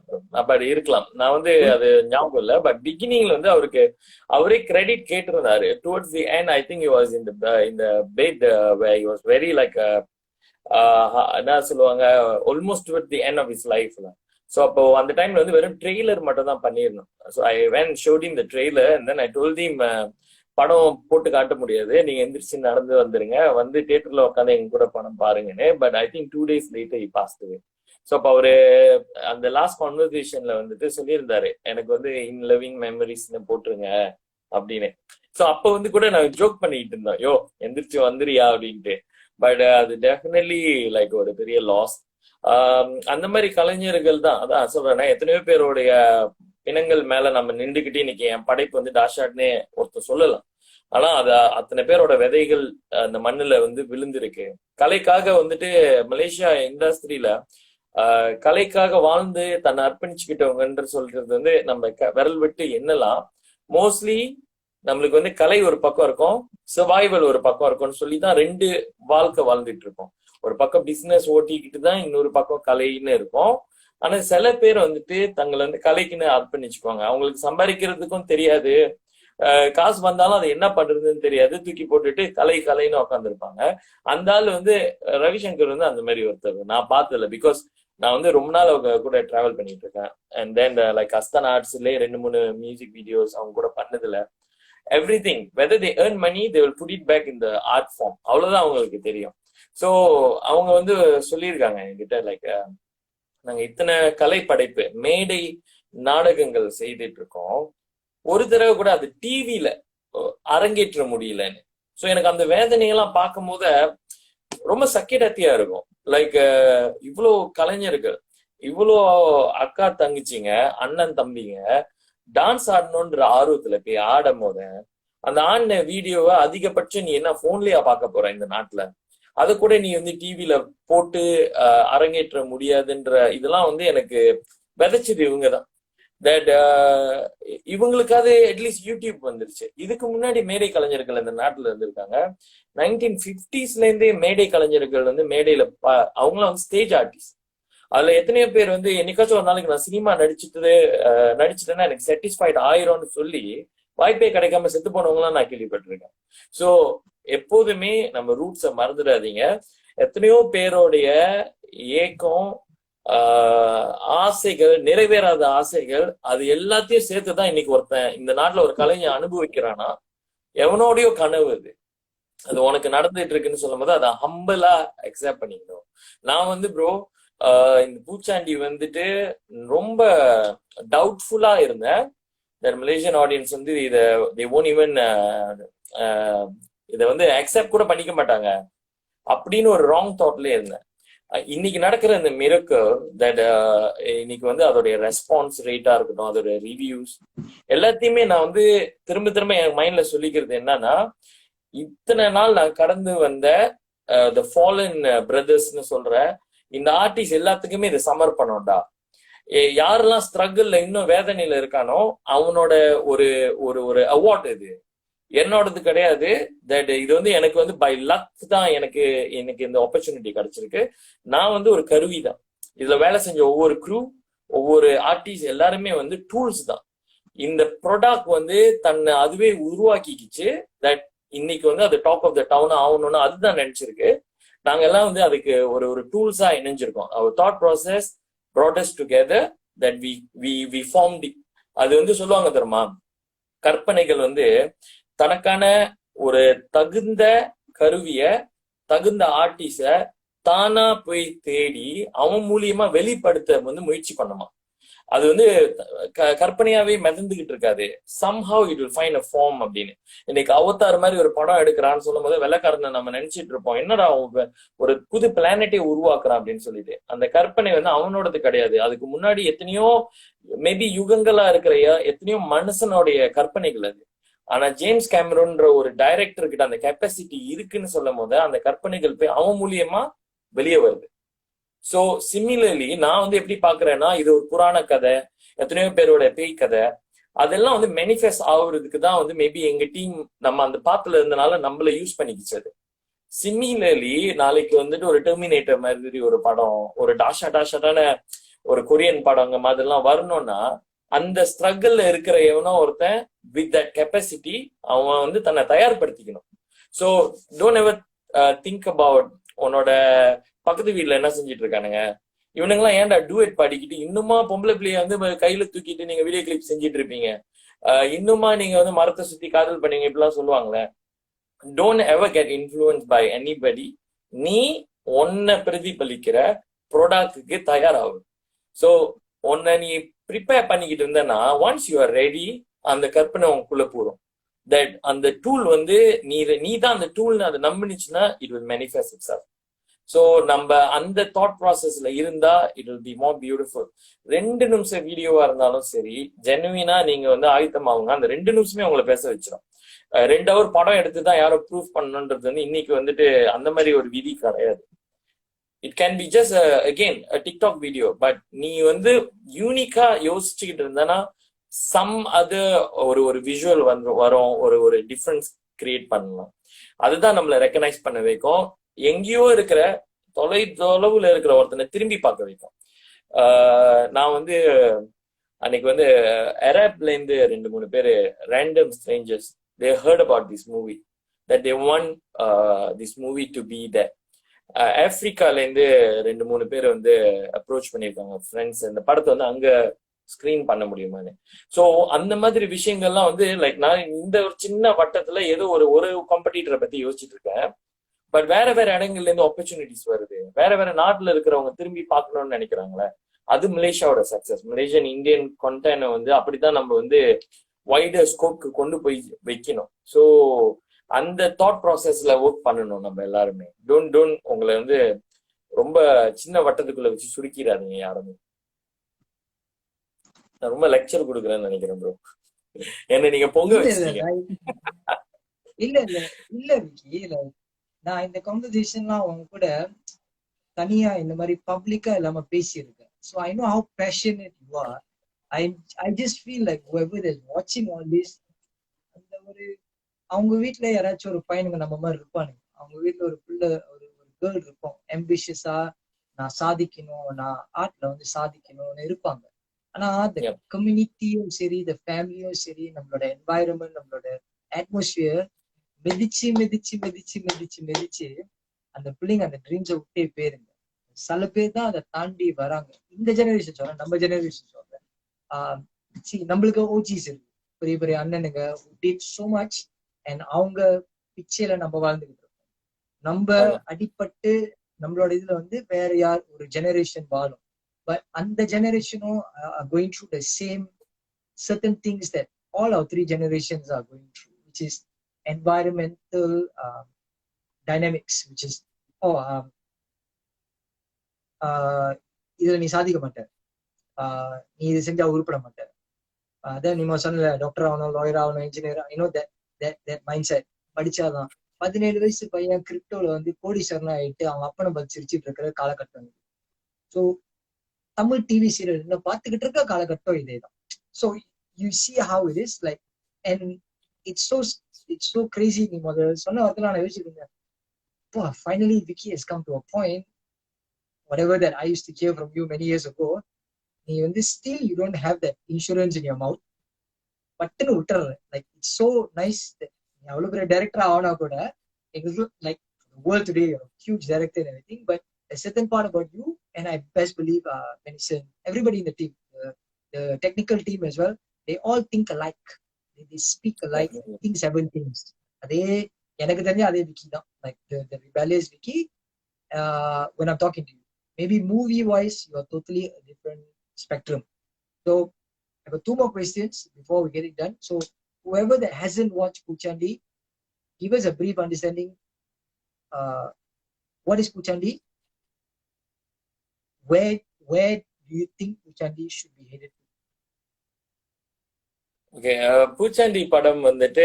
பட் இருக்கலாம். நான் வந்து அது ஞாபகம் இல்லை. பட் பிகினிங்ல வந்து அவரே கிரெடிட் கேட்டிருந்தாரு. Towards the end I think he was in the bed where he was very like என்ன சொல்லுவாங்க, almost towards the end of his லைஃப்ல. ஸோ அப்போ அந்த டைம்ல வந்து வெறும் ட்ரெய்லர் மட்டும் தான் பண்ணிருந்தோம். So I when shot in the trailer and then I told him, படம் போட்டு காட்ட முடியாது, நீங்க எந்திரிச்சு நடந்து வந்துருங்க, வந்து தியேட்டர்ல உட்காந்து எங்க கூட படம் பாருங்கன்னு. But I think 2 days later he passed away. So அப்போ அவரு அந்த லாஸ்ட் கான்வர்சேஷன்ல வந்துட்டு சொல்லியிருந்தாரு, எனக்கு வந்து இன் லிவிங் மெமரிஸ்ன்னு போட்டுருங்க அப்படின்னு. ஸோ அப்போ வந்து கூட நான் ஜோக் பண்ணிட்டு இருந்தோம், யோ எந்திரிச்சு வந்துரியா அப்படின்ட்டு. பட் அது டெஃபினெட்லி லைக் ஒரு பெரிய லாஸ். அந்த மாதிரி கலைஞர்கள் தான், அதான் சொல்றேன்னா எத்தனையோ பேருடைய பிணங்கள் மேல நம்ம நின்றுகிட்டு இன்னைக்கு என் படைப்பு வந்து டாஷாட்னே ஒருத்தர் சொல்லலாம். ஆனா அது அத்தனை பேரோட விதைகள் அந்த மண்ணுல வந்து விழுந்திருக்கு. கலைக்காக வந்துட்டு மலேசியா இண்டஸ்ட்ரியில கலைக்காக வாழ்ந்து தன்னை அர்ப்பணிச்சுக்கிட்டவங்கன்ற சொல்றது வந்து நம்ம விரல் விட்டு எண்ணலாம். மோஸ்ட்லி நம்மளுக்கு வந்து கலை ஒரு பக்கம் இருக்கும், சர்வைவல் ஒரு பக்கம் இருக்கும்னு சொல்லிதான் 2 வாழ்க்கை வாழ்ந்துட்டு இருக்கோம். ஒரு பக்கம் பிசினஸ் ஓட்டிக்கிட்டு தான் இன்னொரு பக்கம் கலைன்னு இருக்கும். ஆனா சில பேர் வந்துட்டு தங்களை வந்து கலைக்குன்னு அர்ப்பணிச்சுக்குவாங்க. அவங்களுக்கு சம்பாதிக்கிறதுக்கும் தெரியாது, காசு வந்தாலும் அது என்ன பண்றதுன்னு தெரியாது, தூக்கி போட்டுட்டு கலைன்னு உட்காந்துருப்பாங்க. அந்த ஆள் வந்து ரவிசங்கர் வந்து அந்த மாதிரி ஒருத்தர் நான் பார்த்ததில்ல. பிகாஸ் நான் வந்து ரொம்ப நாள் அவங்க கூட டிராவல் பண்ணிட்டு இருக்கேன். அண்ட் தென் லைக் அஸ்தான் ஆர்ட்ஸ்லயே 2-3 மியூசிக் வீடியோஸ் அவங்க கூட பண்ணதுல everything, whether they earn money, they will put it back in the art form. அவ்வளவுதான் அவங்களுக்கு தெரியும். ஸோ அவங்க வந்து சொல்லியிருக்காங்க என்கிட்ட, லைக் நாங்க இத்தனை கலை படைப்பு மேடை நாடகங்கள் செய்துட்டு இருக்கோம், ஒரு தடவை கூட அது டிவில அரங்கேற்ற முடியலன்னு. ஸோ எனக்கு அந்த வேதனையெல்லாம் பார்க்கும் போது ரொம்ப சக்கிடத்தியா இருக்கும். லைக் இவ்வளோ கலைஞர்கள், இவ்வளோ அக்கா தங்கச்சிங்க அண்ணன் தம்பிங்க டான்ஸ் ஆடணுன்ற ஆர்வத்துல போய் ஆடும் போது அந்த ஆடின வீடியோவை அதிகபட்சம் நீ என்ன போன்லயா பார்க்க போற இந்த நாட்டுல, அதை கூட நீ வந்து டிவில போட்டு அரங்கேற்ற முடியாதுன்ற இதெல்லாம் வந்து எனக்கு விதைச்சது இவங்கதான். தட் இவங்களுக்காவது அட்லீஸ்ட் யூடியூப் வந்துருச்சு. இதுக்கு முன்னாடி மேடை கலைஞர்கள் இந்த நாட்டுல இருந்திருக்காங்க. 1950s இருந்தே மேடை கலைஞர்கள் வந்து மேடையில அவங்களாம் வந்து ஸ்டேஜ் ஆர்டிஸ்ட். அதுல எத்தனையோ பேர் வந்து என்னைக்காச்சும் ஒரு நாளைக்கு நான் சினிமா நடிச்சுட்டேன்னா எனக்கு சாட்டிஸ்ஃபைட் ஆயிரும்னு சொல்லி வாய்ப்பே கிடைக்காம செத்து போனவங்களாம் நான் கேள்விப்பட்டிருக்கேன். ஸோ எப்போதுமே நம்ம ரூட்ஸை மறந்துடாதீங்க. எத்தனையோ பேருடைய ஏக்கம், ஆசைகள், நிறைவேறாத ஆசைகள், அது எல்லாத்தையும் சேர்த்துதான் இன்னைக்கு ஒருத்தன் இந்த நாட்டுல ஒரு கலைஞர் அனுபவிக்கிறானா எவனோடய கனவு அது. அது உனக்கு நடந்துட்டு இருக்குன்னு சொல்லும் போது அதை ஹம்பிளா அக்செப்ட் பண்ணிக்கணும். நான் வந்து ப்ரோ இந்த பூச்சாண்டி வந்துட்டு ரொம்ப டவுட்ஃபுல்லா இருந்தேன். மலேசியன் ஆடியன்ஸ் வந்து இதை வந்து அக்செப்ட் கூட பண்ணிக்க மாட்டாங்க அப்படின்னு ஒரு ராங் தாட்லயே இருந்தேன். இன்னைக்கு நடக்கிற இந்த மிரக்கல் தட் இன்னைக்கு வந்து அதோடைய ரெஸ்பான்ஸ் ரேட்டா இருக்கட்டும், அதோட ரிவ்யூஸ் எல்லாத்தையுமே நான் வந்து திரும்ப திரும்ப என் மைண்ட்ல சொல்லிக்கிறது என்னன்னா, இத்தனை நாள் நான் கடந்து வந்த த ஃபாலன் பிரதர்ஸ்னு சொல்ற இந்த ஆர்டிஸ்ட் எல்லாத்துக்குமே இது சமர்ப்பணம்டா. யாரெல்லாம் ஸ்ட்ரகிள்ல இன்னும் வேதனையில இருக்கானோ அவனோட ஒரு ஒரு ஒரு அவார்ட் இது, என்னோடது கிடையாது. தட் இது வந்து எனக்கு வந்து பை லக் தான் எனக்கு இந்த ஆப்பர்ச்சுனிட்டி கிடைச்சிருக்கு. நான் வந்து ஒரு கருவி தான். இதுல வேலை செஞ்ச ஒவ்வொரு க்ரூ, ஒவ்வொரு ஆர்டிஸ்ட் எல்லாருமே வந்து டூல்ஸ் தான். இந்த ப்ராடக்ட் வந்து தன்னை அதுவே உருவாக்கிக்கிச்சு. தட் இன்னைக்கு வந்து அது டாப் ஆஃப் த டவுன் ஆகணும்னு அதுதான் நினைச்சிருக்கு. நாங்க எல்லாம் வந்து அதுக்கு ஒரு ஒரு டூல்ஸா இணைஞ்சிருக்கோம். அவர் thought process brought us together that we formed it. அது வந்து சொல்லுவாங்க தெரியுமா, கற்பனைகள் வந்து தனக்கான ஒரு தகுந்த கருவிய, தகுந்த ஆர்டிஸ்ட தானா போய் தேடி அவன் மூலியமா வெளிப்படுத்த வந்து முயற்சி பண்ணுமா. அது வந்து கற்பனையாவே மிதந்துகிட்டு இருக்காது. somehow it will find a form அப்படின்னு. இன்னைக்கு அவதார் மாதிரி ஒரு படம் எடுக்கிறான்னு சொல்லும் போது வெள்ளக்காரனை நம்ம நினைச்சிட்டு இருப்போம், என்னடா ஒரு புது பிளானட்டே உருவாக்குறான் அப்படின்னு சொல்லிட்டு. அந்த கற்பனை வந்து அவனோடது கிடையாது. அதுக்கு முன்னாடி எத்தனையோ மேபி யுகங்களா இருக்கிற எத்தனையோ மனுஷனுடைய கற்பனைகள் அது. ஆனா ஜேம்ஸ் கேமரோன்ற ஒரு டைரக்டர் கிட்ட அந்த கெப்பாசிட்டி இருக்குன்னு சொல்லும் போது அந்த கற்பனைகள் போய் அவன் மூலியமா வெளியே வருது. ஸோ சிமிலர்லி நான் வந்து எப்படி பாக்குறேன்னா, இது ஒரு புராண கதை, எத்தனையோ பேரோட பேய் கதை, அதெல்லாம் வந்து மேனிஃபெஸ்ட் ஆகுறதுக்கு தான் வந்து மேபி எங்க டீம் நம்ம அந்த பாத்துல இருந்தனால நம்மள யூஸ் பண்ணிக்கிச்சது. சிமிலர்லி நாளைக்கு வந்துட்டு ஒரு டெர்மினேட்டர் மாதிரி ஒரு படம், ஒரு டாஷாட்டான ஒரு கொரியன் படங்க மாதிரிலாம் வரணும்னா அந்த ஸ்ட்ரகிள்ல இருக்கிற எவனோ ஒருத்தன் வித் தட் கெப்பாசிட்டி அவன் வந்து தன்னை தயார்படுத்திக்கணும். So don't ever think about உன்னோட பக்கத்து வீட்டுல என்ன செஞ்சுட்டு இருக்கானுங்க, இவனுங்கெல்லாம் ஏன்டா டூயட் பாடிக்கிட்டு இன்னுமா பொம்பளை பிள்ளைய வந்து கையில தூக்கிட்டு நீங்க வீடியோ கிளிப் செஞ்சுட்டு இருப்பீங்க, இன்னுமா நீங்க வந்து மரத்தை சுத்தி காதல் பண்ணீங்க இப்படிலாம் சொல்லுவாங்களே. Don't ever get influence by anybody. நீ ஒன்ன பிரதிபலிக்கிற ப்ராடக்ட்டுக்கு தயாராகும். ஸோ உன்னை நீ ப்ரிப்பேர் பண்ணிக்கிட்டு இருந்தேன்னா ஒன்ஸ் யூ ஆர் ரெடி, அந்த கற்பனை உனக்குள்ள போறோம். தட் அந்த டூல் வந்து நீ தான் அந்த டூல்னு அதை நம்பினுச்சுன்னா it will manifest itself. So நம்ம அந்த தாட் ப்ராசஸ்ல இருந்தா it will be more beautiful. 2 நிமிஷம் வீடியோவா இருந்தாலும் சரி, ஜெனுவினா நீங்க வந்து ஆயுத்தமாவுங்க. அந்த 2 நிமிஷமே உங்களை பேச வச்சிடும். 2 ஹவர் படம் எடுத்துதான் யாரோ ப்ரூஃப் பண்ணணுன்றது வந்து இன்னைக்கு வந்துட்டு அந்த மாதிரி ஒரு விதி கிடையாது. It can be just again TikTok video. But நீ வந்து யூனிக்கா யோசிச்சுக்கிட்டு இருந்தனா சம் அது ஒரு விஷுவல் வரும், ஒரு டிஃபரன்ஸ் கிரியேட் பண்ணலாம். அதுதான் நம்மளை ரெக்கனைஸ் பண்ண வைக்கும். எங்கேயோ இருக்கிற தொலைவுல இருக்கிற ஒருத்தனை திரும்பி பார்க்க வைக்கும். நான் வந்து அன்னைக்கு வந்து அரப்ல இருந்து 2-3 பேரு random strangers they heard about this movie that they want this movie to be there. ஆப்பிரிக்கால இருந்து 2-3 பேர் வந்து அப்ரோச் பண்ணியிருக்காங்க ஃப்ரெண்ட்ஸ், இந்த படத்தை வந்து அங்க ஸ்கிரீன் பண்ண முடியுமான்னு. ஸோ அந்த மாதிரி விஷயங்கள்லாம் வந்து லைக் நான் இந்த ஒரு சின்ன வட்டத்துல ஏதோ ஒரு காம்படிட்டரை பத்தி யோசிச்சுட்டு இருக்கேன். பட் வேற இடங்கள்ல இருந்து ஆப்பர்ச்சுனிட்டிஸ் வருது. வேற நாட்டுல இருக்கிறவங்க திரும்பி பார்க்கணும்னு நினைக்கிறாங்களே, அது மலேசியாவோட சக்சஸ். மலேசியன் இந்தியன் கண்டென்ட் வந்து அப்படித்தான் நம்ம வந்து வைடர் ஸ்கோப்க்கு கொண்டு போய் வைக்கணும். ஸோ அந்த தாட் ப்ராசஸ்ல ஒர்க் பண்ணணும் நம்ம எல்லாருமே. டோன்ட் உங்களை வந்து ரொம்ப சின்ன வட்டத்துக்குள்ள வச்சு சுருக்கிறாதீங்க யாருமே. நான் ரொம்ப லெக்சர் கொடுக்குறேன்னு நினைக்கிறேன் ப்ரோ. என்ன நீங்க பொங்க வச்சிருக்கீங்க. இல்ல விக்கி, நான் இந்த கான்வர்சேஷன்லாம் அவங்க கூட தனியா இந்த மாதிரி பப்ளிக்கா இல்லாம பேசியிருக்கேன். So I know how passionate you are. I just feel like whoever is watching all this, அந்த ஒரு அவங்க வீட்ல யாராச்சும் ஒரு பையனுங்க நம்ம மாதிரி இருப்பானுங்க. அவங்க வீட்ல ஒரு பிள்ளை ஒரு ஒரு கேர்ள் இருக்கும், ambitious-ஆ நான் சாதிக்கணும், நான் ஆர்ட்ல வந்து சாதிக்கணும்னு இருப்பாங்க. ஆனா the Yep. கம்யூனிட்டியும் சரி, the ஃபேமிலியும் சரி, நம்மளோட என்வாயரன்மெண்ட், நம்மளோட அட்மாஸ்பியர் மிதிச்சு மிதிச்சு மிதிச்சு மிதிச்சு மிதிச்சு அந்த பிள்ளைங்க அந்த ட்ரீம்ஸை விட்டே போயிருங்க. சில பேர் தான் அதை தாண்டி வராங்க. இந்த ஜெனரேஷன் சொல்றேன், நம்ம ஜெனரேஷன் சொல்றேன். நம்மளுக்கு ஓஜிஸ் இருக்கு, பெரிய பெரிய அண்ணனுங்க டிட் சோ மச், அண்ட் அவங்க பிச்சையில நம்ம வாழ்ந்துகிட்டு இருக்கோம். நம்ம ஆமா. அடிபட்டு நம்மளோட இதுல வந்து வேற யார் ஒரு ஜெனரேஷன் வாழும். பட் அந்த ஜெனரேஷனும் going through the same certain things that all our three generations are going through, which is environmental dynamics, which is oh இதுல நீ சாதிக்க மாட்ட, நீ இது செஞ்சா உருப்பட மாட்ட, அதான் நீங்க சொன்ன டாக்டர் ஆகணும், லாயர் ஆகணும், engineer, you know that mind set. படிச்சாதான் 17 வயசு பையன் கிரிப்டோல வந்து கோடீஸ்வரன் ஆயிட்டு அவங்க அப்பனை பத்தி சிரிச்சிட்டு இருக்கிற காலகட்டம். ஸோ தமிழ் டிவி சீரியல் இன்னும் பார்த்துக்கிட்டு இருக்க காலகட்டம் இதேதான். So you see how it is like, and it's so crazy. நீ முதல்ல சொன்ன வார்த்தை நான் யோசிச்சிருந்தேன், finally Vicky has come to a point, whatever that I used to hear from you many years ago, நீ வந்து still you don't have that insurance in your mouth, பட்டுன்னு விட்டுற. Like it's so nice that நீ அவ்வளவு பெரிய director ஆனா கூட எங்களுக்கு like world today huge director and everything, but a certain part about you, and I best believe Venison, everybody in the team, the technical team as well, they all think alike, they speak alike, Definitely. think seven things. அதே எனக்கு தெரிஞ்ச அதே விக்கி தான், like the rebellious Vicky. When I'm talking to you, maybe movie wise you are totally a different spectrum. So I got two more questions before we get it done. So whoever that hasn't watched Poochandi, give us a brief understanding. What is Poochandi? Where do you think Poochandi should be headed to? Okay, பூச்சாண்டி படம் வந்துட்டு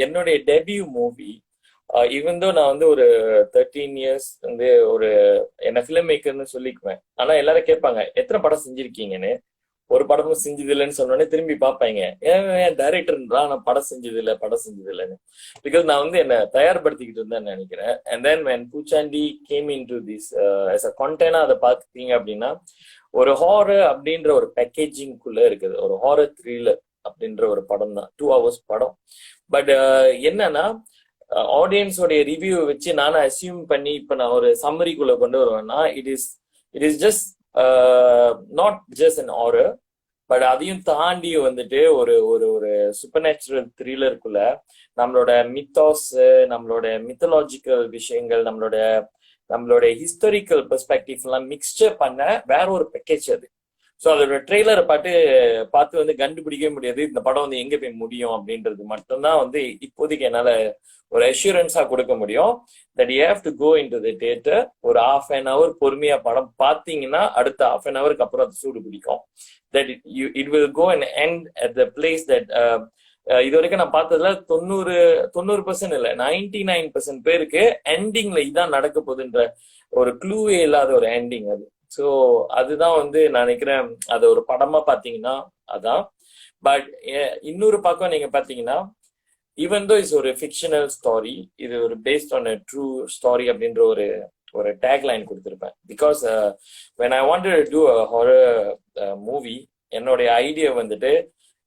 என்னுடைய debut movie. Even though நான் வந்து ஒரு 13 years வந்து ஒரு என்ன ஃபிலிம் மேக்கர்னு சொல்லிக்குவேன். ஆனா எல்லாரும் கேட்பாங்க எத்தனை படம் செஞ்சிருக்கீங்கன்னு. ஒரு படமும் செஞ்சது இல்லைன்னு சொன்னோடனே திரும்பி பார்ப்பாங்க, ஏன் டைரக்டர்ன்றா நான் படம் செஞ்சது இல்லைன்னு. பிகாஸ் நான் வந்து என்ன தயார்படுத்திக்கிட்டு இருந்தேன்னு நினைக்கிறேன். அண்ட் தென் when பூச்சாண்டி game in to this as a content அதை பார்த்துட்டீங்க அப்படின்னா, ஒரு ஹாரர் அப்படின்ற ஒரு பேக்கேஜிங்குள்ள இருக்குது. ஒரு ஹாரர் த்ரில்லர் அப்படின்ற ஒரு படம் தான், 2 hours படம். பட் என்னன்னா, ஆடியன்ஸோடைய ரிவ்யூ வச்சு நானும் அசியூம் பண்ணி இப்ப நான் ஒரு சம்மரிக்குள்ள கொண்டு வருவேன்னா, it is just not just an horror, but அதையும் தாண்டி வந்துட்டு ஒரு ஒரு ஒரு சூப்பர் நேச்சுரல் த்ரில்லருக்குள்ள நம்மளோட மித்தாஸ், நம்மளோட மித்தலாஜிக்கல் விஷயங்கள், நம்மளோட ஹிஸ்டாரிக்கல் பெர்ஸ்பெக்டிவ் எல்லாம் மிக்ஸ்சர் பண்ண வேற ஒரு பேக்கேஜ் அது. ஸோ அதோட ட்ரெய்லரை பார்த்து வந்து கண்டுபிடிக்கவே முடியாது இந்த படம் வந்து எங்க போய் முடியும் அப்படின்றது மட்டும்தான் வந்து இப்போதைக்கு என்னால ஒரு அஷூரன்ஸா கொடுக்க முடியும். That you have to go into the theatre. ஒரு 1/2 hour பொறுமையா படம் பார்த்தீங்கன்னா அடுத்த 1/2 hour அப்புறம் அது சூடு பிடிக்கும். That it will go and end at the place that இது வரைக்கும் நான் பார்த்ததுல 90% இல்லை, 99% பேருக்கு எண்டிங்ல இதான் நடக்க போகுதுன்ற ஒரு க்ளூவே இல்லாத ஒரு எண்டிங் அது. ஸோ அதுதான் வந்து நான் நினைக்கிறேன், அது ஒரு படமா பாத்தீங்கன்னா அதான். பட் இன்னொரு பக்கம் நீங்க பாத்தீங்கன்னா, ஈவன் தோ இஸ் ஒரு ஃபிக்ஷனல் ஸ்டாரி, இது ஒரு based on a true story அப்படின்ற ஒரு டேக் லைன் கொடுத்துருப்பேன். Because when I wanted to do a horror movie, என்னுடைய ஐடியா வந்துட்டு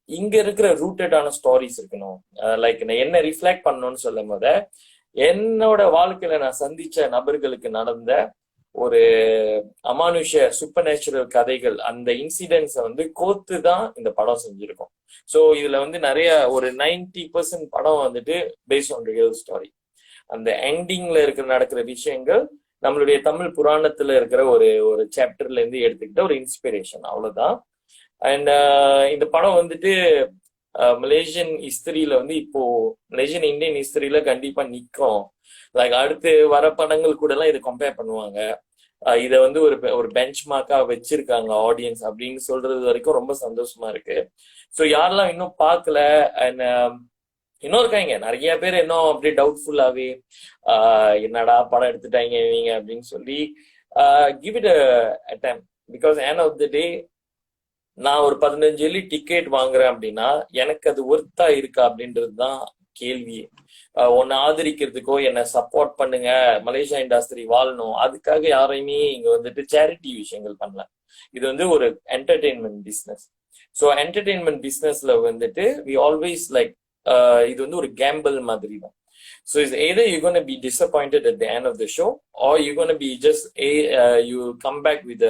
இங்க இருக்கிற ரூட்டடான ஸ்டாரிஸ் இருக்கணும். லைக் நான் என்ன ரிஃப்ளெக்ட் பண்ணணும்னு சொல்லும் போத என்னோட வாழ்க்கையில நான் சந்திச்ச நபர்களுக்கு நடந்த ஒரு அமானுஷ சூப்பர் நேச்சுரல் கதைகள், அந்த இன்சிடென்ட்ஸை வந்து கோத்து தான் இந்த படம் செஞ்சிருக்கோம். ஸோ இதுல வந்து நிறைய ஒரு 90% படம் வந்துட்டு பேஸ்ட் ஆன் ரியல் ஸ்டாரி. அந்த எண்டிங்ல நடக்கிற விஷயங்கள் நம்மளுடைய தமிழ் புராணத்துல இருக்கிற ஒரு சாப்டர்ல இருந்து எடுத்துக்கிட்ட ஒரு இன்ஸ்பிரேஷன், அவ்வளவுதான். அண்ட் இந்த படம் வந்துட்டு மலேசியன் ஹிஸ்டரியில வந்து இப்போ மலேசியன் இந்தியன் ஹிஸ்டரியில கண்டிப்பா நிற்கும். லைக் அடுத்து வர படங்கள் கூட எல்லாம் இதை கம்பேர் பண்ணுவாங்க. இதை வந்து ஒரு பெஞ்ச் மார்க்கா வச்சிருக்காங்க ஆடியன்ஸ் அப்படின்னு சொல்றது வரைக்கும் ரொம்ப சந்தோஷமா இருக்கு. ஸோ யாரெல்லாம் இன்னும் பார்க்கல, அண்ட் இன்னும் இருக்காங்க நிறைய பேர் இன்னும் அப்படியே டவுட்ஃபுல்லாவே என்னடா படம் எடுத்துட்டாங்க நீங்க அப்படின்னு சொல்லி, give it a time. Because end of the day நான் ஒரு 15 வெள்ளி டிக்கெட் வாங்குறேன் அப்படின்னா எனக்கு அது ஒர்த்தா இருக்கா அப்படின்றது தான் கேள்வி. உன்னை ஆதரிக்கிறதுக்கோ என்னை சப்போர்ட் பண்ணுங்க, மலேசியா இண்டஸ்ட்ரி வாழணும், அதுக்காக யாரையுமே இங்க வந்துட்டு சேரிட்டி விஷயங்கள் பண்ணல. இது வந்து ஒரு என்டர்டெயின்மெண்ட் பிசினஸ். ஸோ என்டர்டெயின்மெண்ட் பிசினஸ்ல வந்துட்டு வி ஆல்வேஸ் லைக் இது வந்து ஒரு கேம்பிள் மாதிரி தான். So it's either you're going to be disappointed at the end of the show, or you're going to be just you come back with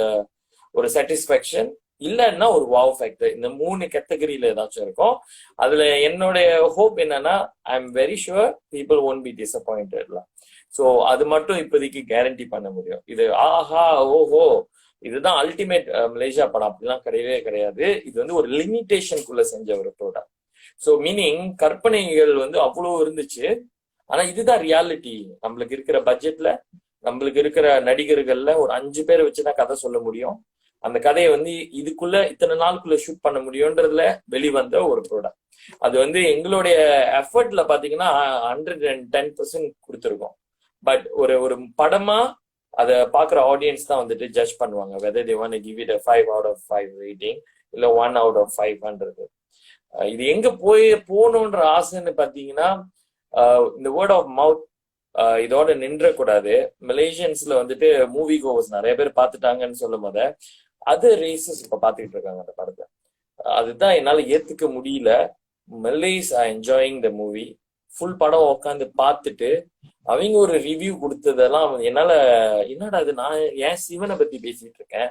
ஒரு satisfaction, இல்லைன்னா ஒரு வாவ் ஃபேக்டர். இந்த 3 கேட்டகரியில ஏதாச்சும் இருக்கும். அதுல என்னுடைய ஹோப் என்னன்னா, I am very sure people won't be டிசப்பாயிண்டட்லாம். ஸோ அது மட்டும் இப்போதைக்கு கேரண்டி பண்ண முடியும். இது ஆஹா ஓஹோ இதுதான் அல்டிமேட் மலேசியா படம் அப்படிலாம் கிடையவே கிடையாது. இது வந்து ஒரு லிமிட்டேஷனுக்குள்ள செஞ்ச ஒரு ப்ரோடக்ட். ஸோ மீனிங் கற்பனைகள் வந்து அவ்வளோ இருந்துச்சு. ஆனா இதுதான் ரியாலிட்டி. நம்மளுக்கு இருக்கிற பட்ஜெட்ல, நம்மளுக்கு இருக்கிற நடிகர்கள்ல ஒரு 5 பேரை வச்சுதான் கதை சொல்ல முடியும். அந்த கதையை வந்து இதுக்குள்ள இத்தனை நாளுக்குள்ள ஷூட் பண்ண முடியும்ன்றதுல வெளிவந்த ஒரு ப்ரோடக்ட். அது வந்து எங்களுடைய எஃபர்ட்ல பாத்தீங்கன்னா 110% கொடுத்துருக்கோம். பட் ஒரு ஒரு படமா அதை பாக்குற ஆடியன்ஸ் தான் வந்துட்டு ஜட்ஜ் பண்ணுவாங்க, whether they want to give it a 5 out of 5 rating இல்ல 1 out of 500. இது எங்க போகணுன்ற ஆசைன்னு பாத்தீங்கன்னா, இந்த வேர்ட் ஆஃப் மவுத் இதோட நின்றக்கூடாது. மலேசியன்ஸ்ல வந்துட்டு மூவி கோவர்ஸ் நிறைய பேர் பார்த்துட்டாங்கன்னு சொல்லும் போத அதர் ரேசஸ் இப்ப பாத்துக்கிட்டு இருக்காங்க அந்த படத்தை. அதுதான் என்னால ஏத்துக்க முடியல. Malays R enjoying the movie. Full படம் உட்காந்து பார்த்துட்டு அவங்க ஒரு ரிவ்யூ கொடுத்ததெல்லாம் என்னால என்னடா அது, நான் ஏன் சிவனை பத்தி பேசிட்டு இருக்கேன்,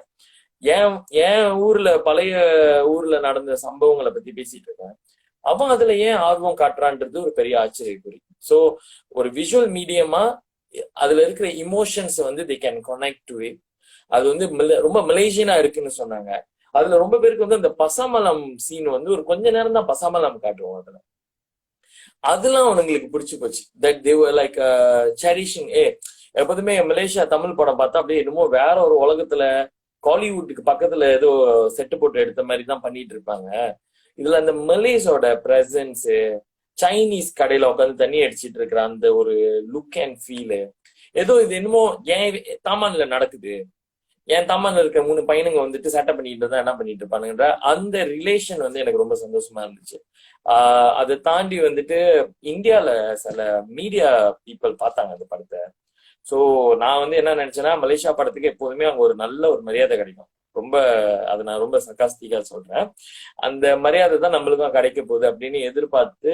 ஏன் ஊர்ல பழைய ஊர்ல நடந்த சம்பவங்களை பத்தி பேசிட்டு இருக்கேன், அவன் அதுல ஏன் ஆர்வம் காட்டுறான்றது ஒரு பெரிய ஆச்சரியக்குறி. ஸோ ஒரு விஷுவல் மீடியமா அதுல இருக்கிற இமோஷன்ஸ் வந்து they can connect to it. அது வந்து ரொம்ப மலேசியனா இருக்குன்னு சொன்னாங்க. அதுல ரொம்ப பேருக்கு வந்து அந்த பசாமலம் சீன் வந்து ஒரு கொஞ்ச நேரம் தான் பசாமலம் காட்டுவோம். அதுல அதெல்லாம் அவனுங்களுக்கு பிடிச்சு போச்சு. That they var like cherishing. எப்போதுமே மலேசியா தமிழ் படம் பார்த்தா அப்படியே என்னமோ வேற ஒரு உலகத்துல காலிவுட்டுக்கு பக்கத்துல ஏதோ செட்டு போட்டு எடுத்த மாதிரி தான் பண்ணிட்டு இருப்பாங்க. இதுல அந்த மலேஸோட பிரசன்ஸ், சைனீஸ் கடையில உட்காந்து தண்ணி அடிச்சிட்டு இருக்கிற அந்த ஒரு லுக் அண்ட் ஃபீலு, ஏதோ இது என்னமோ ஏன் தாமான்ல நடக்குது, என் தாமான்ல இருக்க 3 பையனுங்க வந்துட்டு சட்டை பண்ணிட்டு தான் என்ன பண்ணிட்டு இருப்பானுன்ற அந்த ரிலேஷன் வந்து எனக்கு ரொம்ப சந்தோஷமா இருந்துச்சு. அதை தாண்டி வந்துட்டு இந்தியால சில மீடியா பீப்புள் பார்த்தாங்க அந்த படத்தை. ஸோ நான் வந்து என்ன நினைச்சேன்னா, மலேசியா படத்துக்கு எப்போதுமே அங்க ஒரு நல்ல ஒரு மரியாதை கிடைக்கும். ரொம்ப அதை நான் ரொம்ப சர்காஸ்டிக்கா சொல்றேன். அந்த மரியாதை தான் நம்மளுக்கும் கிடைக்க போகுது அப்படின்னு எதிர்பார்த்து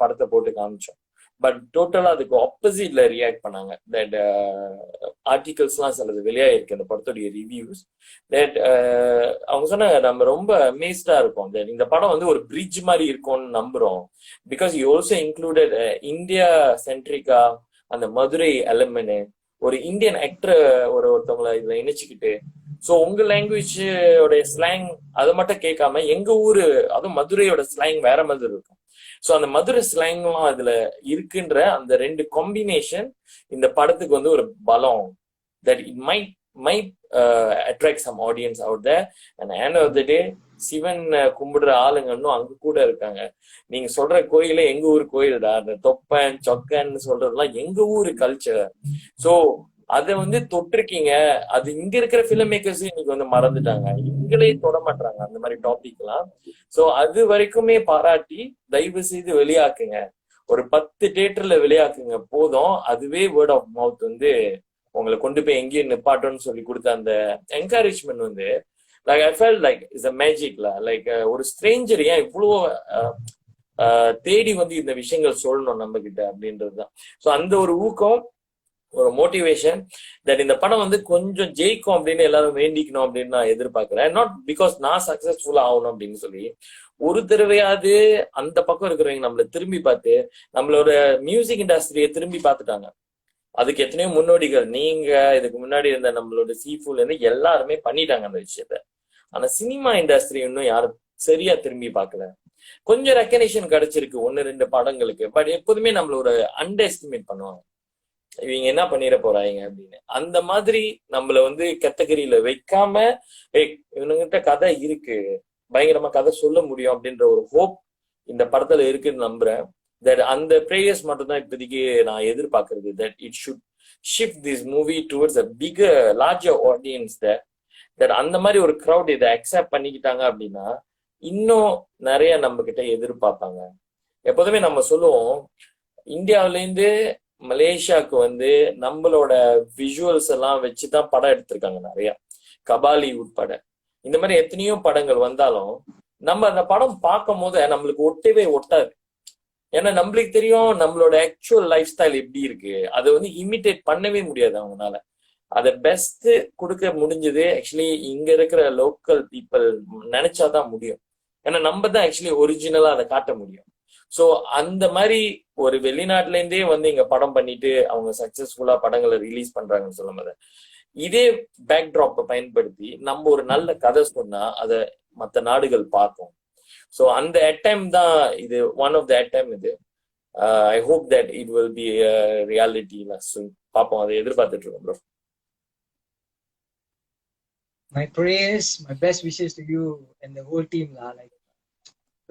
படத்தை போட்டு காமிச்சோம். பட் டோட்டலா அதுக்கு ஆப்போசிட்ல ரியாக்ட் பண்ணாங்க. தட் ஆர்டிகல்ஸ்லாம் சிலது வெளியாயிருக்கு அந்த படத்துடைய ரிவ்யூஸ். தட் அவங்க சொன்னாங்க நம்ம ரொம்ப அமேஸ்டா இருக்கோம், இந்த படம் வந்து ஒரு பிரிட்ஜ் மாதிரி இருக்கும்னு நம்புறோம். Because you also included India சென்ட்ரிக்கா, அந்த மதுரை எலமெண்ட், ஒரு இந்தியன் ஆக்டர் ஒருத்தவங்களை இதுல இணைச்சுக்கிட்டு, ஸோ உங்க லாங்குவேஜோட ஸ்லாங் அதை மட்டும் கேட்காம எங்க ஊரு, அதுவும் மதுரையோட ஸ்லாங் வேற மாதிரி இருக்கும். ஸோ அந்த மதுரை ஸ்லாங்லாம் அதுல இருக்குன்ற அந்த 2 காம்பினேஷன் இந்த படத்துக்கு வந்து ஒரு பலம். That it might attract some audience out there. And end of the day Sivan கும்பிடுற ஆளுங்க இன்னும் அங்க கூட இருக்காங்க. நீங்க சொல்ற கோயிலே எங்க ஊர் கோயில்டா, அந்த தொப்பன் சொக்கன்னு சொல்றதுலாம் எங்க ஊரு கல்ச்சர். ஸோ அதை வந்து தொட்டிருக்கீங்க. அது இங்க இருக்கிற பிலிம் மேக்கர்ஸ் இன்னைக்கு வந்து மறந்துட்டாங்க, இங்களே தொட மாட்டாங்க அந்த மாதிரி டாபிக் எல்லாம். சோ அது வரைக்குமே பாராட்டி தயவு செய்து வெளியாக்குங்க, ஒரு 10 தியேட்டர்ல வெளியாக்குங்க போதும். அதுவே வேர்ட் ஆஃப் மவுத் வந்து உங்களை கொண்டு போய் எங்கேயும் நிப்பாட்டோன்னு சொல்லி கொடுத்த அந்த என்கரேஜ்மெண்ட் வந்து like I felt like it's a மேஜிக்ல. லைக் ஒரு ஸ்ட்ரேஞ்சர் ஏன் இவ்வளோ தேடி வந்து இந்த விஷயங்கள் சொல்லணும் நம்ம கிட்ட அப்படின்றதுதான். ஸோ அந்த ஒரு ஊக்கம், ஒரு மோட்டிவேஷன், தட் இந்த படம் வந்து கொஞ்சம் ஜெயிக்கும் அப்படின்னு எல்லாரும் வேண்டிக்கணும் அப்படின்னு நான் எதிர்பார்க்கிறேன். நாட் பிகாஸ் நான் சக்சஸ்ஃபுல்லா ஆகணும் அப்படின்னு சொல்லி, ஒரு தடவையாவது அந்த பக்கம் இருக்கிறவங்க நம்மள திரும்பி பார்த்து நம்மளோட மியூசிக் இண்டஸ்ட்ரியை திரும்பி பார்த்துட்டாங்க. அதுக்கு எத்தனையோ முன்னோடிகள், நீங்க இதுக்கு முன்னாடி இருந்த நம்மளோட சீஃபுல் இருந்து எல்லாருமே பண்ணிட்டாங்க அந்த விஷயத்த. ஆனா சினிமா இண்டஸ்ட்ரி இன்னும் யாரும் சரியா திரும்பி பார்க்கல. கொஞ்சம் ரெக்கக்னிஷன் கிடைச்சிருக்கு 1-2 படங்களுக்கு. பட் எப்போதுமே நம்மளோட அண்டர் எஸ்டிமேட் பண்ணுவாங்க, இவங்க என்ன பண்ணிட போறாங்க அப்படின்னு. அந்த மாதிரி நம்மள வந்து கேட்டகரியில வைக்காம, இவனுங்கிட்ட கதை இருக்கு, பயங்கரமா கதை சொல்ல முடியும் அப்படின்ற ஒரு ஹோப் இந்த படத்துல இருக்குன்னு நம்புறேன். தட் அந்த ப்ரேயர்ஸ் மட்டும் தான் இப்போதைக்கு நான் எதிர்பார்க்கறது. That it should shift this movie towards a bigger larger audience. That அந்த மாதிரி ஒரு க்ரௌட் இதை அக்செப்ட் பண்ணிக்கிட்டாங்க அப்படின்னா இன்னும் நிறைய நம்ம கிட்ட எதிர்பார்ப்பாங்க. எப்போதுமே நம்ம சொல்லுவோம், இந்தியாவிலேருந்து மலேசியாவுக்கு வந்து நம்மளோட விஷுவல்ஸ் எல்லாம் வச்சுதான் படம் எடுத்திருக்காங்க நிறைய, கபாலி உட்பட. இந்த மாதிரி எத்தனையோ படங்கள் வந்தாலும் நம்ம அந்த படம் பார்க்கும் போது நம்மளுக்கு ஒட்டவே ஒட்டாது. ஏன்னா நம்மளுக்கு தெரியும் நம்மளோட ஆக்சுவல் லைஃப் ஸ்டைல் எப்படி இருக்கு, அதை வந்து இமிட்டேட் பண்ணவே முடியாது அவங்களால. அதை பெஸ்ட் கொடுக்க முடிஞ்சது ஆக்சுவலி இங்க இருக்கிற லோக்கல் பீப்புள் நினைச்சாதான் முடியும். ஏன்னா நம்ம தான் ஆக்சுவலி ஒரிஜினலா அதை காட்ட முடியும். ஸோ அந்த மாதிரி ஒரு வெளிநாட்டுல இருந்தே வந்து இங்க படம் பண்ணிட்டு அவங்க சக்சஸ்ஃபுல்லா படங்களை ரிலீஸ் பண்றாங்கன்னு சொல்லும் போது இதே பேக்ட்ராப்பை பயன்படுத்தி நம்ம ஒரு நல்ல கதை சொன்னா அதை மற்ற நாடுகள் பார்க்கும். ஸோ அந்த அட்டைம் தான் இது, ஒன் ஆஃப் த அட்டைம் இது. I hope that it will B reality. பார்ப்போம், அதை எதிர்பார்த்துட்டு இருக்கோம் bro. My prayers, my best wishes to you and the whole team lah. Like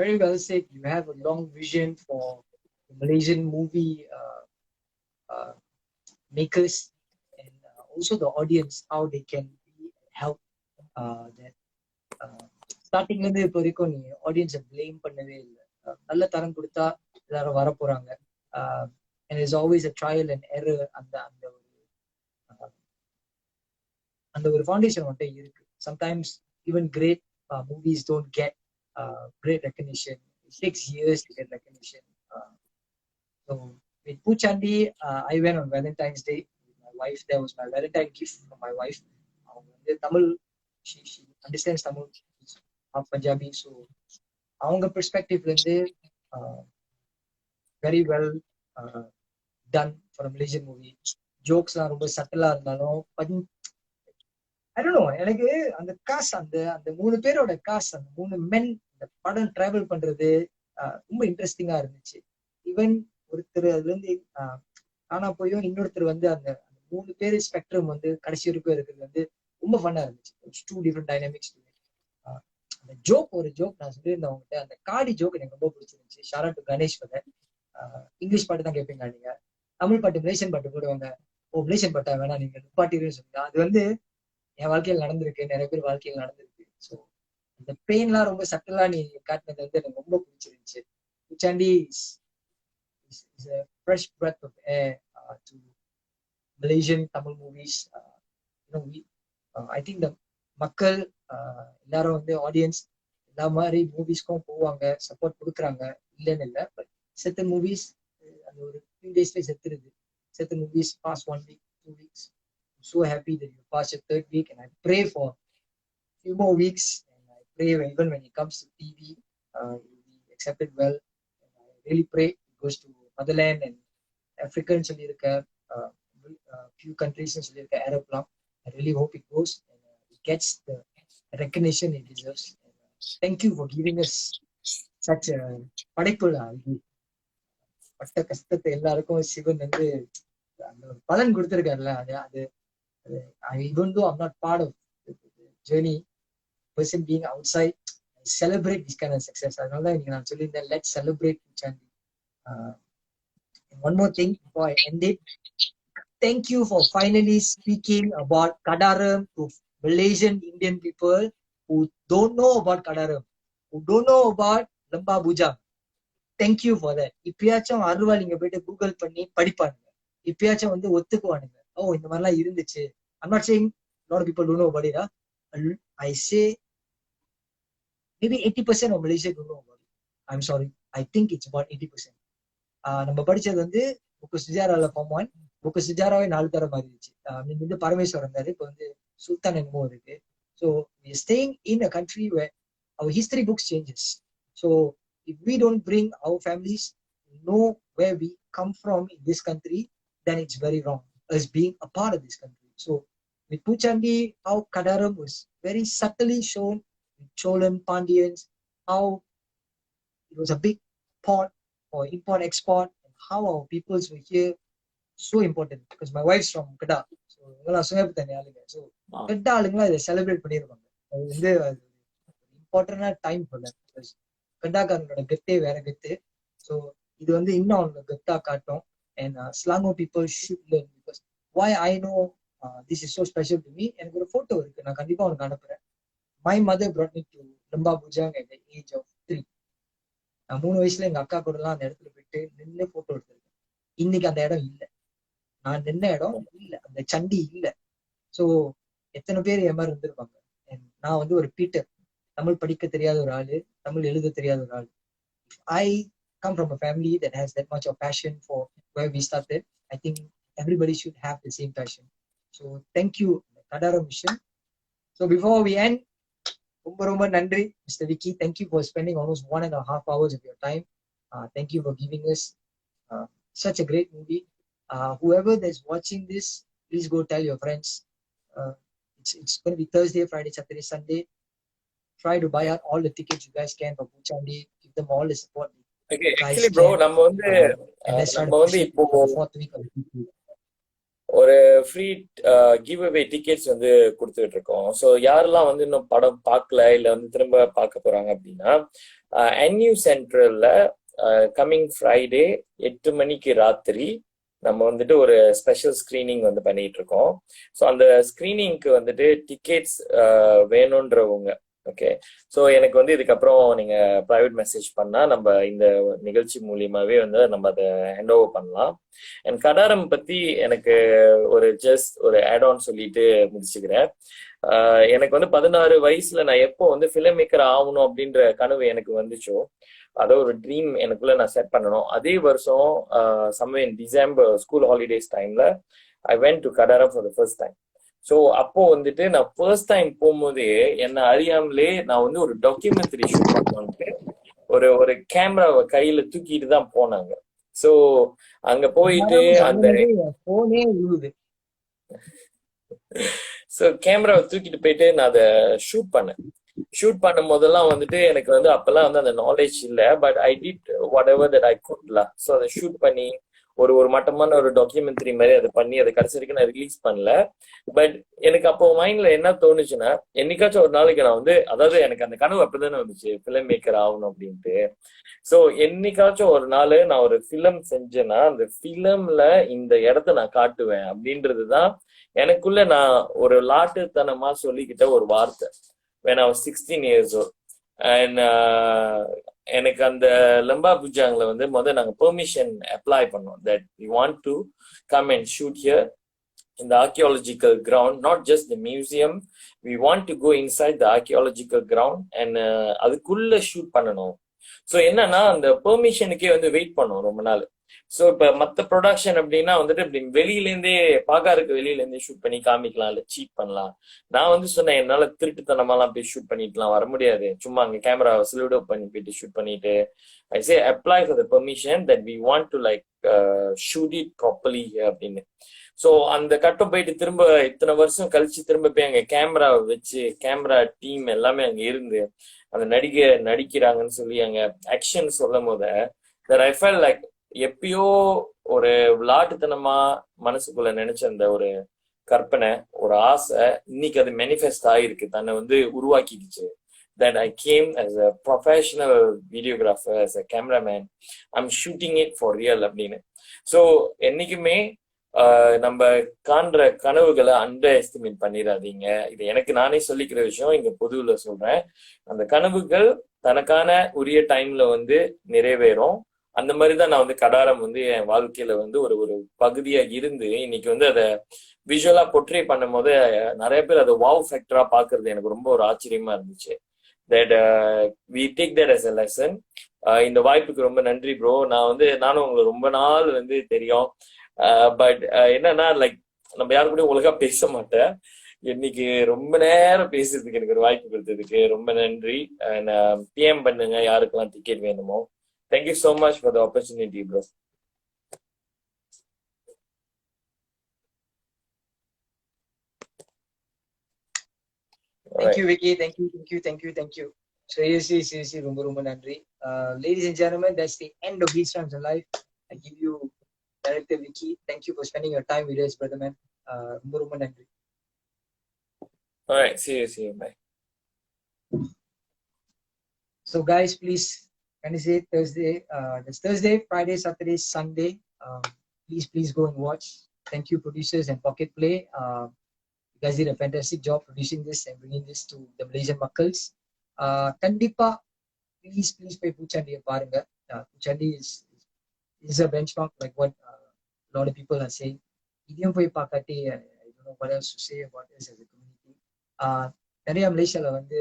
very well said. You have a long vision for the Malaysian movie uh, makers and also the audience, how they can be help that ஸ்டார்டிங்ல இருந்து இப்போ வரைக்கும் நீ ஆடியன்ஸை blame பண்ணவே இல்லை. நல்ல தரம் கொடுத்தா எல்லாரும் வர போறாங்க. and there's always a trial and error. அந்த அந்த ஒரு அந்த ஒரு ஃபவுண்டேஷன் வந்துட்டு இருக்கு. Sometimes even great movies don't get great recognition. It takes years to get recognition. So with Poochandi, I went on Valentine's Day with my wife. That was my Valentine gift from my wife. Tamil, she understands Tamil, half Punjabi. So அவங்க பெர்ஸ்பெக்டிவ்ல இருந்து very well done for a Malaysian movie. ஜோக்ஸ்லாம் ரொம்ப சட்டலா இருந்தாலும் I don't know, எனக்கு அந்த காசு, அந்த அந்த 3 பேரோட காசு, அந்த 3 மென் இந்த படம் டிராவல் பண்றது ரொம்ப இன்ட்ரெஸ்டிங்கா இருந்துச்சு. ஈவன் ஒருத்தர் அதுல இருந்து ஆனா போயும் இன்னொருத்தர் வந்து அந்த 3 பேர் ஸ்பெக்ட்ரம் வந்து கடைசி வரைக்கும் இருக்கிறது வந்து ரொம்ப ஃபன்னா இருந்துச்சு. 2 டிஃப்ரெண்ட் டைனாமிக்ஸ். அந்த ஜோக், ஒரு ஜோக் நான் சொல்லியிருந்தேன் அவங்ககிட்ட, அந்த காடி ஜோக் எனக்கு ரொம்ப பிடிச்சிருந்துச்சு. Shoutout to Ganesh for that. English பாட்டு தான் கேட்பீங்க நீங்க, தமிழ் பாட்டு மலேசியன் பாட்டு போடுவாங்க. ஓ மலேசியன் பாட்டா வேணா நீங்க பாட்டிருன்னு சொல்லுங்க. அது வந்து என் வாழ்க்கையில் நடந்திருக்கு, நிறைய பேர் வாழ்க்கையில் நடந்திருக்கு. ஸோ இந்த பெயின்லாம் ரொம்ப சட்டலா நீ காட்டினது வந்து எனக்கு ரொம்ப பிடிச்சிருந்துச்சு. Poochandi is a fresh breath of air to Malaysian Tamil movies. I think the மக்கள் எல்லாரும் வந்து ஆடியன்ஸ் எல்லா மாதிரி மூவிஸ்க்கும் போவாங்க, சப்போர்ட் கொடுக்குறாங்க, இல்லைன்னு இல்லை. பட் செத்த மூவிஸ் அந்த ஒரு 3 daysல செத்துருது. செத்த movies pass 1 week 2 weeks. I'm so happy that you passed your 3rd week, and I pray for a few more weeks. And I pray even when it comes to TV, you'll be accepted well. And I really pray it goes to motherland and African சொல்லியிருக்க few countries சொல்லியிருக்க Arabலாம். I really hope it goes and it gets the recognition it deserves. And, thank you for giving us such a படைப்புல பட்ட கஷ்டத்தை எல்லாருக்கும் சிவன் வந்து அந்த ஒரு பலன் கொடுத்திருக்காருல்ல. அது even though I'm not part of the journey, person being outside, I celebrate this kind of success. அதனால தான் இன்னைக்கு நான் சொல்லியிருந்தேன், let's celebrate Poochandi. And one more thing before I end it, thank you for finally speaking about Kadaram to Malaysian Indian people who don't know about Kadaram, who don't know about Lamba Bujang. Thank you for that. இப்பயாச்சும் அருவாளிங்க போயிட்டு Google பண்ணி படிப்பானுங்க, இப்பயாச்சும் வந்து ஒத்துக்குவானுங்க, ஓ இந்த மாதிரிலாம் இருந்துச்சு. I'm not saying a lot of people don't know about it. I say maybe 80% of Malaysia don't know about it. I'm sorry. I think it's about 80%. நம்ம படிச்சது வந்து book சுஜாரால form 1, book சுஜாராவே 4 தரம் மாறிடுச்சு. நீங்க வந்து பரமேஸ்வரன் இருந்தாரு, இப்போ வந்து சுல்தான் என்னமோ இருக்கு. So we are staying in a country where our history books changes. So if we don't bring our families to know where we come from in this country, then it's very wrong as being a part of this country. So with Poochandi, how Kadaram was very subtly shown with Cholan Pandyans, how it was a big port for import export, and how our peoples were here so important. Because my wife's from Kedah, so இதெல்லாம் சுயபத்தனி ஆளுங்க. So கெட்டா ஆளுங்களாம் இதை celebrate பண்ணியிருப்பாங்க. அது வந்து இம்பார்ட்டன்டான time for them. Because கெட்டாக்காரங்களோட கெத்தே வேற கெத்து. So இது வந்து இன்னும் அவங்க கெத்தா காட்டும். And Selangor people should learn, because why I know this is so special to me. எனக்கு ஒரு photo இருக்கு, நான் கண்டிப்பா உனக்கு அனுப்புறேன். My mother brought me to Lamba Bujang at the age of 3. நான் 3 வயசுல எங்க அக்கா கூட எல்லாம் அந்த இடத்துல போயிட்டு நின்று போட்டோ எடுத்திருக்கேன். இன்னைக்கு அந்த இடம் இல்ல, நான் நின்ன இடம் இல்ல, அந்த சண்டி இல்ல. சோ எத்தனை பேர் என் மாதிரி இருந்திருப்பாங்க. நான் வந்து ஒரு பீட்டர், தமிழ் படிக்க தெரியாத ஒரு ஆளு, தமிழ் எழுத தெரியாத ஒரு ஆளு. I come from a family that has that much of passion for where we started. I think everybody should have the same passion. So thank you, Kadara Mission. So before we end, ரொம்ப ரொம்ப நன்றி Mr. Vicky. Thank you for spending almost 1.5 hours of your time. Thank you for giving us such a great movie. Whoever that's watching this, please go tell your friends. It's going to be Thursday, Friday, Saturday, Sunday. Try to buy out all the tickets you guys can for Poochandi. Give them all the support Okay, you guys actually bro, can. நம்ம வந்து And let's start நம்ம வந்து pushing இப்போ for the 4th week of the week. ஒரு free give away tickets வந்து கொடுத்துட்டு இருக்கோம். So யாரெல்லாம் வந்து இன்னும் படம் பார்க்கல இல்லை வந்து திரும்ப பார்க்க போறாங்க அப்படின்னா, NU சென்ட்ரல்ல கம்மிங் ஃப்ரைடே 8 மணிக்கு ராத்திரி நம்ம வந்துட்டு ஒரு ஸ்பெஷல் ஸ்கிரீனிங் வந்து பண்ணிட்டு இருக்கோம். ஸோ அந்த ஸ்கிரீனிங்க்கு வந்துட்டு டிக்கெட்ஸ் வேணுன்றவங்க, ஓகே, ஸோ எனக்கு வந்து இதுக்கப்புறம் நீங்க ப்ரைவேட் மெசேஜ் பண்ணா நம்ம இந்த நிகழ்ச்சி மூலியமாவே வந்து நம்ம அதை ஹேண்ட் ஓவர் பண்ணலாம். அண்ட் கடாரம் பத்தி எனக்கு ஜஸ்ட் ஒரு ஆட் ஆன் சொல்லிட்டு முடிச்சுக்கிறேன். எனக்கு வந்து 16 வயசுல நான் எப்போ வந்து ஃபிலிம் மேக்கர் ஆகணும் அப்படின்ற கனவு எனக்கு வந்துச்சோ, அதை ஒரு ட்ரீம் எனக்குள்ள நான் செட் பண்ணணும். அதே வருஷம் someway in December school holidays டைம்ல I went to Kadaram for the first time. So அப்போ வந்துட்டு நான் ஃபர்ஸ்ட் டைம் போகும்போதே என்ன அறியாமலே நான் வந்து ஒரு டாக்குமெண்ட்ரி ஷூட் பண்ணோன்ட்டு ஒரு கேமராவை கையில தூக்கிட்டு தான் போனாங்க. ஸோ அங்க போயிட்டு அந்த போனே விழுது. ஸோ கேமராவை தூக்கிட்டு போயிட்டு நான் அதை ஷூட் பண்ணேன். ஷூட் பண்ணும் போதெல்லாம் வந்துட்டு எனக்கு வந்து அப்பெல்லாம் வந்து அந்த நாலேஜ் இல்லை, but I did whatever that I குட்ல. ஸோ அதை ஷூட் பண்ணி ஒரு மட்டமான ஒரு டாக்குமெண்ட்ரி மாதிரி அதை பண்ணி அதை கடைசி வரைக்கும் நான் ரிலீஸ் பண்ணல. பட் எனக்கு அப்போ மைண்ட்ல என்ன தோணுச்சுன்னா, என்னைக்காச்சும் ஒரு நாளைக்கு நான் வந்து, அதாவது எனக்கு அந்த கனவு அப்படிதானே வந்துச்சு ஃபிலிம் மேக்கர் ஆகணும் அப்படின்ட்டு. ஸோ என்னைக்காச்சும் ஒரு நாள் நான் ஒரு ஃபிலிம் செஞ்சேன்னா அந்த ஃபிலிம்ல இந்த இடத்த நான் காட்டுவேன் அப்படின்றதுதான் எனக்குள்ள நான் ஒரு லாட்டுத்தனமா சொல்லிக்கிட்ட ஒரு வார்த்தை when I was 16 years old. And எனக்கு அந்த லம்பா புஜாங்ல வந்து நாங்க பெர்மிஷன் அப்ளை பண்ணோம் that we want to come and shoot here in the archaeological ground, not just the museum. We want to go inside the archaeological ground and அதுக்குள்ள shoot பண்ணணும். So என்னன்னா அந்த பெர்மிஷனுக்கே வந்து வெயிட் பண்ணோம் ரொம்ப நாள். ஸோ இப்ப மற்ற ப்ரொடக்ஷன் அப்படின்னா வந்துட்டு இப்படி வெளியிலேருந்தே பாக்காருக்கு வெளியிலேருந்தே ஷூட் பண்ணி காமிக்கலாம், இல்லை சீட் பண்ணலாம். நான் வந்து சொன்னேன், என்னால திருட்டுத்தனமாலாம் போய் ஷூட் பண்ணிட்டுலாம் வர முடியாது, சும்மா அங்கே கேமரா ஸ்லூடோ பண்ணி போயிட்டு ஷூட் பண்ணிட்டு I say apply for the permission that we want to like shoot it properly அப்படின்னு. ஸோ அந்த கட்டம் போயிட்டு திரும்ப இத்தனை வருஷம் கழிச்சு திரும்ப போய் அங்கே கேமரா வச்சு கேமரா டீம் எல்லாமே அங்கே இருந்து அந்த நடிக்கிறாங்கன்னு சொல்லி அங்கே ஆக்ஷன் சொல்லும் போது ஐ ஃபெல் லைக் எப்பயோ ஒரு விளையாட்டுத்தனமா மனசுக்குள்ள நினைச்ச அந்த ஒரு கற்பனை, ஒரு ஆசை இன்னைக்கு அது மேனிஃபெஸ்ட் ஆகிருக்கு, தன்னை வந்து உருவாக்கிடுச்சு. That I came as a professional videographer, as a cameraman. I'm shooting it for real அப்படின்னு. ஸோ என்னைக்குமே நம்ம காண்ற கனவுகளை அண்டர் எஸ்டிமேட் பண்ணிடாதீங்க. இது எனக்கு நானே சொல்லிக்கிற விஷயம், இங்க பொதுவுல சொல்றேன். அந்த கனவுகள் தனக்கான உரிய டைம்ல வந்து நிறைவேறும். அந்த மாதிரிதான் நான் வந்து கடாரம் வந்து என் வாழ்க்கையில வந்து ஒரு பகுதியா இருந்து இன்னைக்கு வந்து அதை விஷுவலா பொட்ரே பண்ணும் போது நிறைய பேர் அதை வாவ் ஃபேக்டரா பாக்குறது எனக்கு ரொம்ப ஒரு ஆச்சரியமா இருந்துச்சு. That we take that as a lesson. இந்த வாய்ப்புக்கு ரொம்ப நன்றி ப்ரோ. நானும் உங்களுக்கு ரொம்ப நாள் வந்து தெரியும். பட் என்னன்னா லைக் நம்ம யாரு கூட ஒழுங்கா பேச மாட்டேன். இன்னைக்கு ரொம்ப நேரம் பேசுறதுக்கு எனக்கு ஒரு வாய்ப்பு கொடுத்ததுக்கு ரொம்ப நன்றி. பிஎம் பண்ணுங்க யாருக்கெல்லாம் டிக்கெட் வேணுமோ. Thank you so much for the opportunity, bro. Thank you, Vicky. Thank you. Seriously, ரொம்ப நன்றி. Ladies and gentlemen, that's the end of Beats Times in Life. I give you Director Vicky. Thank you for spending your time with us, brother man. ரொம்ப நன்றி. All right, see you. Bye. So guys, please, can you say Thursday? That's Thursday, Friday, Saturday, Sunday. Please go and watch. Thank you, producers and Pocket Play. You guys did a fantastic job producing this and bringing this to the Malaysian Muckles. Kandipa, please போய் பூச்சாண்டியை பாருங்க. Poochandi is a benchmark, like what a lot of people are saying. இதையும் போய் பார்க்காட்டி I don't know what else to say about this as a community. நிறைய மலேசியால வந்து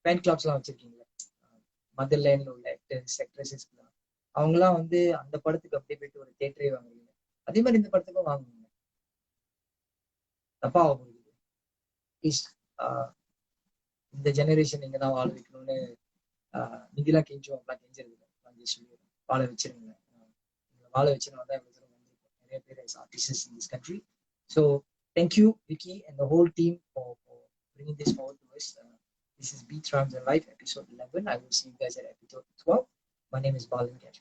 fan கிளப்ஸ்லாம் வச்சிருக்கீங்க, mother லேண்ட்ல உள்ள actors actresses, அவங்கலாம் வந்து அந்த படத்துக்கு அப்படியே போயிட்டு ஒரு தேட்டரே வாங்குறீங்க. அதே மாதிரி இந்த படத்துக்கும் வாங்குவீங்க. தப்பா ஆகும். ப்ளீஸ் இந்த ஜெனரேஷன் நீங்க தான் வாழ வைக்கணும்னு நீங்களாம் கெஞ்சுவோம், அப்படிலாம் கெஞ்சிருங்க. சொல்லி வாழ வச்சிருங்க. வாழ வச்சிருந்தா தான் இவ்வளவு தூரம் வந்திருக்கோம். நிறைய பேர் artist in this country. So thank you Vicky and the whole team for bringing this forward to us. This is Beats Rhymes and Life episode 11. I will see you guys at episode 12. My name is Balan Kash.